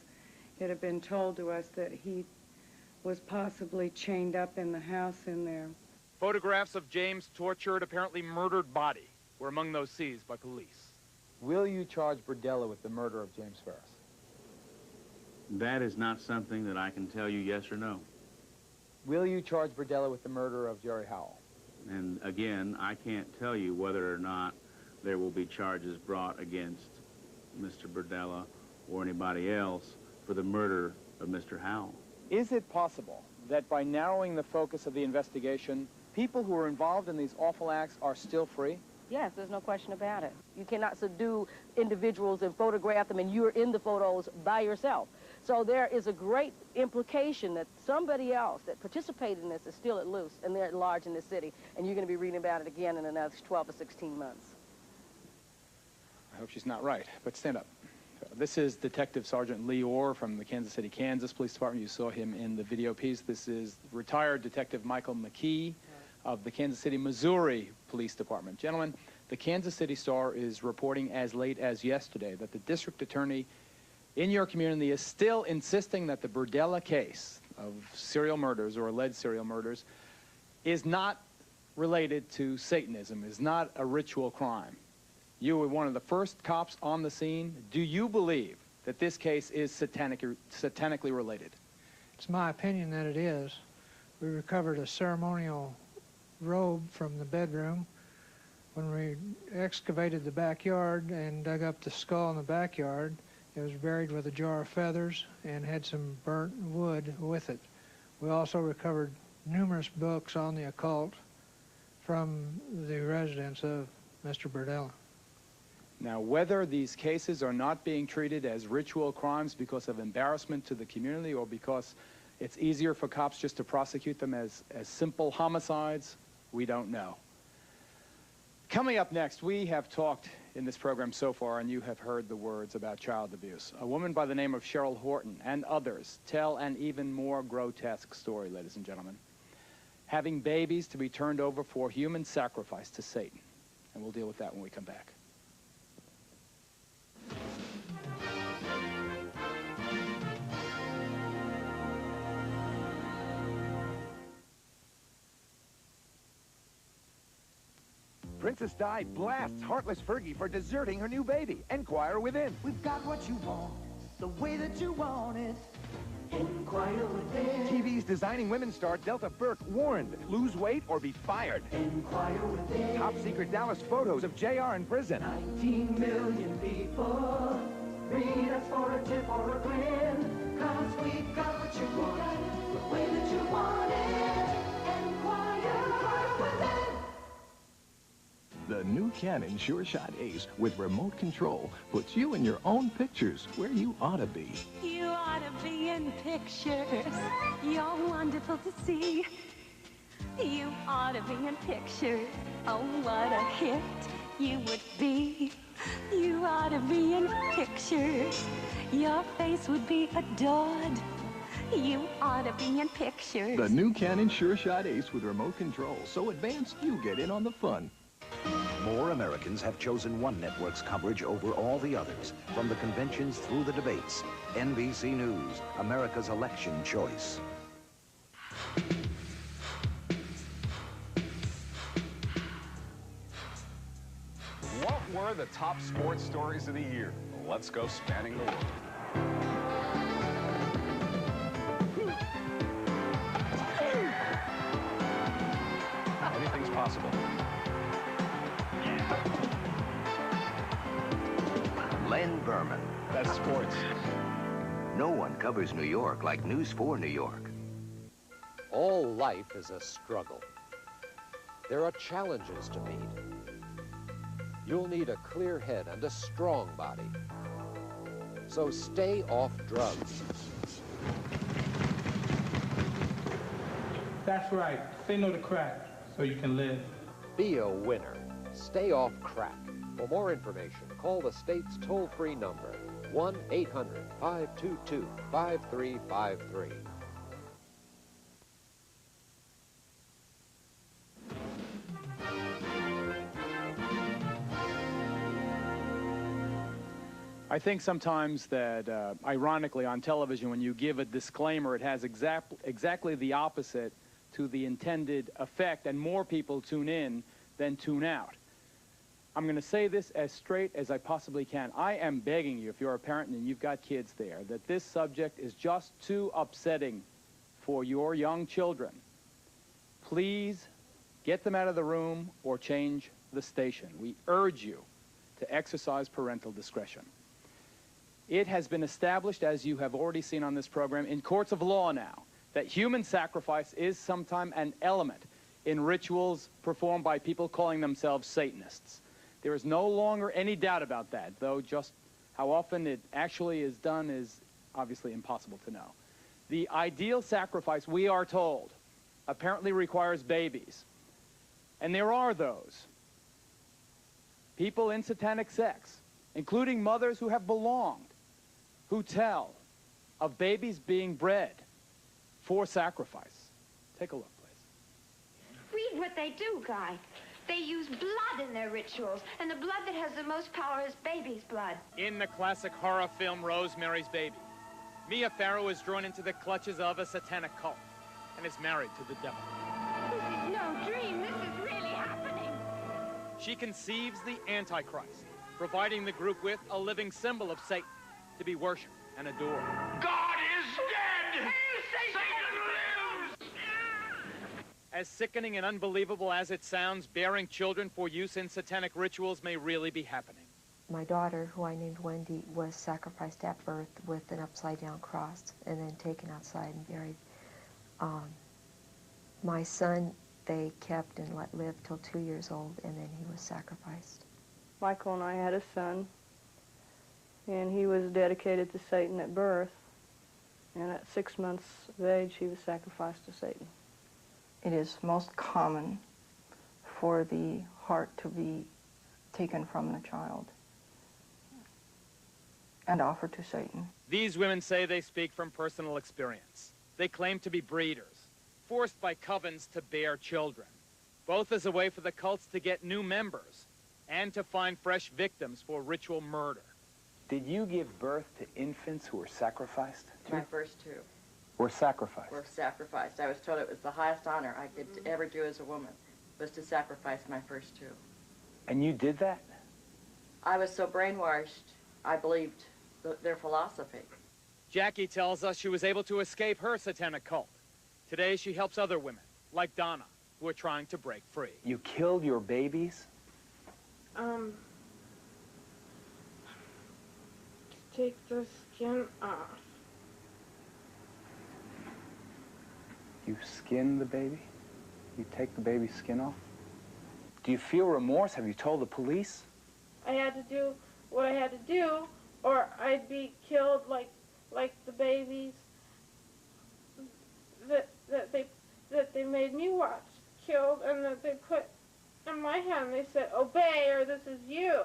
it had been told to us that he was possibly chained up in the house in there. Photographs of James' tortured, apparently murdered body were among those seized by police. Will you charge Burdella with the murder of James Ferris? That is not something that I can tell you yes or no. Will you charge Burdella with the murder of Jerry Howell? And again, I can't tell you whether or not there will be charges brought against Mr. Burdella or anybody else for the murder of Mr. Howell. Is it possible that by narrowing the focus of the investigation, people who are involved in these awful acts are still free? Yes, there's no question about it. You cannot subdue individuals and photograph them, and you're in the photos by yourself. So there is a great implication that somebody else that participated in this is still at loose, and they're at large in this city, and you're going to be reading about it again in the next 12 to 16 months. I hope she's not right, but stand up. This is Detective Sergeant Lee Orr from the Kansas City, Kansas Police Department. You saw him in the video piece. This is retired Detective Michael McKee of the Kansas City, Missouri Police Department. Gentlemen, the Kansas City Star is reporting as late as yesterday that the district attorney in your community is still insisting that the Burdella case of serial murders or alleged serial murders is not related to Satanism, is not a ritual crime. You were one of the first cops on the scene. Do you believe that this case is satanically related? It's my opinion that it is. We recovered a ceremonial robe from the bedroom. When we excavated the backyard and dug up the skull in the backyard, it was buried with a jar of feathers and had some burnt wood with it. We also recovered numerous books on the occult from the residence of Mr. Burdella. Now, whether these cases are not being treated as ritual crimes because of embarrassment to the community or because it's easier for cops just to prosecute them as simple homicides, we don't know. Coming up next, we have talked in this program so far, and you have heard the words about child abuse. A woman by the name of Cheryl Horton and others tell an even more grotesque story, ladies and gentlemen. Having babies to be turned over for human sacrifice to Satan. And we'll deal with that when we come back. Princess Di blasts heartless Fergie for deserting her new baby. Enquire within. We've got what you want, the way that you want it. Inquire within. TV's Designing Women star Delta Burke warned, lose weight or be fired. Inquire within. Top secret Dallas photos of JR in prison. 19 million people read us for a tip or a grin. 'Cause we got what you want, the way that you want it. Inquire within. The new Canon Sure Shot Ace with remote control puts you in your own pictures where you ought to be. You ought to be in pictures. You're wonderful to see. You ought to be in pictures. Oh, what a hit you would be. You ought to be in pictures. Your face would be adored. You ought to be in pictures. The new Canon Sure Shot Ace with remote control. So advanced, you get in on the fun. More Americans have chosen one network's coverage over all the others, from the conventions through the debates. NBC News, America's election choice. What were the top sports stories of the year? Let's go spanning the world. Anything's possible. Len Berman. That's sports. No one covers New York like News 4 New York. All life is a struggle. There are challenges to meet. You'll need a clear head and a strong body. So stay off drugs. That's right. Say no to crack so you can live. Be a winner. Stay off crack. For more information, call the state's toll-free number, 1-800-522-5353. I think sometimes that, ironically, on television, when you give a disclaimer, it has exactly the opposite to the intended effect, and more people tune in than tune out. I'm going to say this as straight as I possibly can. I am begging you, if you're a parent and you've got kids there, that this subject is just too upsetting for your young children. Please get them out of the room or change the station. We urge you to exercise parental discretion. It has been established, as you have already seen on this program, in courts of law now, that human sacrifice is sometimes an element in rituals performed by people calling themselves Satanists. There is no longer any doubt about that, though just how often it actually is done is obviously impossible to know. The ideal sacrifice, we are told, apparently requires babies. And there are those. People in satanic sex, including mothers who have belonged, who tell of babies being bred for sacrifice. Take a look, please. Read what they do, Guy. They use blood in their rituals, and the blood that has the most power is baby's blood. In the classic horror film Rosemary's Baby, Mia Farrow is drawn into the clutches of a satanic cult and is married to the devil. This is no dream. This is really happening. She conceives the Antichrist, providing the group with a living symbol of Satan to be worshipped and adored. God is dead! Satan lives! As sickening and unbelievable as it sounds, bearing children for use in satanic rituals may really be happening. My daughter, who I named Wendy, was sacrificed at birth with an upside-down cross and then taken outside and buried. My son, they kept and let live till 2 years old, and then he was sacrificed. Michael and I had a son, and he was dedicated to Satan at birth, and at 6 months of age, he was sacrificed to Satan. It is most common for the heart to be taken from the child and offered to Satan. These women say they speak from personal experience. They claim to be breeders, forced by covens to bear children, both as a way for the cults to get new members and to find fresh victims for ritual murder. Did you give birth to infants who were sacrificed? My first two Were sacrificed? were sacrificed. I was told it was the highest honor I could ever do as a woman, was to sacrifice my first two. And you did that? I was so brainwashed, I believed their philosophy. Jackie tells us she was able to escape her satanic cult. Today, she helps other women, like Donna, who are trying to break free. You killed your babies? Take the skin off. You skin the baby? You take the baby's skin off? Do you feel remorse? Have you told the police? I had to do what I had to do, or I'd be killed like the babies that they made me watch killed, and that they put in my hand. They said, "Obey, or this is you."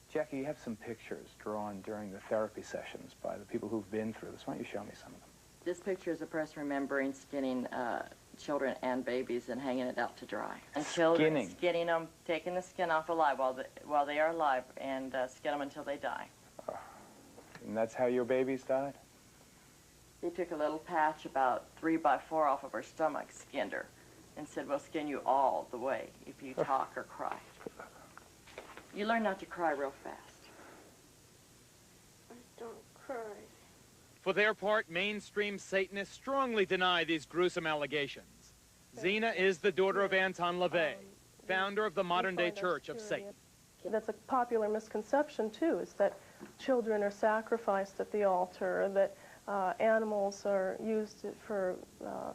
Jackie, you have some pictures drawn during the therapy sessions by the people who've been through this. Why don't you show me some of them? This picture is a person remembering skinning children and babies and hanging it out to dry. And children, skinning them, taking the skin off alive while they are alive, and skin them until they die. And that's how your babies died? They took a little patch about 3 by 4 off of her stomach, skinned her, and said, "We'll skin you all the way if you talk or cry." You learn not to cry real fast. I don't cry. For their part, mainstream Satanists strongly deny these gruesome allegations. Zena is the daughter of Anton LaVey, founder of the modern-day Church of Satan. That's a popular misconception, too, is that children are sacrificed at the altar, that animals are used for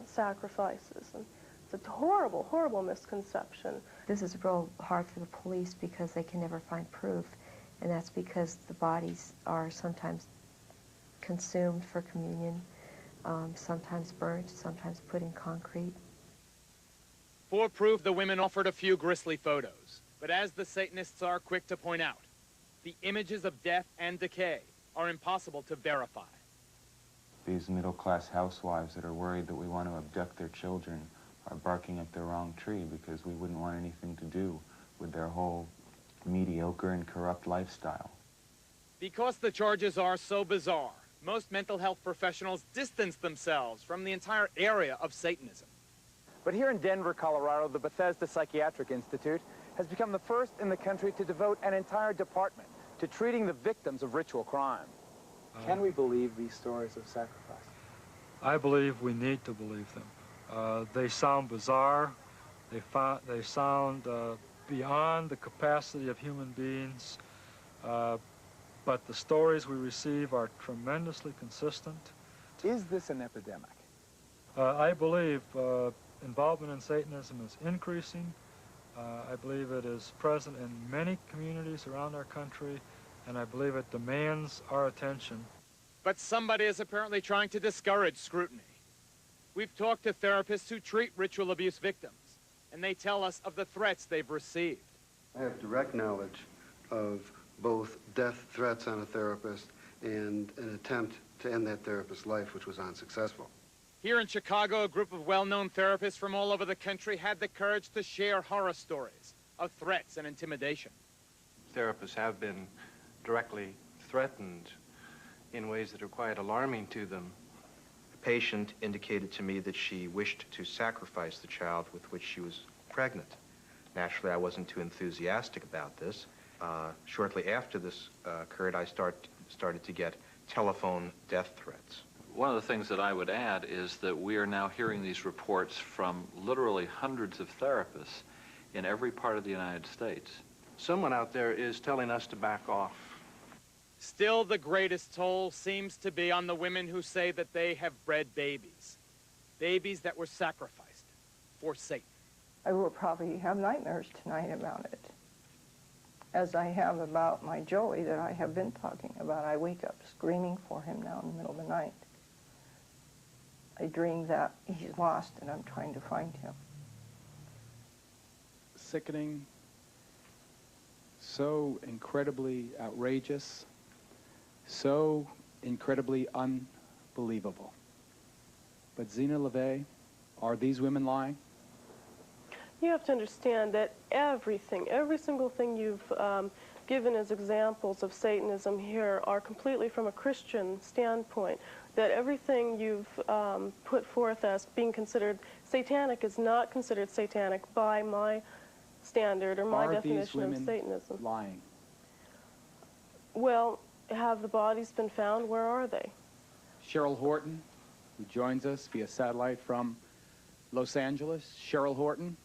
sacrifices. And it's a horrible, horrible misconception. This is real hard for the police because they can never find proof, and that's because the bodies are sometimes consumed for communion, sometimes burnt, sometimes put in concrete. For proof, the women offered a few grisly photos. But as the Satanists are quick to point out, the images of death and decay are impossible to verify. These middle-class housewives that are worried that we want to abduct their children are barking up the wrong tree because we wouldn't want anything to do with their whole mediocre and corrupt lifestyle. Because the charges are so bizarre, most mental health professionals distance themselves from the entire area of Satanism. But here in Denver, Colorado, the Bethesda Psychiatric Institute has become the first in the country to devote an entire department to treating the victims of ritual crime. Can we believe these stories of sacrifice? I believe we need to believe them. They sound bizarre. They sound beyond the capacity of human beings. But the stories we receive are tremendously consistent. Is this an epidemic? I believe involvement in Satanism is increasing. I believe it is present in many communities around our country, and I believe it demands our attention. But somebody is apparently trying to discourage scrutiny. We've talked to therapists who treat ritual abuse victims, and they tell us of the threats they've received. I have direct knowledge of both death threats on a therapist and an attempt to end that therapist's life, which was unsuccessful. Here in Chicago, a group of well-known therapists from all over the country had the courage to share horror stories of threats and intimidation. Therapists have been directly threatened in ways that are quite alarming to them. The patient indicated to me that she wished to sacrifice the child with which she was pregnant. Naturally, I wasn't too enthusiastic about this. Shortly after this occurred, I started to get telephone death threats. One of the things that I would add is that we are now hearing these reports from literally hundreds of therapists in every part of the United States. Someone out there is telling us to back off. Still, the greatest toll seems to be on the women who say that they have bred babies. Babies that were sacrificed for Satan. I will probably have nightmares tonight about it, as I have about my Joey that I have been talking about. I wake up screaming for him now in the middle of the night. I dream that he's lost and I'm trying to find him. Sickening, so incredibly outrageous, so incredibly unbelievable. But Zena LaVey, are these women lying? You have to understand that everything, every single thing you've given as examples of Satanism here are completely from a Christian standpoint. That everything you've put forth as being considered satanic is not considered satanic by my standard or my Are these definition of women Satanism. lying? Well, have the bodies been found? Where are they? Cheryl Horton, who joins us via satellite from Los Angeles. Cheryl Horton.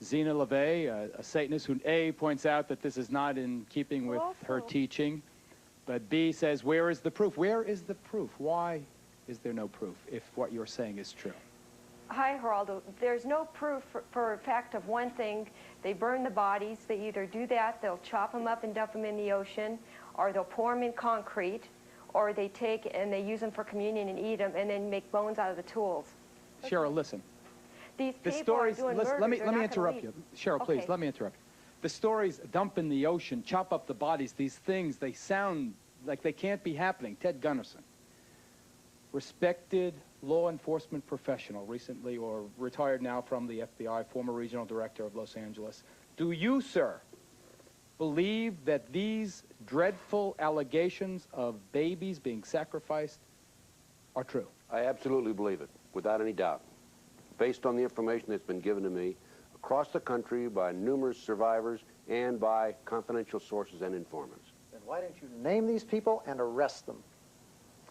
Zena LeVay, a Satanist who A, points out that this is not in keeping with her teaching, but B says, where is the proof? Where is the proof? Why is there no proof if what you're saying is true? Hi, Geraldo. There's no proof for a fact of one thing. They burn the bodies. They either do that, they'll chop them up and dump them in the ocean, or they'll pour them in concrete, or they take and they use them for communion and eat them and then make bones out of the tools. Cheryl, listen. These The people stories, are doing listen, murders. let me interrupt you. Cheryl, please, let me interrupt you. The stories, dump in the ocean, chop up the bodies, these things, they sound like they can't be happening. Ted Gunderson, respected law enforcement professional, recently or retired now from the FBI, former regional director of Los Angeles. Do you, sir, believe that these dreadful allegations of babies being sacrificed are true? I absolutely believe it, without any doubt. Based on the information that's been given to me across the country by numerous survivors and by confidential sources and informants. Then why don't you name these people and arrest them?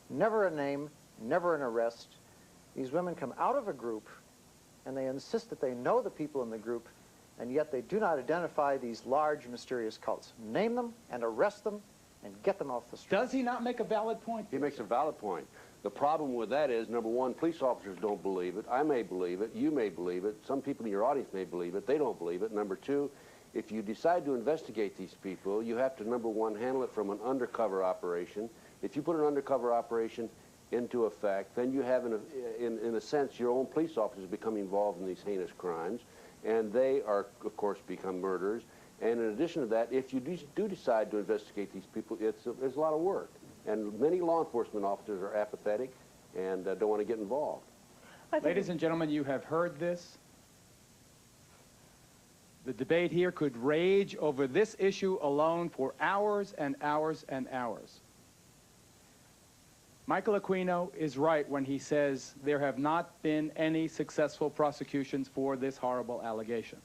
Never a name, never an arrest. These women come out of a group and they insist that they know the people in the group, and yet they do not identify these large mysterious cults. Name them and arrest them and get them off the street. Does he not make a valid point? He makes a valid point. The problem with that is, number one, police officers don't believe it. I may believe it. You may believe it. Some people in your audience may believe it. They don't believe it. Number two, if you decide to investigate these people, you have to, number one, handle it from an undercover operation. If you put an undercover operation into effect, then you have, in a sense, your own police officers become involved in these heinous crimes, and they are, of course, become murderers. And in addition to that, if you do decide to investigate these people, it's a lot of work. And many law enforcement officers are apathetic and don't want to get involved. Ladies and gentlemen, you have heard this. The debate here could rage over this issue alone for hours and hours and hours. Michael Aquino is right when he says there have not been any successful prosecutions for this horrible allegation.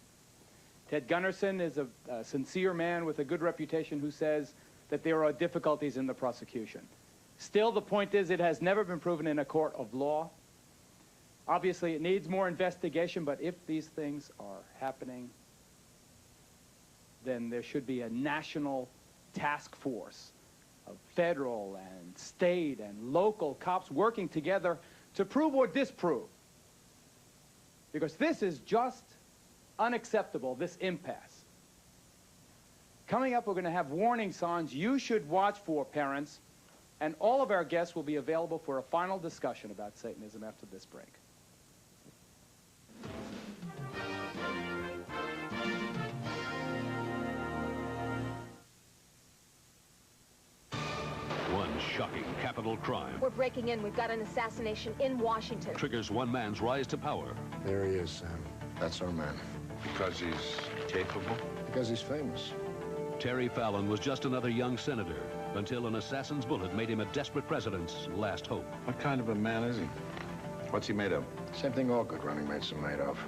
Ted Gunderson is a sincere man with a good reputation who says that there are difficulties in the prosecution. Still, the point is it has never been proven in a court of law. Obviously, it needs more investigation, but if these things are happening, then there should be a national task force of federal and state and local cops working together to prove or disprove. Because this is just unacceptable, this impasse. Coming up, we're going to have warning signs you should watch for, parents, and all of our guests will be available for a final discussion about Satanism after this break. One shocking capital crime We're breaking in. We've got an assassination in Washington. triggers one man's rise to power. There he is, Sam. That's our man. Because he's capable? Because he's famous. Terry Fallon was just another young senator until an assassin's bullet made him a desperate president's last hope. What kind of a man is he? What's he made of? Same thing all good running mates are made of.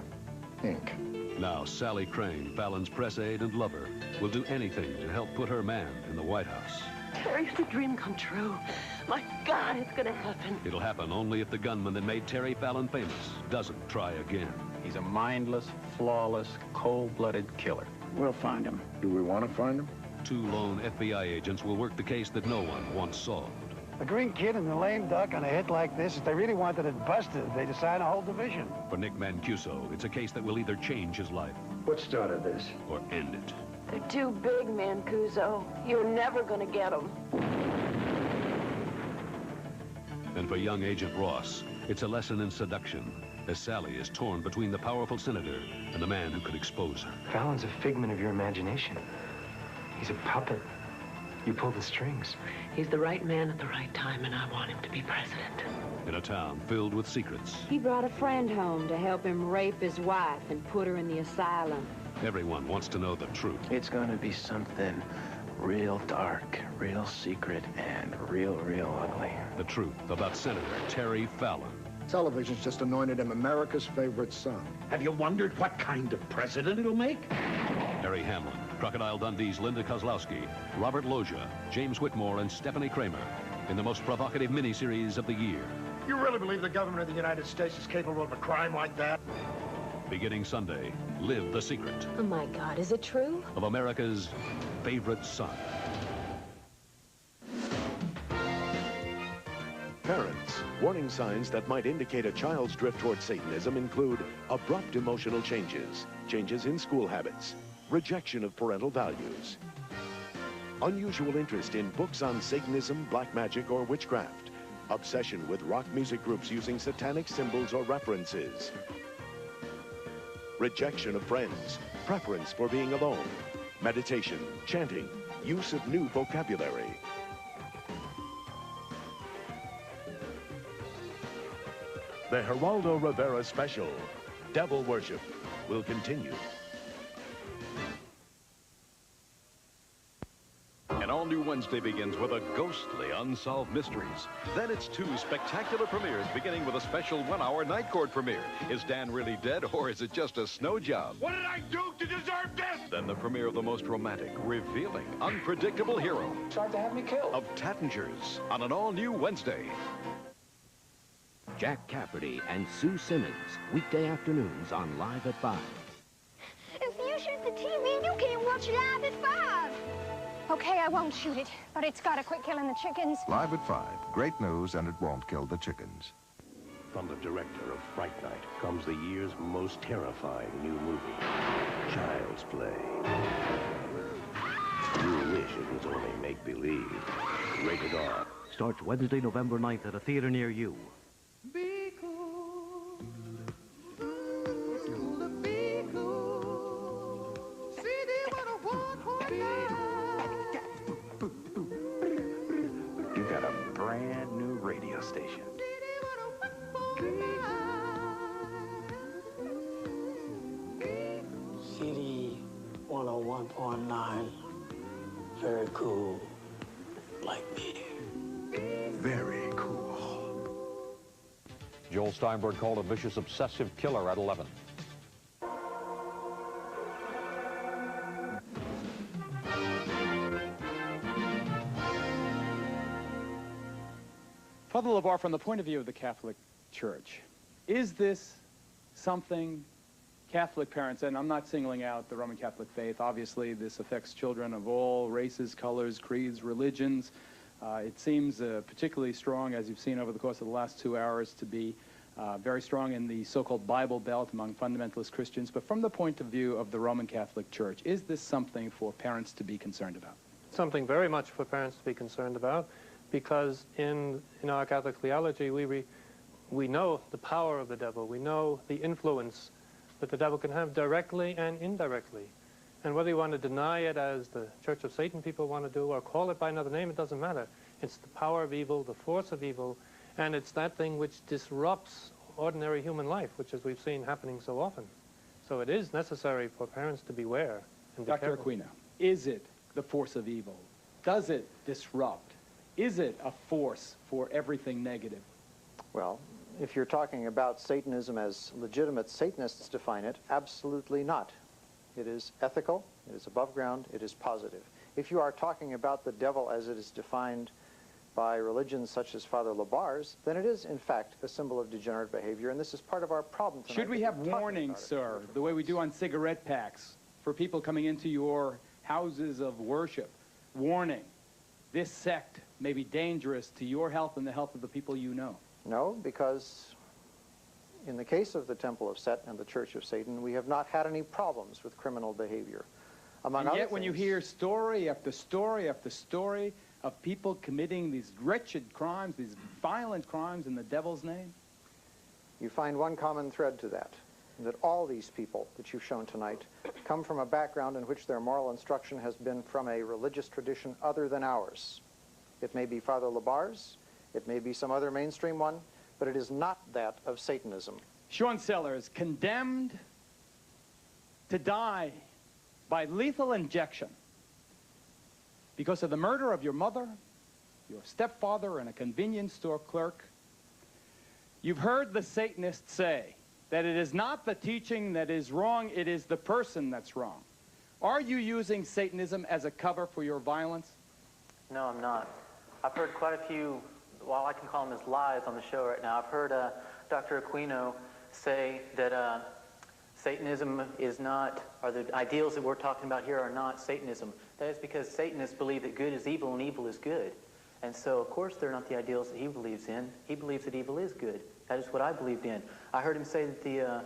Ink. Now Sally Crane, Fallon's press aide and lover, will do anything to help put her man in the White House. Terry, it's a dream come true. My God, it's gonna happen. It'll happen only if the gunman that made Terry Fallon famous doesn't try again. He's a mindless, flawless, cold-blooded killer. We'll find him. Do we want to find him? Two lone FBI agents will work the case that no one once solved. The green kid and the lame duck on a hit like this, if they really wanted it busted, they'd assign a whole division. For Nick Mancuso, it's a case that will either change his life What started this? or end it. They're too big, Mancuso. You're never gonna get them. And for young Agent Ross, it's a lesson in seduction, as Sally is torn between the powerful senator and the man who could expose her. Fallon's a figment of your imagination. He's a puppet. You pull the strings. He's the right man at the right time, and I want him to be president. In a town filled with secrets, He brought a friend home to help him rape his wife and put her in the asylum. everyone wants to know the truth. It's gonna be something real dark, real secret, and real ugly. The truth about Senator Terry Fallon. Television's just anointed him America's favorite son. Have you wondered what kind of president it'll make? Harry Hamlin, Crocodile Dundee's Linda Kozlowski, Robert Loggia, James Whitmore, and Stephanie Kramer in the most provocative miniseries of the year. You really believe the government of the United States is capable of a crime like that? Beginning Sunday, live the secret Oh, my God, is it true? of America's favorite son. Parents, warning signs that might indicate a child's drift toward Satanism include abrupt emotional changes, changes in school habits, rejection of parental values, unusual interest in books on Satanism, black magic, or witchcraft, obsession with rock music groups using satanic symbols or references, rejection of friends, preference for being alone, meditation, chanting, use of new vocabulary. The Geraldo Rivera Special, Devil Worship, will continue. An all-new Wednesday begins with a ghostly Unsolved Mysteries. Then it's 2 spectacular premieres, beginning with a special 1-hour Night Court premiere. Is Dan really dead, or is it just a snow job? What did I do to deserve this? Then the premiere of the most romantic, revealing, unpredictable hero Tried to have me killed. of Tattingers on an all-new Wednesday. Jack Cafferty and Sue Simmons, weekday afternoons on Live at 5. If you shoot the TV, you can't watch Live at 5. Okay, I won't shoot it, but it's got to quit killing the chickens. Live at 5. Great news, and it won't kill the chickens. From the director of Fright Night comes the year's most terrifying new movie, Child's Play. You wish it was only make-believe. Rated R. Starts Wednesday, November 9th at a theater near you. Be cool. It's cool to be cool. CD 101.9. You got a brand new radio station. CD 101.9. Very cool. Like me. Very cool. Joel Steinberg called a vicious, obsessive killer at 11. Father LeBar, from the point of view of the Catholic Church, is this something Catholic parents, and I'm not singling out the Roman Catholic faith, obviously this affects children of all races, colors, creeds, religions. It seems particularly strong, as you've seen over the course of the last 2 hours, to be very strong in the so-called Bible Belt among fundamentalist Christians. But from the point of view of the Roman Catholic Church, is this something for parents to be concerned about? Something very much for parents to be concerned about, because in our Catholic theology, we know the power of the devil. We know the influence that the devil can have directly and indirectly. And whether you want to deny it, as the Church of Satan people want to do, or call it by another name, it doesn't matter. It's the power of evil, the force of evil, and it's that thing which disrupts ordinary human life, which, as we've seen, happening so often. So it is necessary for parents to beware and be Dr. careful. Aquino, is it the force of evil? Does it disrupt? Is it a force for everything negative? Well, if you're talking about Satanism as legitimate Satanists define it, absolutely not. It is ethical, it is above ground, it is positive. If you are talking about the devil as it is defined by religions such as Father LeBar's, then it is, in fact, a symbol of degenerate behavior, and this is part of our problem tonight. Should we have warnings, sir, the way we do on cigarette packs, for people coming into your houses of worship? Warning, this sect may be dangerous to your health and the health of the people you know. No, because in the case of the Temple of Set and the Church of Satan, we have not had any problems with criminal behavior. Among And yet other when you things, hear story after story after story of people committing these wretched crimes, these violent crimes in the devil's name, you find one common thread to that, and that all these people that you've shown tonight come from a background in which their moral instruction has been from a religious tradition other than ours. It may be Father LeBar's, it may be some other mainstream one, but it is not that of Satanism. Sean Sellers, condemned to die by lethal injection because of the murder of your mother, your stepfather, and a convenience store clerk. You've heard the Satanists say that it is not the teaching that is wrong, it is the person that's wrong. Are you using Satanism as a cover for your violence? No, I'm not. I've heard quite a few, well, I can call them as lies on the show right now. I've heard Dr. Aquino say that Satanism is not, or the ideals that we're talking about here are not Satanism. That is because Satanists believe that good is evil and evil is good. And so, of course, they're not the ideals that he believes in. He believes that evil is good. That is what I believed in. I heard him say that the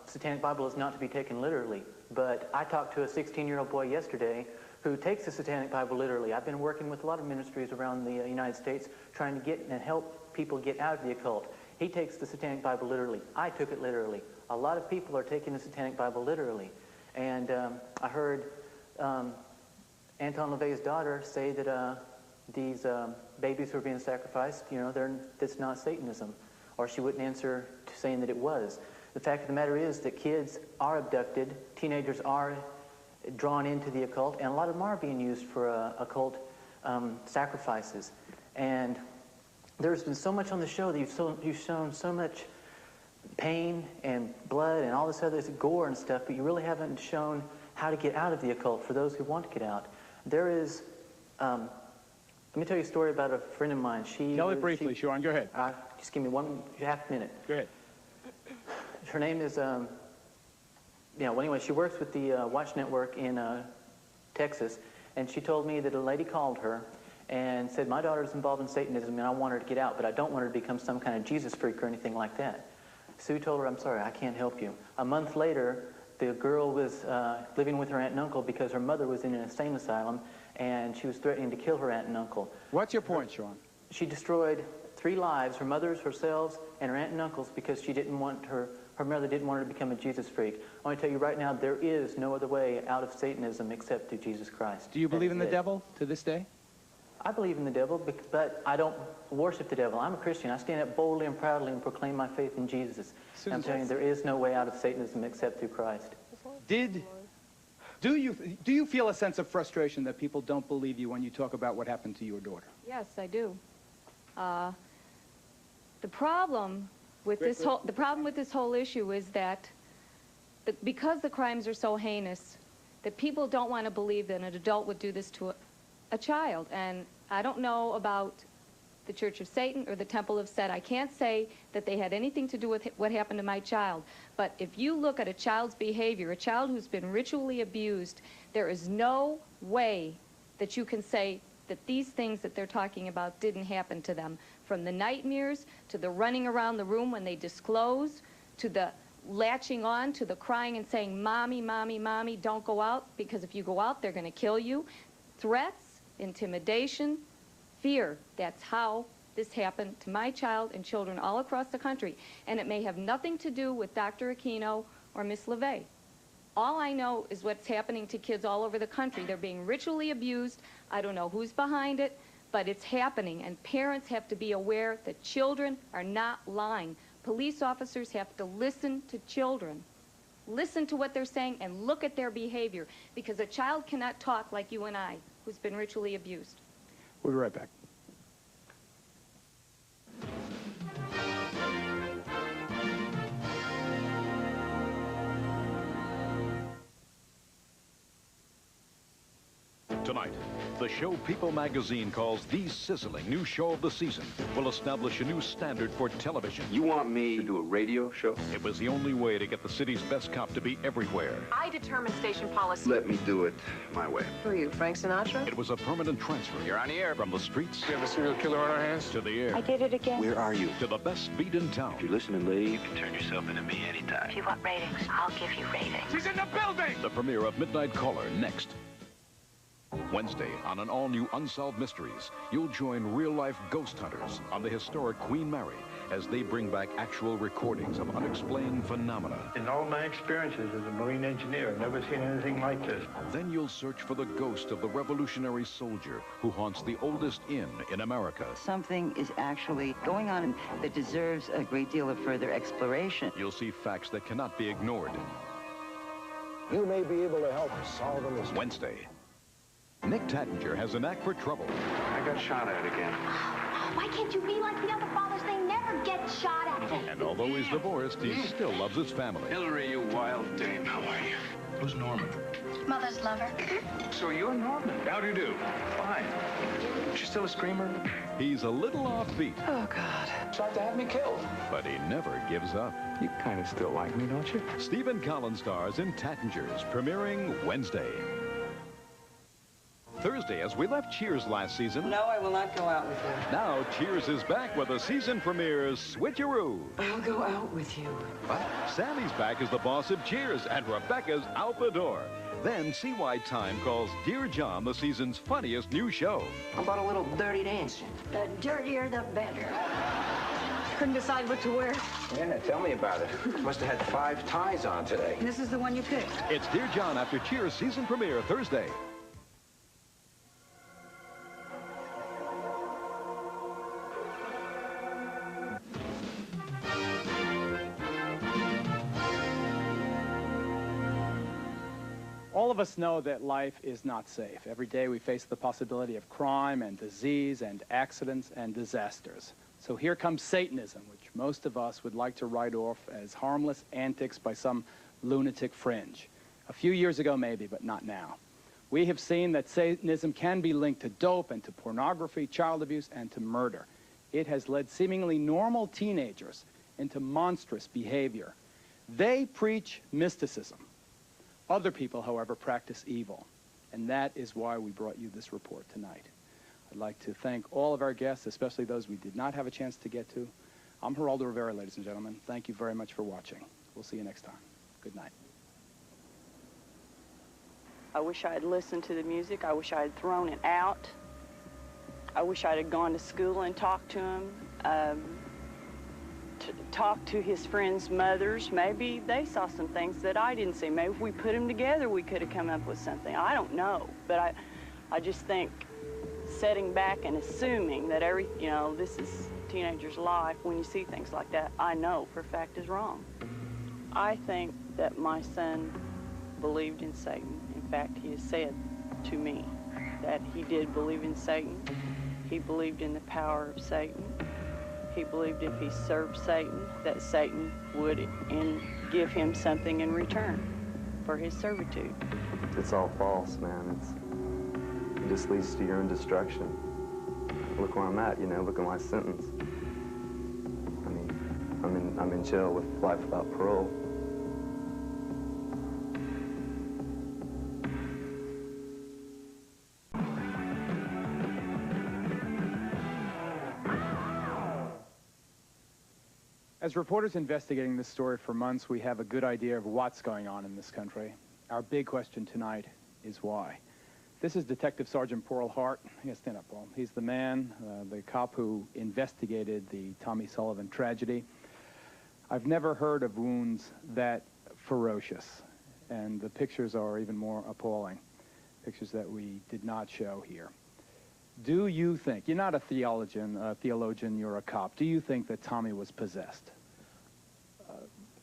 Satanic Bible is not to be taken literally. But I talked to a 16-year-old boy yesterday who takes the Satanic Bible literally. I've been working with a lot of ministries around the United States trying to get and help people get out of the occult. He takes the Satanic Bible literally. I took it literally. A lot of people are taking the Satanic Bible literally. And I heard Anton LaVey's daughter say that these babies who are being sacrificed, you know, that's not Satanism. Or she wouldn't answer to saying that it was. The fact of the matter is that kids are abducted, teenagers are drawn into the occult, and a lot of them are being used for occult sacrifices. And there's been so much on the show that you've shown so much pain and blood and all this other gore and stuff, but you really haven't shown how to get out of the occult for those who want to get out. There is, let me tell you a story about a friend of mine. Tell it briefly, Sean. Go ahead. Just give me 1.5 minutes. Go ahead. Her name is, well, anyway, she works with the Watch Network in Texas, and she told me that a lady called her and said, my daughter's involved in Satanism, and I want her to get out, but I don't want her to become some kind of Jesus freak or anything like that. Sue told her, I'm sorry, I can't help you. A month later, the girl was living with her aunt and uncle because her mother was in an insane asylum, and she was threatening to kill her aunt and uncle. What's your point, Sean? She destroyed 3 lives, her mother's, herself, and her aunt and uncle's, because she didn't want her mother didn't want her to become a Jesus freak. I want to tell you right now, there is no other way out of Satanism except through Jesus Christ. Do you believe in the devil to this day? I believe in the devil, but I don't worship the devil. I'm a Christian. I stand up boldly and proudly and proclaim my faith in Jesus. And I'm telling you, there is no way out of Satanism except through Christ. Do you feel a sense of frustration that people don't believe you when you talk about what happened to your daughter? Yes, I do. The problem with this whole issue is that because the crimes are so heinous, that people don't want to believe that an adult would do this to a child. And I don't know about the Church of Satan or the Temple of Set. I can't say that they had anything to do with what happened to my child. But if you look at a child's behavior, a child who's been ritually abused, there is no way that you can say that these things that they're talking about didn't happen to them. From the nightmares, to the running around the room when they disclose, to the latching on, to the crying and saying, Mommy, Mommy, Mommy, don't go out, because if you go out, they're going to kill you. Threats, intimidation, fear. That's how this happened to my child and children all across the country. And it may have nothing to do with Dr. Aquino or Miss LaVey. All I know is what's happening to kids all over the country. They're being ritually abused. I don't know who's behind it, but it's happening. And parents have to be aware that children are not lying. Police officers have to listen to children. Listen to what they're saying and look at their behavior. Because a child cannot talk like you and I, who's been ritually abused. We'll be right back. Tonight, the show People magazine calls the sizzling new show of the season will establish a new standard for television. You want me to do a radio show? It was the only way to get the city's best cop to be everywhere. I determine station policy. Let me do it my way. Who are you, Frank Sinatra? It was a permanent transfer. You're on the air. From the streets. We have a serial killer on our hands. To the air. I did it again. Where are you? To the best beat in town. If you're listening, Lee, you can turn yourself into me anytime. If you want ratings, I'll give you ratings. She's in the building! The premiere of Midnight Caller next. Wednesday, on an all-new Unsolved Mysteries, you'll join real-life ghost hunters on the historic Queen Mary as they bring back actual recordings of unexplained phenomena. In all my experiences as a Marine engineer, I've never seen anything like this. Then you'll search for the ghost of the revolutionary soldier who haunts the oldest inn in America. Something is actually going on that deserves a great deal of further exploration. You'll see facts that cannot be ignored. You may be able to help solve a mystery. Wednesday. Nick Tattinger has a knack for trouble. I got shot at again. Why can't you be like the other fathers? They never get shot at. And although he's divorced, he still loves his family. Hillary, you wild dame, how are you? Who's Norman? Mother's lover. So you're Norman. How do you do? Fine. She's still a screamer? He's a little offbeat. Oh, God. Tried to have me killed. But he never gives up. You kind of still like me, don't you? Stephen Collins stars in Tattingers, premiering Wednesday. Thursday, as we left Cheers last season. No, I will not go out with you. Now Cheers is back with a season premiere switcheroo. I'll go out with you. But Sally's back as the boss of Cheers, and Rebecca's out the door. Then see why Time calls Dear John the season's funniest new show. How about a little dirty dancing? The dirtier, the better. Couldn't decide what to wear. Yeah, tell me about it. Must have had 5 ties on today. This is the one you picked. It's Dear John after Cheers season premiere Thursday. All of us know that life is not safe. Every day we face the possibility of crime and disease and accidents and disasters. So here comes Satanism, which most of us would like to write off as harmless antics by some lunatic fringe. A few years ago maybe, but not now. We have seen that Satanism can be linked to dope and to pornography, child abuse, and to murder. It has led seemingly normal teenagers into monstrous behavior. They preach mysticism. Other people, however, practice evil, and that is why we brought you this report tonight. I'd like to thank all of our guests, especially those we did not have a chance to get to. I'm Geraldo Rivera, ladies and gentlemen. Thank you very much for watching. We'll see you next time. Good night. I wish I had listened to the music. I wish I had thrown it out. I wish I'd have gone to school and talked to him. Talk to his friends' mothers. Maybe they saw some things that I didn't see. Maybe if we put them together, we could have come up with something. I don't know, but I just think setting back and assuming that this is a teenager's life, when you see things like that, I know for a fact is wrong. I think that my son believed in Satan. In fact, he has said to me that he did believe in Satan. He believed in the power of Satan. He believed if he served Satan, that Satan would give him something in return for his servitude. It's all false, man. It just leads to your own destruction. Look where I'm at, look at my sentence. I mean, I'm in jail with life without parole. As reporters investigating this story for months, we have a good idea of what's going on in this country. Our big question tonight is why. This is Detective Sergeant Pearl Hart. Yeah, stand up, Paul. He's the man, the cop who investigated the Tommy Sullivan tragedy. I've never heard of wounds that ferocious, and the pictures are even more appalling. Pictures that we did not show here. Do you think, you're not a theologian, you're a cop, do you think that Tommy was possessed?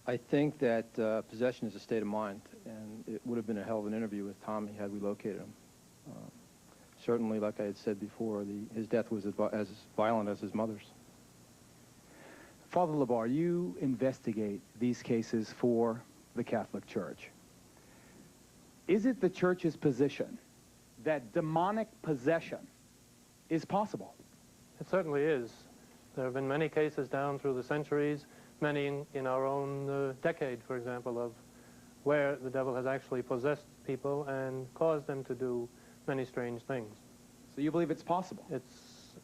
I think that possession is a state of mind, and it would have been a hell of an interview with Tommy had we located him. Certainly, like I had said before, his death was as violent as his mother's. Father LeBar, you investigate these cases for the Catholic Church. Is it the Church's position that demonic possession is possible? It certainly is. There have been many cases down through the centuries, many in our own decade, for example, of where the devil has actually possessed people and caused them to do many strange things. So you believe it's possible?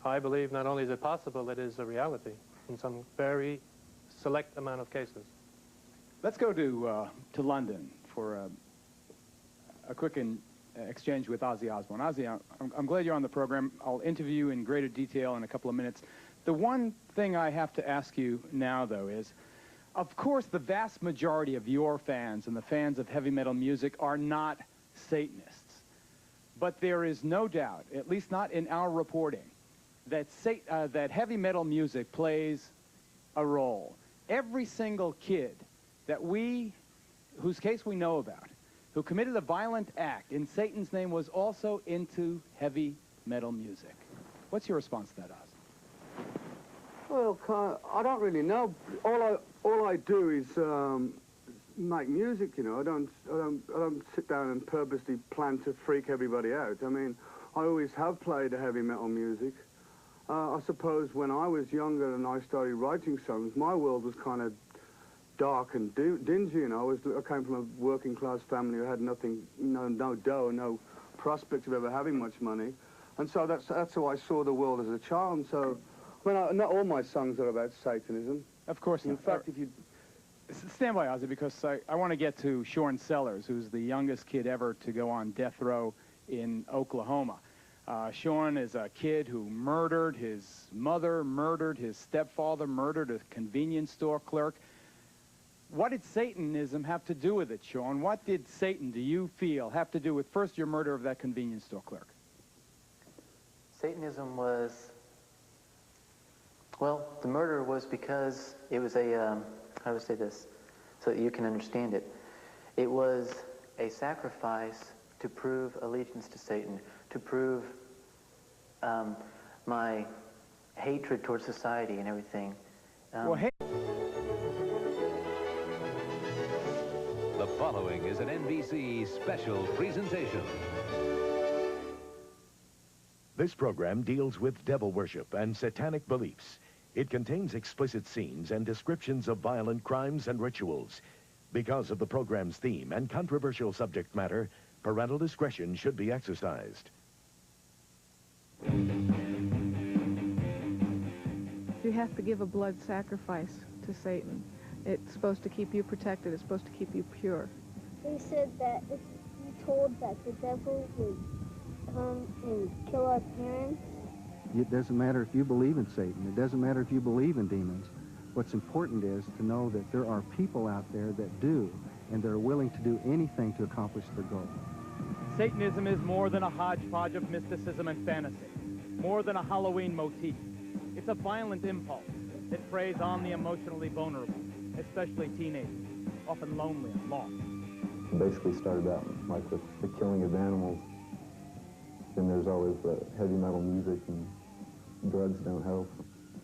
I believe not only is it possible, it is a reality in some very select amount of cases. Let's go to London for a quick exchange with Ozzy Osbourne. Ozzy, I'm glad you're on the program. I'll interview you in greater detail in a couple of minutes. The one thing I have to ask you now, though, is, of course, the vast majority of your fans and the fans of heavy metal music are not Satanists. But there is no doubt, at least not in our reporting, that that heavy metal music plays a role. Every single kid whose case we know about, who committed a violent act in Satan's name, was also into heavy metal music. What's your response to that, Oz? Well, I don't really know. All I do is make music, you know. I don't sit down and purposely plan to freak everybody out. I mean, I always have played heavy metal music. I suppose when I was younger and I started writing songs, my world was kind of dark and dingy, you know. I came from a working class family who had nothing, no dough, no prospect of ever having much money. And so that's how I saw the world as a child. And so, I mean, not all my songs are about Satanism. Of course not. In fact, if you... Stand by, Ozzy, because I want to get to Sean Sellers, who's the youngest kid ever to go on death row in Oklahoma. Sean is a kid who murdered his mother, murdered his stepfather, murdered a convenience store clerk. What did Satanism have to do with it, Sean? What did Satan, do you feel, have to do with, first, your murder of that convenience store clerk? Satanism was, well, the murder was because it was a, how do I say this so that you can understand it? It was a sacrifice to prove allegiance to Satan, to prove my hatred towards society and everything. The following is an NBC special presentation. This program deals with devil worship and satanic beliefs. It contains explicit scenes and descriptions of violent crimes and rituals. Because of the program's theme and controversial subject matter, parental discretion should be exercised. You have to give a blood sacrifice to Satan. It's supposed to keep you protected. It's supposed to keep you pure. They said that if you told that the devil would come and kill our parents. It doesn't matter if you believe in Satan. It doesn't matter if you believe in demons. What's important is to know that there are people out there that do, and they're willing to do anything to accomplish their goal. Satanism is more than a hodgepodge of mysticism and fantasy, more than a Halloween motif. It's a violent impulse that preys on the emotionally vulnerable, especially teenagers, often lonely and lost. It basically started out like with the killing of animals. Then there's always the heavy metal music, and drugs don't help.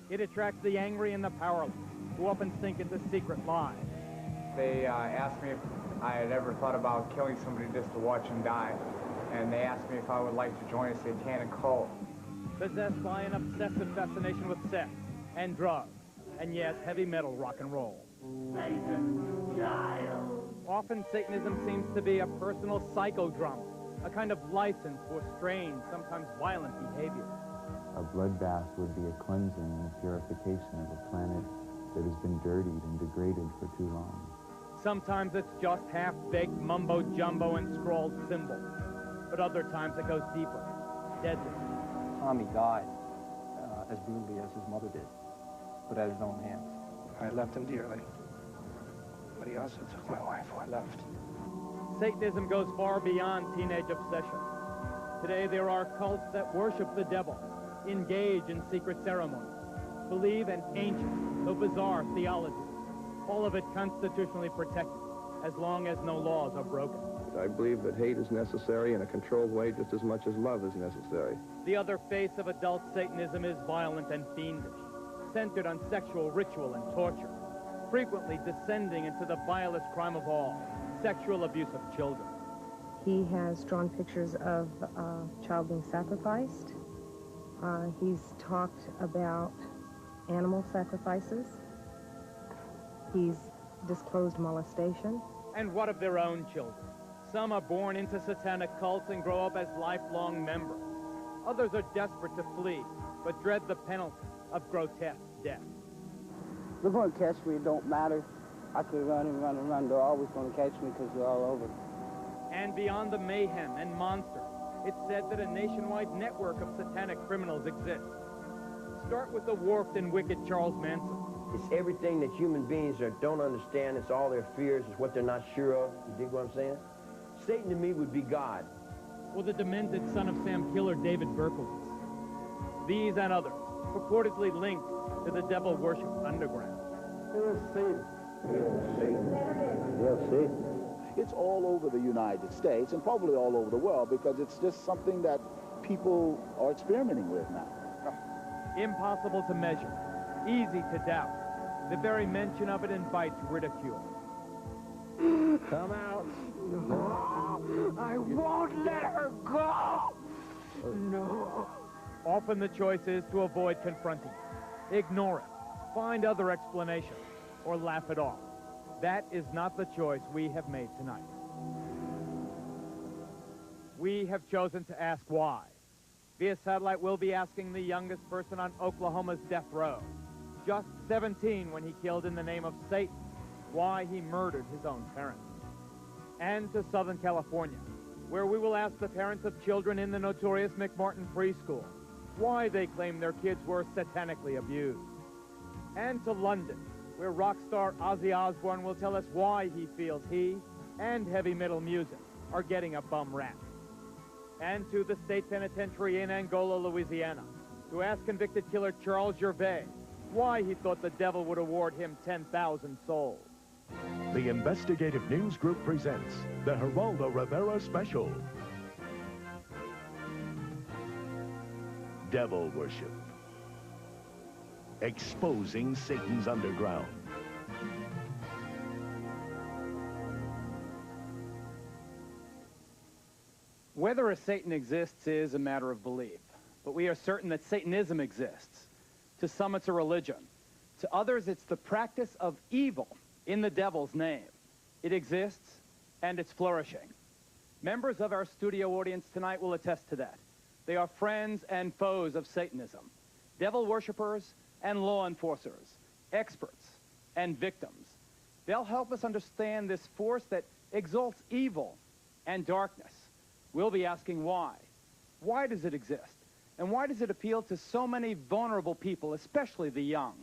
It attracts the angry and the powerless, who often sink into secret lies. They asked me if I had ever thought about killing somebody just to watch them die. And they asked me if I would like to join a satanic cult. Possessed by an obsessive fascination with sex and drugs, and yes, heavy metal rock and roll. Often Satanism seems to be a personal psychodrama, a kind of license for strange, sometimes violent behavior. A bloodbath would be a cleansing and a purification of a planet that has been dirtied and degraded for too long. Sometimes it's just half-baked mumbo-jumbo and scrawled symbols, but other times it goes deeper, deadly. Tommy died as brutally as his mother did, but at his own hands. I loved him dearly, but he also took my wife who I loved. Satanism goes far beyond teenage obsession. Today there are cults that worship the devil, engage in secret ceremonies, believe in ancient, though bizarre, theologies, all of it constitutionally protected, as long as no laws are broken. I believe that hate is necessary in a controlled way just as much as love is necessary. The other face of adult Satanism is violent and fiendish, centered on sexual ritual and torture, frequently descending into the vilest crime of all, sexual abuse of children. He has drawn pictures of a child being sacrificed. He's talked about animal sacrifices. He's disclosed molestation. And what of their own children? Some are born into satanic cults and grow up as lifelong members. Others are desperate to flee, but dread the penalty of grotesque death. They're going to catch me, it don't matter. I could run and run and run. They're always going to catch me because they're all over. And beyond the mayhem and monsters, it's said that a nationwide network of satanic criminals exists. Start with the warped and wicked Charles Manson. It's everything that human beings don't understand. It's all their fears. It's what they're not sure of. You dig what I'm saying? Satan to me would be God. Or the demented son of Sam killer David Berkowitz. These and others, purportedly linked to the devil worship underground. Here's Satan. Yes, Satan. It's all over the United States and probably all over the world because it's just something that people are experimenting with now. Impossible to measure, easy to doubt. The very mention of it invites ridicule. Come out. No, I won't let her go. No. Often the choice is to avoid confronting it, ignore it, find other explanations, or laugh it off. That is not the choice we have made tonight. We have chosen to ask why. Via satellite, we'll be asking the youngest person on Oklahoma's death row, just 17 when he killed in the name of Satan, why he murdered his own parents. And to Southern California, where we will ask the parents of children in the notorious McMartin preschool why they claim their kids were satanically abused. And to London, where rock star Ozzy Osbourne will tell us why he feels he and heavy metal music are getting a bum rap. And to the state penitentiary in Angola, Louisiana, to ask convicted killer Charles Gervais why he thought the devil would award him 10,000 souls. The Investigative News Group presents the Geraldo Rivera Special. Devil Worship. Exposing Satan's underground. Whether a Satan exists is a matter of belief, but we are certain that Satanism exists. To some, it's a religion. To others, it's the practice of evil in the devil's name. It exists, and it's flourishing. Members of our studio audience tonight will attest to that. They are friends and foes of Satanism, devil worshippers and law enforcers, experts and victims. They'll help us understand this force that exalts evil and darkness. We'll be asking why. Why does it exist? And why does it appeal to so many vulnerable people, especially the young?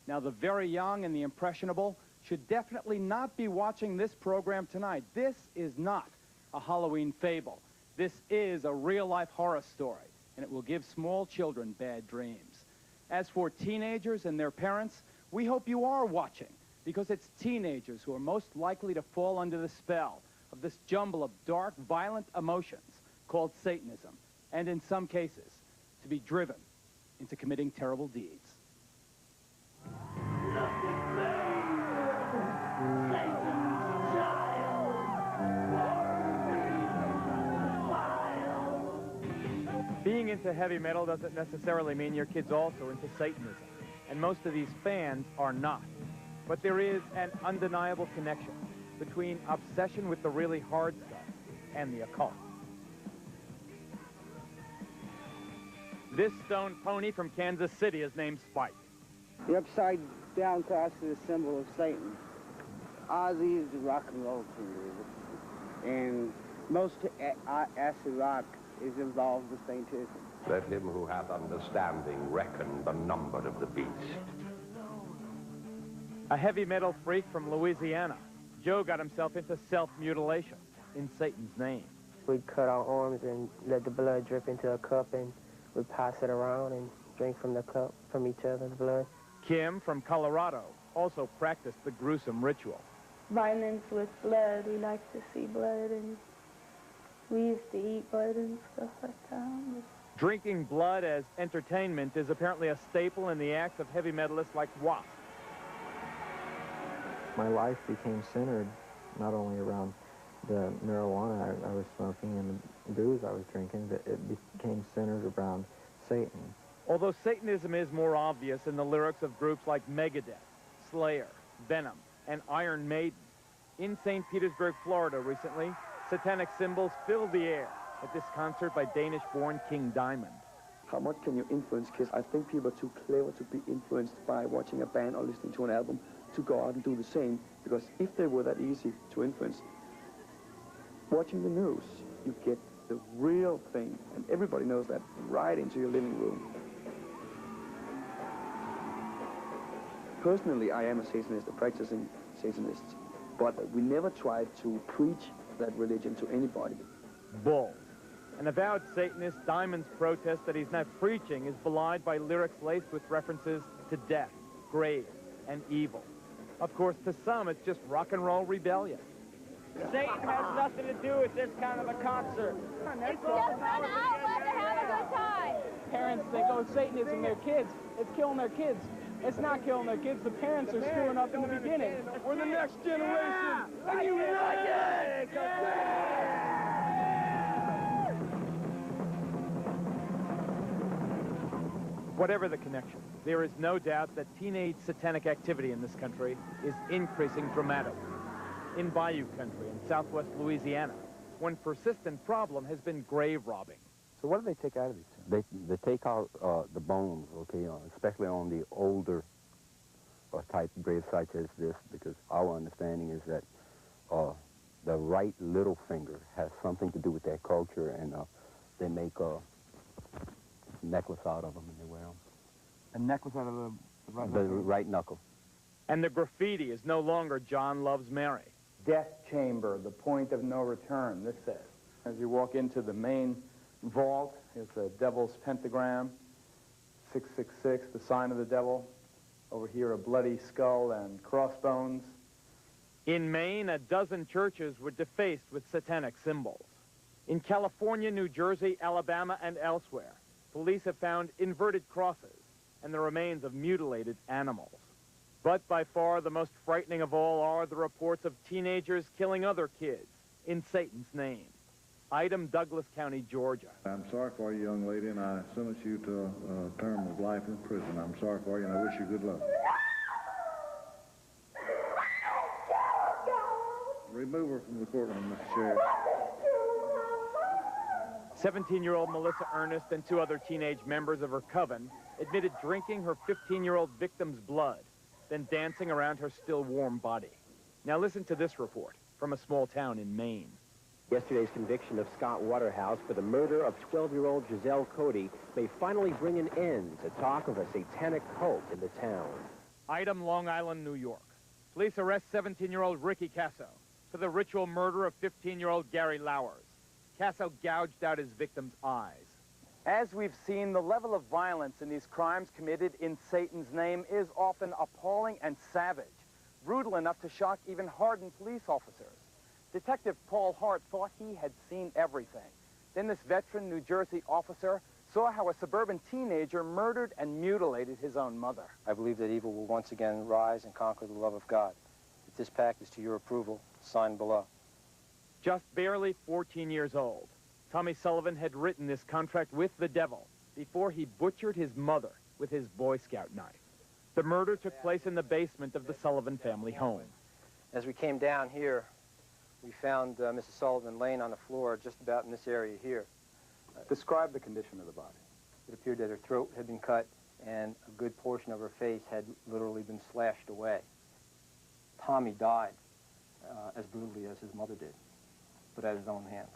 Now, the very young and the impressionable should definitely not be watching this program tonight. This is not a Halloween fable. This is a real-life horror story, and it will give small children bad dreams. As for teenagers and their parents, we hope you are watching, because it's teenagers who are most likely to fall under the spell of this jumble of dark, violent emotions called Satanism, and in some cases, to be driven into committing terrible deeds. Being into heavy metal doesn't necessarily mean your kid's also into Satanism, and most of these fans are not. But there is an undeniable connection between obsession with the really hard stuff and the occult. This stone pony from Kansas City is named Spike. The upside down cross is a symbol of Satan. Ozzy is the rock and roll king, and most acid rock is involved with Satanism. Let him who hath understanding reckon the number of the beast. A heavy metal freak from Louisiana, Joe got himself into self-mutilation in Satan's name. We cut our arms and let the blood drip into a cup, and we pass it around and drink from the cup, from each other's blood. Kim from Colorado also practiced the gruesome ritual. Violence with blood, we like to see blood, and we used to eat blood and stuff like that. Drinking blood as entertainment is apparently a staple in the acts of heavy metalists like Wasp. My life became centered not only around the marijuana I was smoking and the booze I was drinking, but it became centered around Satan. Although Satanism is more obvious in the lyrics of groups like Megadeth, Slayer, Venom, and Iron Maiden, in St. Petersburg, Florida recently, satanic symbols filled the air at this concert by Danish-born King Diamond. How much can you influence kids? I think people are too clever to be influenced by watching a band or listening to an album to go out and do the same, because if they were that easy to influence, watching the news, you get the real thing, and everybody knows that, right into your living room. Personally, I am a Satanist, a practicing Satanist, but we never tried to preach that religion to anybody. Bull. An avowed Satanist, Diamond's protest that he's not preaching is belied by lyrics laced with references to death, grave, and evil. Of course, to some, it's just rock and roll rebellion. Satan has nothing to do with this kind of a concert. It's just an outlet to have a good time. Parents think, oh, Satanism, their kids. It's killing their kids. It's not killing the kids. The parents are screwing up in the beginning. We're the next generation. And you like it! Whatever the connection, there is no doubt that teenage satanic activity in this country is increasing dramatically. In Bayou country in southwest Louisiana, one persistent problem has been grave robbing. So what do they take out of these tombs? They take out the bones, okay, especially on the older type grave sites as this, because our understanding is that the right little finger has something to do with their culture, and they make a necklace out of them and they wear them. A necklace out of the right The knuckle? right knuckle. And the graffiti is no longer John Loves Mary. Death chamber, the point of no return, this says. As you walk into the main vault, it's a devil's pentagram, 666, the sign of the devil. Over here, a bloody skull and crossbones. In Maine, a dozen churches were defaced with satanic symbols. In California, New Jersey, Alabama, and elsewhere, police have found inverted crosses and the remains of mutilated animals. But by far the most frightening of all are the reports of teenagers killing other kids in Satan's name. Item, Douglas County, Georgia. I'm sorry for you, young lady, and I sentence you to a term of life in prison. I'm sorry for you, and I wish you good luck. Remove her from the courtroom, Mr. Sheriff. 17-year-old Melissa Ernest and two other teenage members of her coven admitted drinking her 15-year-old victim's blood, then dancing around her still warm body. Now listen to this report from a small town in Maine. Yesterday's conviction of Scott Waterhouse for the murder of 12-year-old Giselle Cody may finally bring an end to talk of a satanic cult in the town. Item, Long Island, New York. Police arrest 17-year-old Ricky Casso for the ritual murder of 15-year-old Gary Lowers. Casso gouged out his victim's eyes. As we've seen, the level of violence in these crimes committed in Satan's name is often appalling and savage, brutal enough to shock even hardened police officers. Detective Paul Hart thought he had seen everything. Then this veteran New Jersey officer saw how a suburban teenager murdered and mutilated his own mother. I believe that evil will once again rise and conquer the love of God. If this pact is to your approval, sign below. Just barely 14 years old, Tommy Sullivan had written this contract with the devil before he butchered his mother with his Boy Scout knife. The murder took place in the basement of the Sullivan family home. As we came down here, we found Mrs. Sullivan laying on the floor just about in this area here. Describe the condition of the body. It appeared that her throat had been cut and a good portion of her face had literally been slashed away. Tommy died as brutally as his mother did, but at his own hands.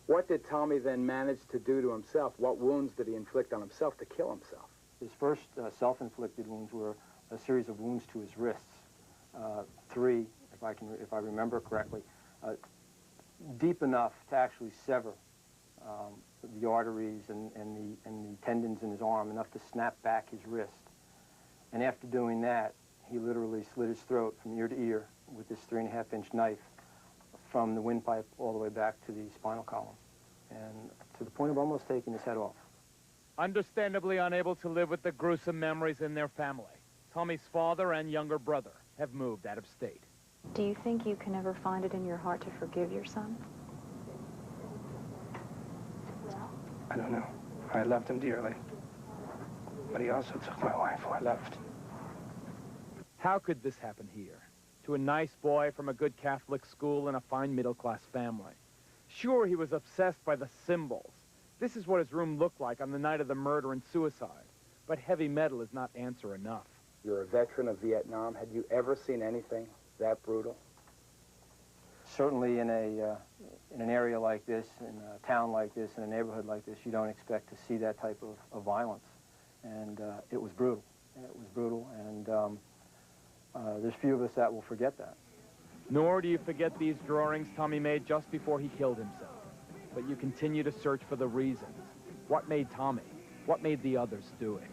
What did Tommy then manage to do to himself? What wounds did he inflict on himself to kill himself? His first self-inflicted wounds were a series of wounds to his wrists. 3, if I remember correctly, deep enough to actually sever the arteries and the tendons in his arm, enough to snap back his wrist. And after doing that, he literally slit his throat from ear to ear with this 3.5-inch knife from the windpipe all the way back to the spinal column, and to the point of almost taking his head off. Understandably unable to live with the gruesome memories in their family, Tommy's father and younger brother have moved out of state. Do you think you can ever find it in your heart to forgive your son? I don't know. I loved him dearly. But he also took my wife, who I loved. How could this happen here? To a nice boy from a good Catholic school and a fine middle-class family. Sure, he was obsessed by the symbols. This is what his room looked like on the night of the murder and suicide. But heavy metal is not answer enough. You're a veteran of Vietnam. Had you ever seen anything that brutal? Certainly in an area like this, in a town like this, in a neighborhood like this, you don't expect to see that type of violence. And it was brutal. It was brutal, and there's few of us that will forget that. Nor do you forget these drawings Tommy made just before he killed himself. But you continue to search for the reasons. What made Tommy? What made the others do it?